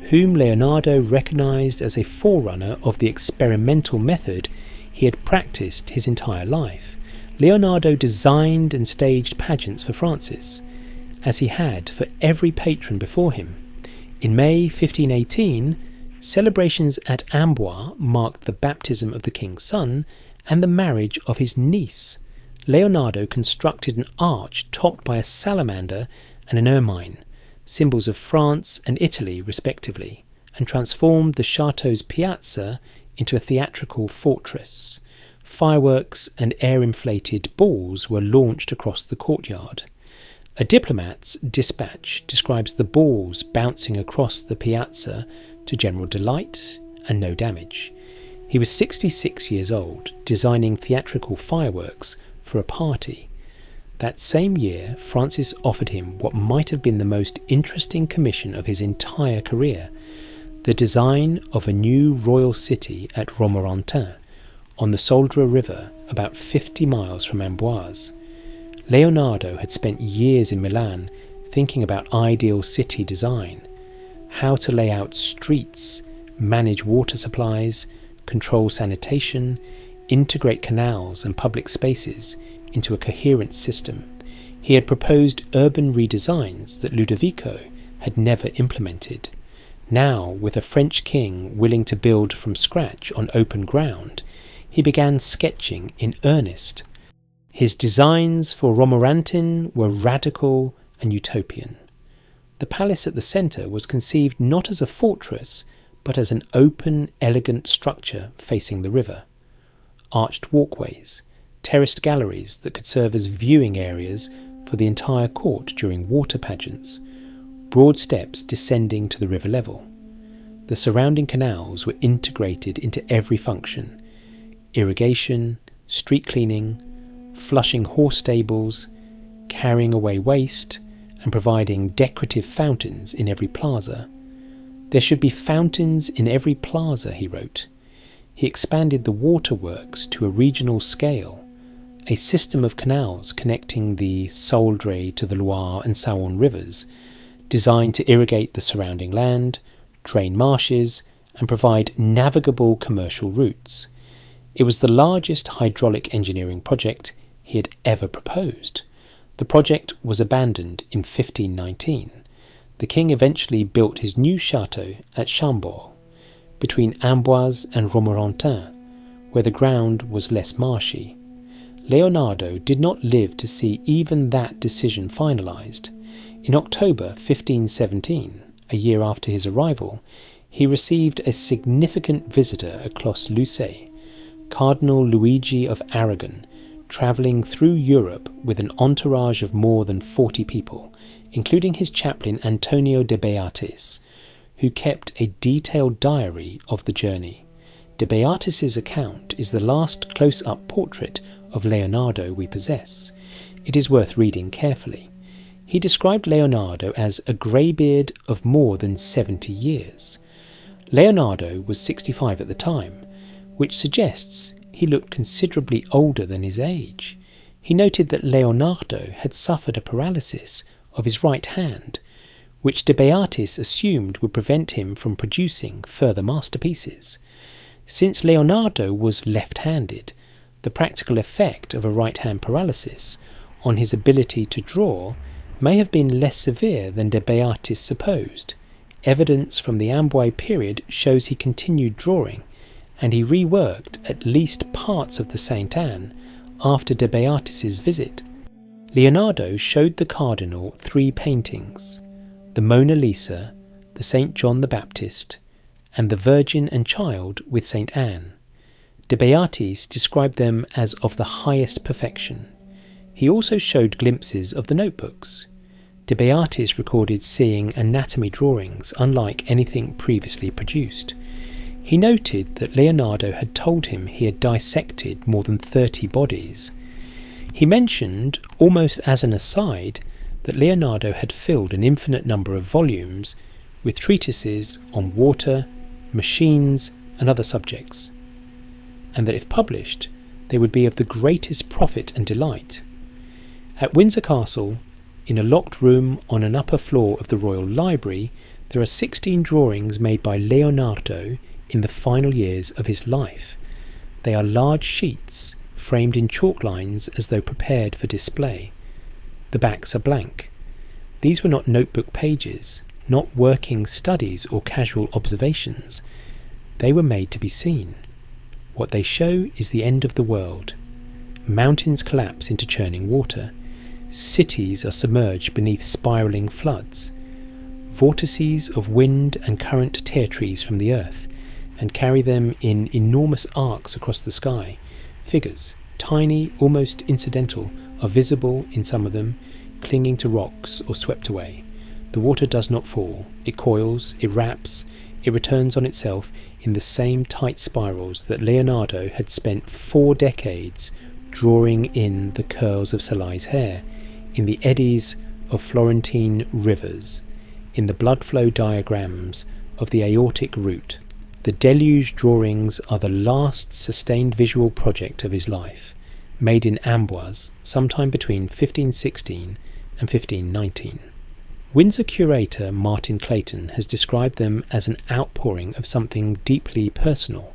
whom Leonardo recognised as a forerunner of the experimental method he had practised his entire life. Leonardo designed and staged pageants for Francis, as he had for every patron before him. In May 1518, celebrations at Amboise marked the baptism of the king's son and the marriage of his niece. Leonardo constructed an arch topped by a salamander and an ermine, symbols of France and Italy respectively, and transformed the chateau's piazza into a theatrical fortress. Fireworks and air-inflated balls were launched across the courtyard. A diplomat's dispatch describes the balls bouncing across the piazza to general delight and no damage. He was 66 years old, designing theatrical fireworks for a party. That same year, Francis offered him what might have been the most interesting commission of his entire career, the design of a new royal city at Romorantin, on the Soldra River, about 50 miles from Amboise. Leonardo had spent years in Milan thinking about ideal city design, how to lay out streets, manage water supplies, control sanitation, integrate canals and public spaces into a coherent system. He had proposed urban redesigns that Ludovico had never implemented. Now, with a French king willing to build from scratch on open ground, he began sketching in earnest. His designs for Romorantin were radical and utopian. The palace at the centre was conceived not as a fortress, but as an open, elegant structure facing the river. Arched walkways, terraced galleries that could serve as viewing areas for the entire court during water pageants, broad steps descending to the river level. The surrounding canals were integrated into every function: irrigation, street cleaning, flushing horse stables, carrying away waste, and providing decorative fountains in every plaza. There should be fountains in every plaza, he wrote. He expanded the waterworks to a regional scale, a system of canals connecting the Soldre to the Loire and Saône rivers, designed to irrigate the surrounding land, drain marshes, and provide navigable commercial routes. It was the largest hydraulic engineering project he had ever proposed. The project was abandoned in 1519. The king eventually built his new chateau at Chambord, between Amboise and Romorantin, where the ground was less marshy. Leonardo did not live to see even that decision finalised. In October 1517, a year after his arrival, he received a significant visitor at Clos Lucé, Cardinal Luigi of Aragon, travelling through Europe with an entourage of more than 40 people, including his chaplain Antonio de Beatis, who kept a detailed diary of the journey. De Beatis's account is the last close-up portrait of Leonardo we possess. It is worth reading carefully. he described Leonardo as a greybeard of more than 70 years. Leonardo was 65 at the time, which suggests he looked considerably older than his age. He noted that Leonardo had suffered a paralysis of his right hand, which de Beatis assumed would prevent him from producing further masterpieces. Since Leonardo was left-handed, the practical effect of a right-hand paralysis on his ability to draw may have been less severe than de Beatis supposed. Evidence from the Amboise period shows he continued drawing, and he reworked at least parts of the Sainte Anne after de Beatis's visit. Leonardo showed the cardinal 3 paintings: the Mona Lisa, the St. John the Baptist, and the Virgin and Child with St. Anne. De Beatis described them as of the highest perfection. He also showed glimpses of the notebooks. De Beatis recorded seeing anatomy drawings unlike anything previously produced. He noted that Leonardo had told him he had dissected more than 30 bodies. He mentioned, almost as an aside, that Leonardo had filled an infinite number of volumes with treatises on water, machines, and other subjects, and that if published, they would be of the greatest profit and delight. At Windsor Castle, in a locked room on an upper floor of the Royal Library, there are 16 drawings made by Leonardo in the final years of his life. They are large sheets, framed in chalk lines as though prepared for display. The backs are blank. These were not notebook pages, not working studies or casual observations. They were made to be seen. What they show is the end of the world. Mountains collapse into churning water. Cities are submerged beneath spiralling floods. Vortices of wind and current tear trees from the earth and carry them in enormous arcs across the sky. Figures, tiny, almost incidental, are visible in some of them, clinging to rocks or swept away. The water does not fall. It coils, it wraps, it returns on itself in the same tight spirals that Leonardo had spent 4 decades drawing in the curls of Salai's hair, in the eddies of Florentine rivers, in the blood flow diagrams of the aortic root. The deluge drawings are the last sustained visual project of his life, made in Amboise sometime between 1516 and 1519. Windsor curator Martin Clayton has described them as an outpouring of something deeply personal,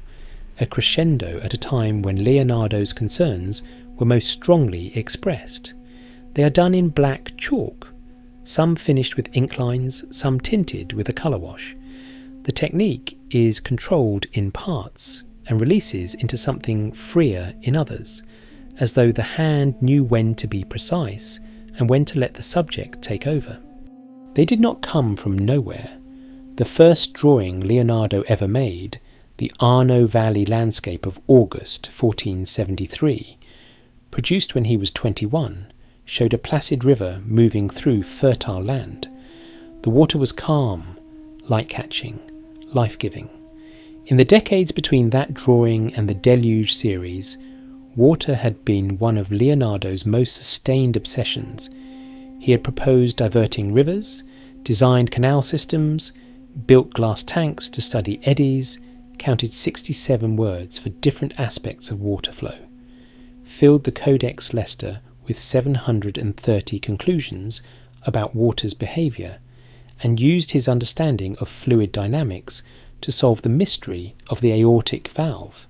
a crescendo at a time when Leonardo's concerns were most strongly expressed. They are done in black chalk, some finished with ink lines, some tinted with a colour wash. The technique is controlled in parts and releases into something freer in others, as though the hand knew when to be precise and when to let the subject take over. They did not come from nowhere. The first drawing Leonardo ever made, the Arno Valley landscape of August 1473, produced when he was 21, showed a placid river moving through fertile land. The water was calm, light-catching, life-giving. In the decades between that drawing and the Deluge series, water had been one of Leonardo's most sustained obsessions. He had proposed diverting rivers, designed canal systems, built glass tanks to study eddies, counted 67 words for different aspects of water flow, filled the Codex Leicester with 730 conclusions about water's behaviour, and used his understanding of fluid dynamics to solve the mystery of the aortic valve.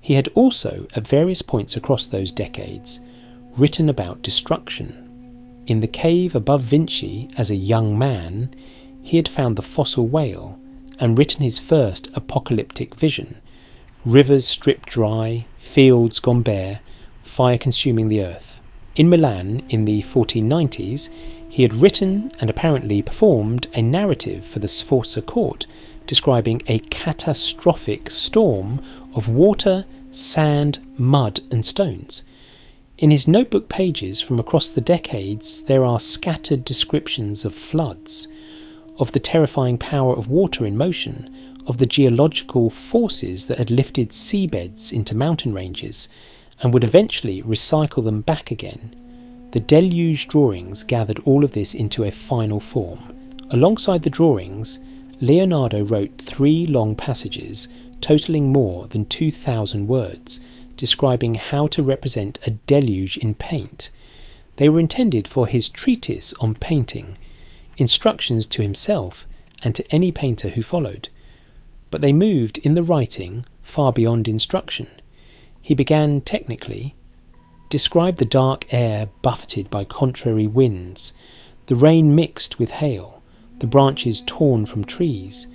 He had also, at various points across those decades, written about destruction. In the cave above Vinci, as a young man, he had found the fossil whale and written his first apocalyptic vision: rivers stripped dry, fields gone bare, fire consuming the earth. In Milan, in the 1490s, he had written and apparently performed a narrative for the Sforza court describing a catastrophic storm of water, sand, mud and stones. In his notebook pages from across the decades, there are scattered descriptions of floods, of the terrifying power of water in motion, of the geological forces that had lifted seabeds into mountain ranges and would eventually recycle them back again. The deluge drawings gathered all of this into a final form. Alongside the drawings, Leonardo wrote 3 long passages totaling more than 2,000 words, describing how to represent a deluge in paint. They were intended for his treatise on painting, instructions to himself and to any painter who followed. But they moved in the writing far beyond instruction. He began technically, described the dark air buffeted by contrary winds, the rain mixed with hail, the branches torn from trees,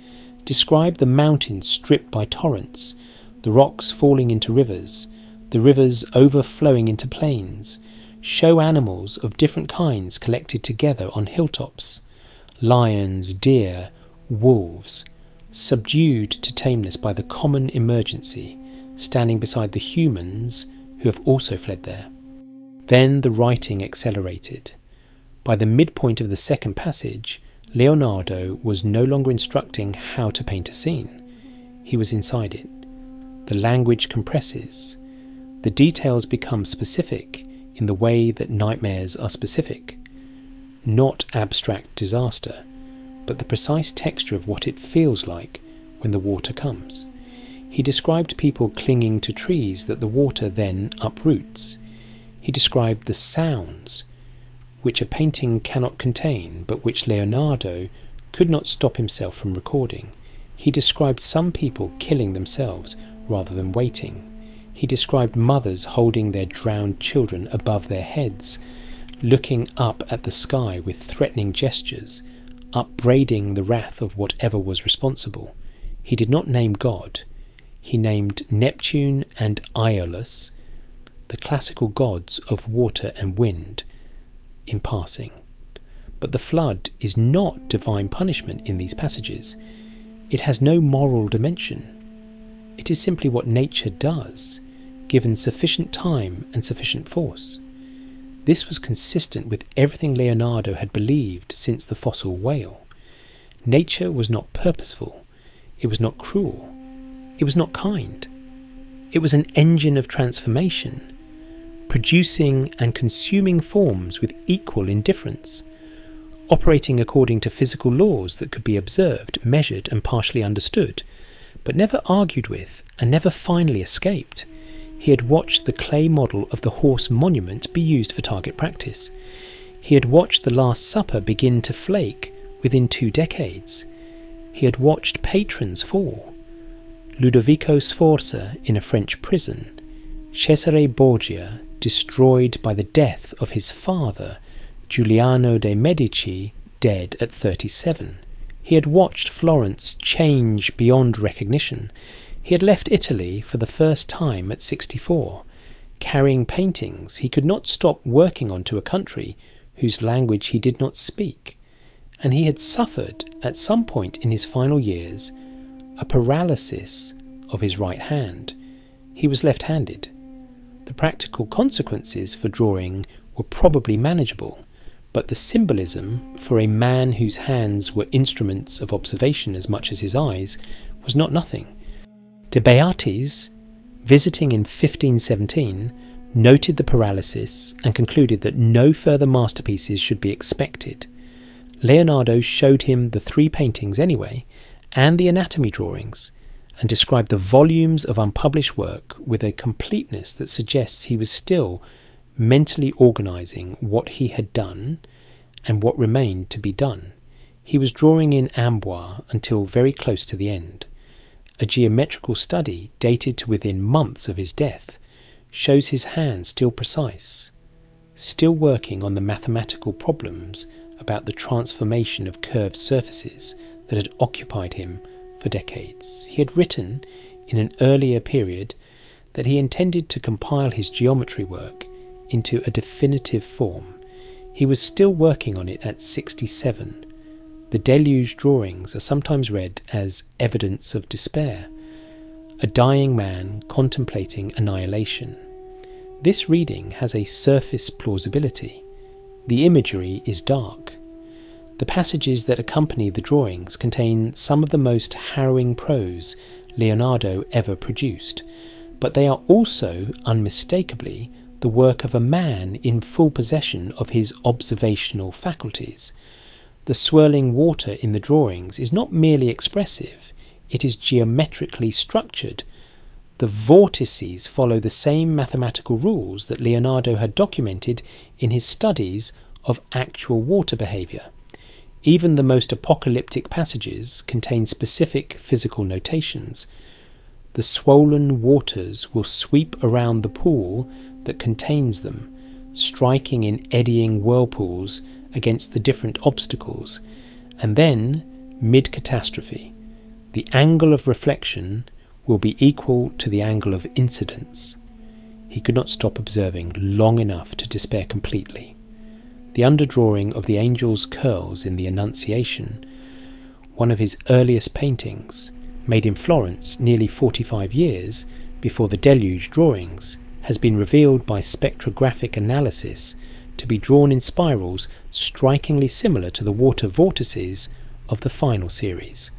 described the mountains stripped by torrents, the rocks falling into rivers, the rivers overflowing into plains, show animals of different kinds collected together on hilltops, lions, deer, wolves, subdued to tameness by the common emergency, standing beside the humans who have also fled there. Then the writing accelerated. By the midpoint of the second passage, Leonardo was no longer instructing how to paint a scene. He was inside it. The language compresses. The details become specific in the way that nightmares are specific. Not abstract disaster, but the precise texture of what it feels like when the water comes. He described people clinging to trees that the water then uproots. He described the sounds, which a painting cannot contain, but which Leonardo could not stop himself from recording. He described some people killing themselves rather than waiting. He described mothers holding their drowned children above their heads, looking up at the sky with threatening gestures, upbraiding the wrath of whatever was responsible. He did not name God. He named Neptune and Aeolus, the classical gods of water and wind, in passing. But the flood is not divine punishment in these passages. It has no moral dimension. It is simply what nature does, given sufficient time and sufficient force. This was consistent with everything Leonardo had believed since the fossil whale. Nature was not purposeful. It was not cruel. It was not kind. It was an engine of transformation, producing and consuming forms with equal indifference, operating according to physical laws that could be observed, measured and partially understood, but never argued with and never finally escaped. He had watched the clay model of the horse monument be used for target practice. He had watched the Last Supper begin to flake within 2 decades. He had watched patrons fall. Ludovico Sforza in a French prison, Cesare Borgia destroyed by the death of his father, Giuliano de' Medici, dead at 37. He had watched Florence change beyond recognition. He had left Italy for the first time at 64, carrying paintings he could not stop working on to a country whose language he did not speak. And he had suffered, at some point in his final years, a paralysis of his right hand. He was left-handed. The practical consequences for drawing were probably manageable, but the symbolism for a man whose hands were instruments of observation as much as his eyes was not nothing. De Beatis, visiting in 1517, noted the paralysis and concluded that no further masterpieces should be expected. Leonardo showed him the 3 paintings anyway, and the anatomy drawings, and described the volumes of unpublished work with a completeness that suggests he was still mentally organising what he had done and what remained to be done. He was drawing in Amboise until very close to the end. A geometrical study dated to within months of his death shows his hand still precise, still working on the mathematical problems about the transformation of curved surfaces that had occupied him for decades. He had written in an earlier period that he intended to compile his geometry work into a definitive form. He was still working on it at 67. The deluge drawings are sometimes read as evidence of despair, a dying man contemplating annihilation. This reading has a surface plausibility. The imagery is dark. The passages that accompany the drawings contain some of the most harrowing prose Leonardo ever produced, but they are also unmistakably the work of a man in full possession of his observational faculties. The swirling water in the drawings is not merely expressive, it is geometrically structured. The vortices follow the same mathematical rules that Leonardo had documented in his studies of actual water behaviour. Even the most apocalyptic passages contain specific physical notations. The swollen waters will sweep around the pool that contains them, striking in eddying whirlpools against the different obstacles, and then, mid-catastrophe, the angle of reflection will be equal to the angle of incidence. He could not stop observing long enough to despair completely. The underdrawing of the angel's curls in the Annunciation, one of his earliest paintings, made in Florence nearly 45 years before the Deluge drawings, has been revealed by spectrographic analysis to be drawn in spirals strikingly similar to the water vortices of the final series.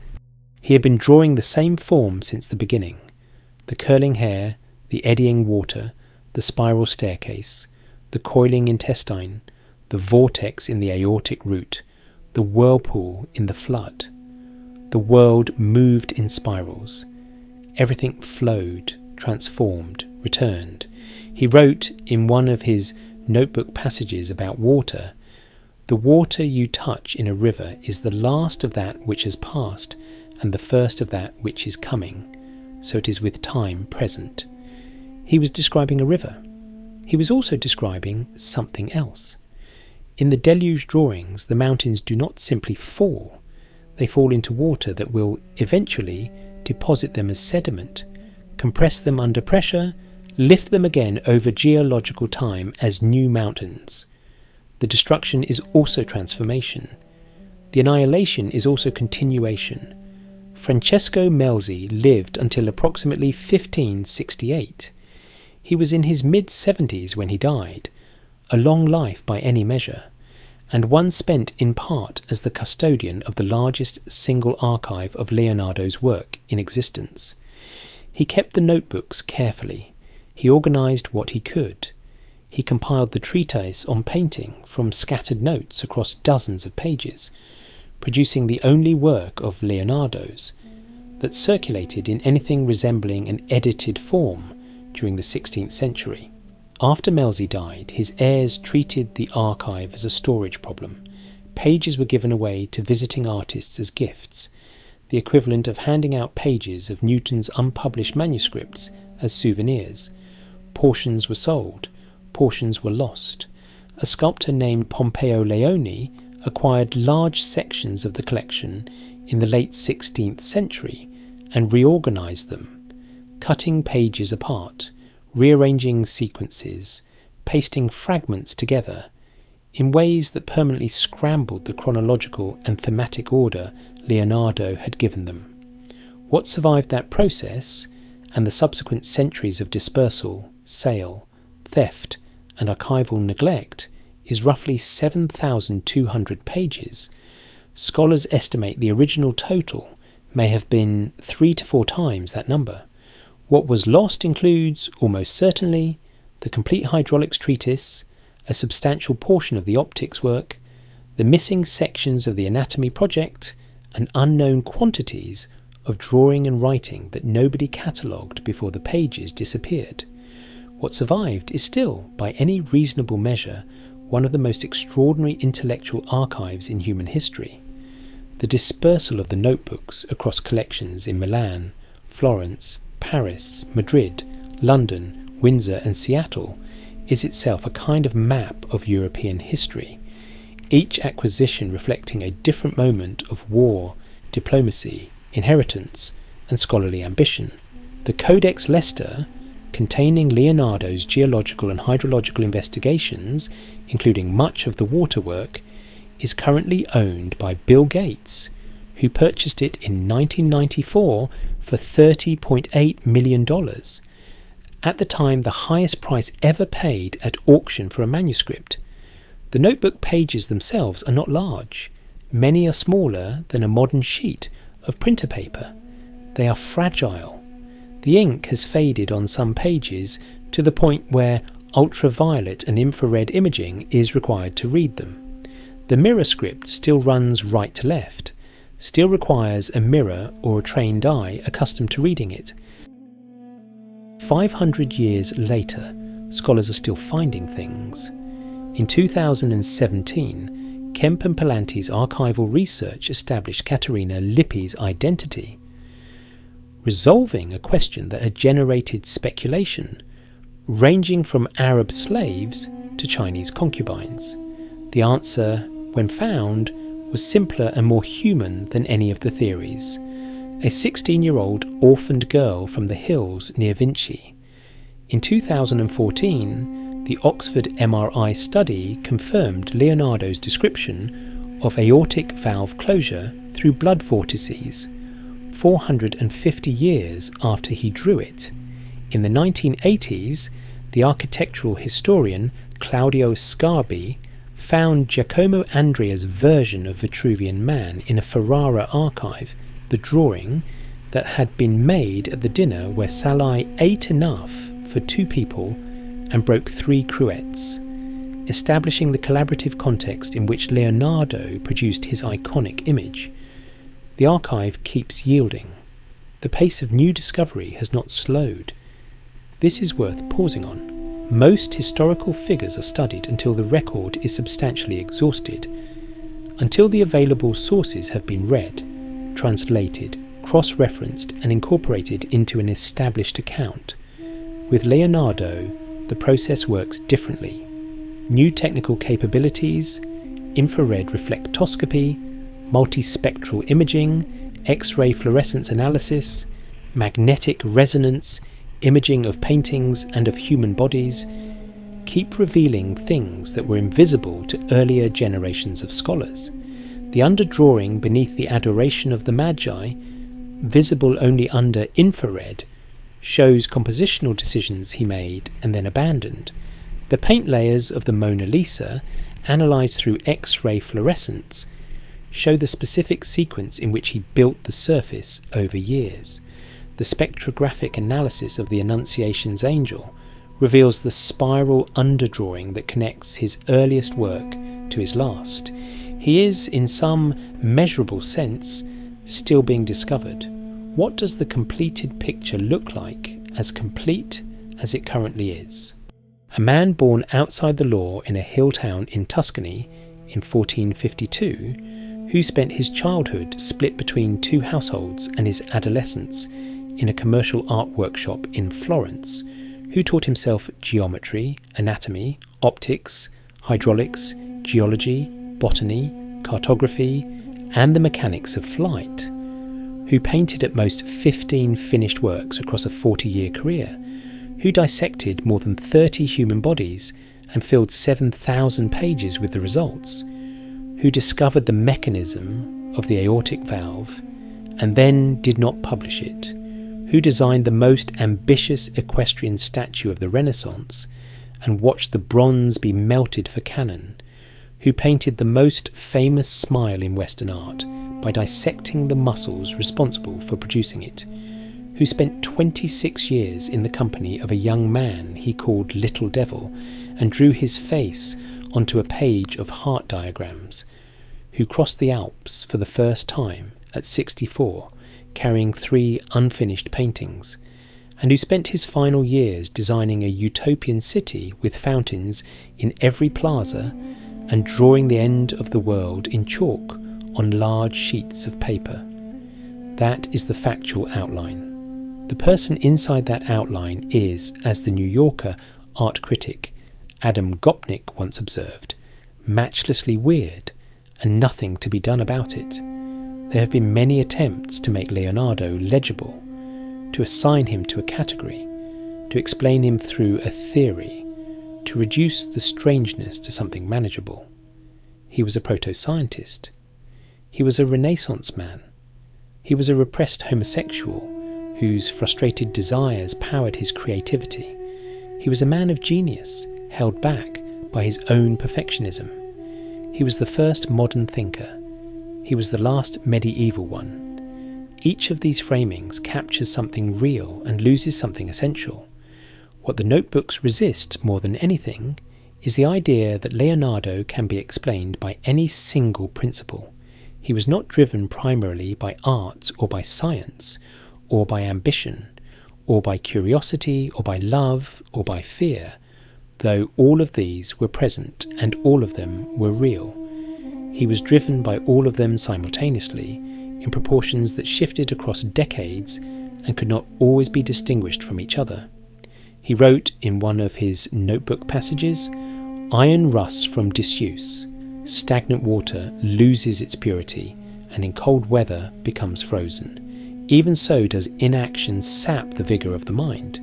He had been drawing the same form since the beginning: the curling hair, the eddying water, the spiral staircase, the coiling intestine, the vortex in the aortic root, the whirlpool in the flood. The world moved in spirals. Everything flowed, transformed, returned. He wrote in one of his notebook passages about water, "The water you touch in a river is the last of that which has passed, and the first of that which is coming, so it is with time present." He was describing a river. He was also describing something else. In the Deluge drawings, the mountains do not simply fall. They fall into water that will eventually deposit them as sediment, compress them under pressure, lift them again over geological time as new mountains. The destruction is also transformation. The annihilation is also continuation. Francesco Melzi lived until approximately 1568. He was in his mid-70s when he died, a long life by any measure, and one spent in part as the custodian of the largest single archive of Leonardo's work in existence. He kept the notebooks carefully. He organised what he could. He compiled the treatise on painting from scattered notes across dozens of pages, producing the only work of Leonardo's that circulated in anything resembling an edited form during the 16th century. After Melzi died, his heirs treated the archive as a storage problem. Pages were given away to visiting artists as gifts, the equivalent of handing out pages of Newton's unpublished manuscripts as souvenirs. Portions were sold, portions were lost. A sculptor named Pompeo Leone acquired large sections of the collection in the late 16th century and reorganized them, cutting pages apart, rearranging sequences, pasting fragments together, in ways that permanently scrambled the chronological and thematic order Leonardo had given them. What survived that process, and the subsequent centuries of dispersal, sale, theft, and archival neglect, is roughly 7,200 pages. Scholars estimate the original total may have been 3 to 4 times that number. What was lost includes, almost certainly, the complete hydraulics treatise, a substantial portion of the optics work, the missing sections of the anatomy project, and unknown quantities of drawing and writing that nobody catalogued before the pages disappeared. What survived is still, by any reasonable measure, one of the most extraordinary intellectual archives in human history. The dispersal of the notebooks across collections in Milan, Florence, Paris, Madrid, London, Windsor and Seattle is itself a kind of map of European history, each acquisition reflecting a different moment of war, diplomacy, inheritance and scholarly ambition. The Codex Leicester, containing Leonardo's geological and hydrological investigations, including much of the water work, is currently owned by Bill Gates, who purchased it in 1994 for $30.8 million, at the time the highest price ever paid at auction for a manuscript. The notebook pages themselves are not large. Many are smaller than a modern sheet of printer paper. They are fragile. The ink has faded on some pages to the point where ultraviolet and infrared imaging is required to read them. The mirror script still runs right to left, still requires a mirror or a trained eye accustomed to reading it. 500 years later, scholars are still finding things. In 2017, Kemp and Palanti's archival research established Caterina Lippi's identity, resolving a question that had generated speculation, ranging from Arab slaves to Chinese concubines. The answer, when found, was simpler and more human than any of the theories. A 16-year-old orphaned girl from the hills near Vinci. In 2014, the Oxford MRI study confirmed Leonardo's description of aortic valve closure through blood vortices, 450 years after he drew it. In the 1980s, the architectural historian Claudio Scarbi found Giacomo Andrea's version of Vitruvian Man in a Ferrara archive, the drawing that had been made at the dinner where Salai ate enough for 2 people and broke 3 cruets, establishing the collaborative context in which Leonardo produced his iconic image. The archive keeps yielding. The pace of new discovery has not slowed. This is worth pausing on. Most historical figures are studied until the record is substantially exhausted, until the available sources have been read, translated, cross-referenced and incorporated into an established account. With Leonardo, the process works differently. New technical capabilities, infrared reflectoscopy, multispectral imaging, X-ray fluorescence analysis, magnetic resonance, imaging of paintings and of human bodies, keep revealing things that were invisible to earlier generations of scholars. The underdrawing beneath the adoration of the Magi, visible only under infrared, shows compositional decisions he made and then abandoned. The paint layers of the Mona Lisa, analysed through X-ray fluorescence, show the specific sequence in which he built the surface over years. The spectrographic analysis of the Annunciation's angel reveals the spiral underdrawing that connects his earliest work to his last. He is, in some measurable sense, still being discovered. What does the completed picture look like, as complete as it currently is? A man born outside the law in a hill town in Tuscany in 1452, who spent his childhood split between 2 households and his adolescence in a commercial art workshop in Florence, who taught himself geometry, anatomy, optics, hydraulics, geology, botany, cartography, and the mechanics of flight, who painted at most 15 finished works across a 40-year career, who dissected more than 30 human bodies and filled 7,000 pages with the results, who discovered the mechanism of the aortic valve and then did not publish it, who designed the most ambitious equestrian statue of the Renaissance and watched the bronze be melted for cannon, who painted the most famous smile in Western art by dissecting the muscles responsible for producing it, who spent 26 years in the company of a young man he called Little Devil and drew his face onto a page of heart diagrams, who crossed the Alps for the first time at 64, carrying 3 unfinished paintings, and who spent his final years designing a utopian city with fountains in every plaza and drawing the end of the world in chalk on large sheets of paper. That is the factual outline. The person inside that outline is, as the New Yorker art critic Adam Gopnik once observed, matchlessly weird and nothing to be done about it. There have been many attempts to make Leonardo legible, to assign him to a category, to explain him through a theory, to reduce the strangeness to something manageable. He was a proto-scientist. He was a Renaissance man. He was a repressed homosexual whose frustrated desires powered his creativity. He was a man of genius, held back by his own perfectionism. He was the first modern thinker. He was the last medieval one. Each of these framings captures something real and loses something essential. What the notebooks resist more than anything is the idea that Leonardo can be explained by any single principle. He was not driven primarily by art or by science or by ambition or by curiosity or by love or by fear, though all of these were present and all of them were real. He was driven by all of them simultaneously in proportions that shifted across decades and could not always be distinguished from each other. He wrote in one of his notebook passages, "Iron rusts from disuse, stagnant water loses its purity, and in cold weather becomes frozen. Even so does inaction sap the vigour of the mind.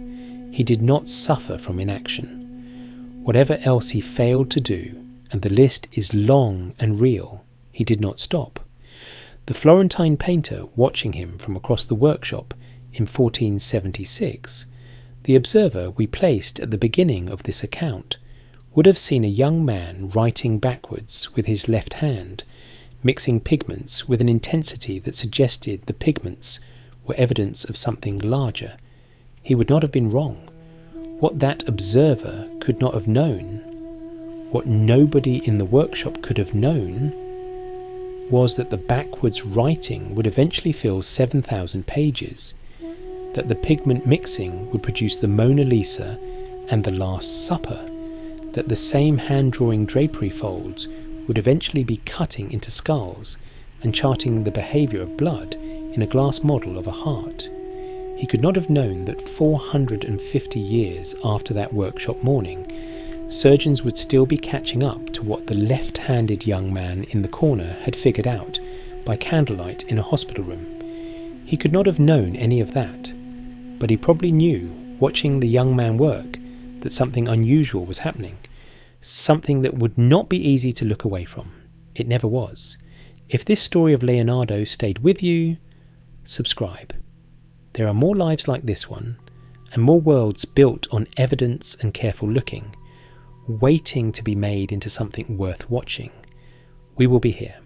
He did not suffer from inaction. Whatever else he failed to do, and the list is long and real, he did not stop." The Florentine painter watching him from across the workshop in 1476, the observer we placed at the beginning of this account, would have seen a young man writing backwards with his left hand, mixing pigments with an intensity that suggested the pigments were evidence of something larger. He would not have been wrong. What that observer could not have known, what nobody in the workshop could have known, was that the backwards writing would eventually fill 7,000 pages, that the pigment mixing would produce the Mona Lisa and the Last Supper, that the same hand-drawing drapery folds would eventually be cutting into skulls and charting the behaviour of blood in a glass model of a heart. He could not have known that 450 years after that workshop morning, surgeons would still be catching up to what the left-handed young man in the corner had figured out by candlelight in a hospital room. He could not have known any of that, but he probably knew, watching the young man work, that something unusual was happening, something that would not be easy to look away from. It never was. If this story of Leonardo stayed with you, subscribe. There are more lives like this one, and more worlds built on evidence and careful looking, waiting to be made into something worth watching. We will be here.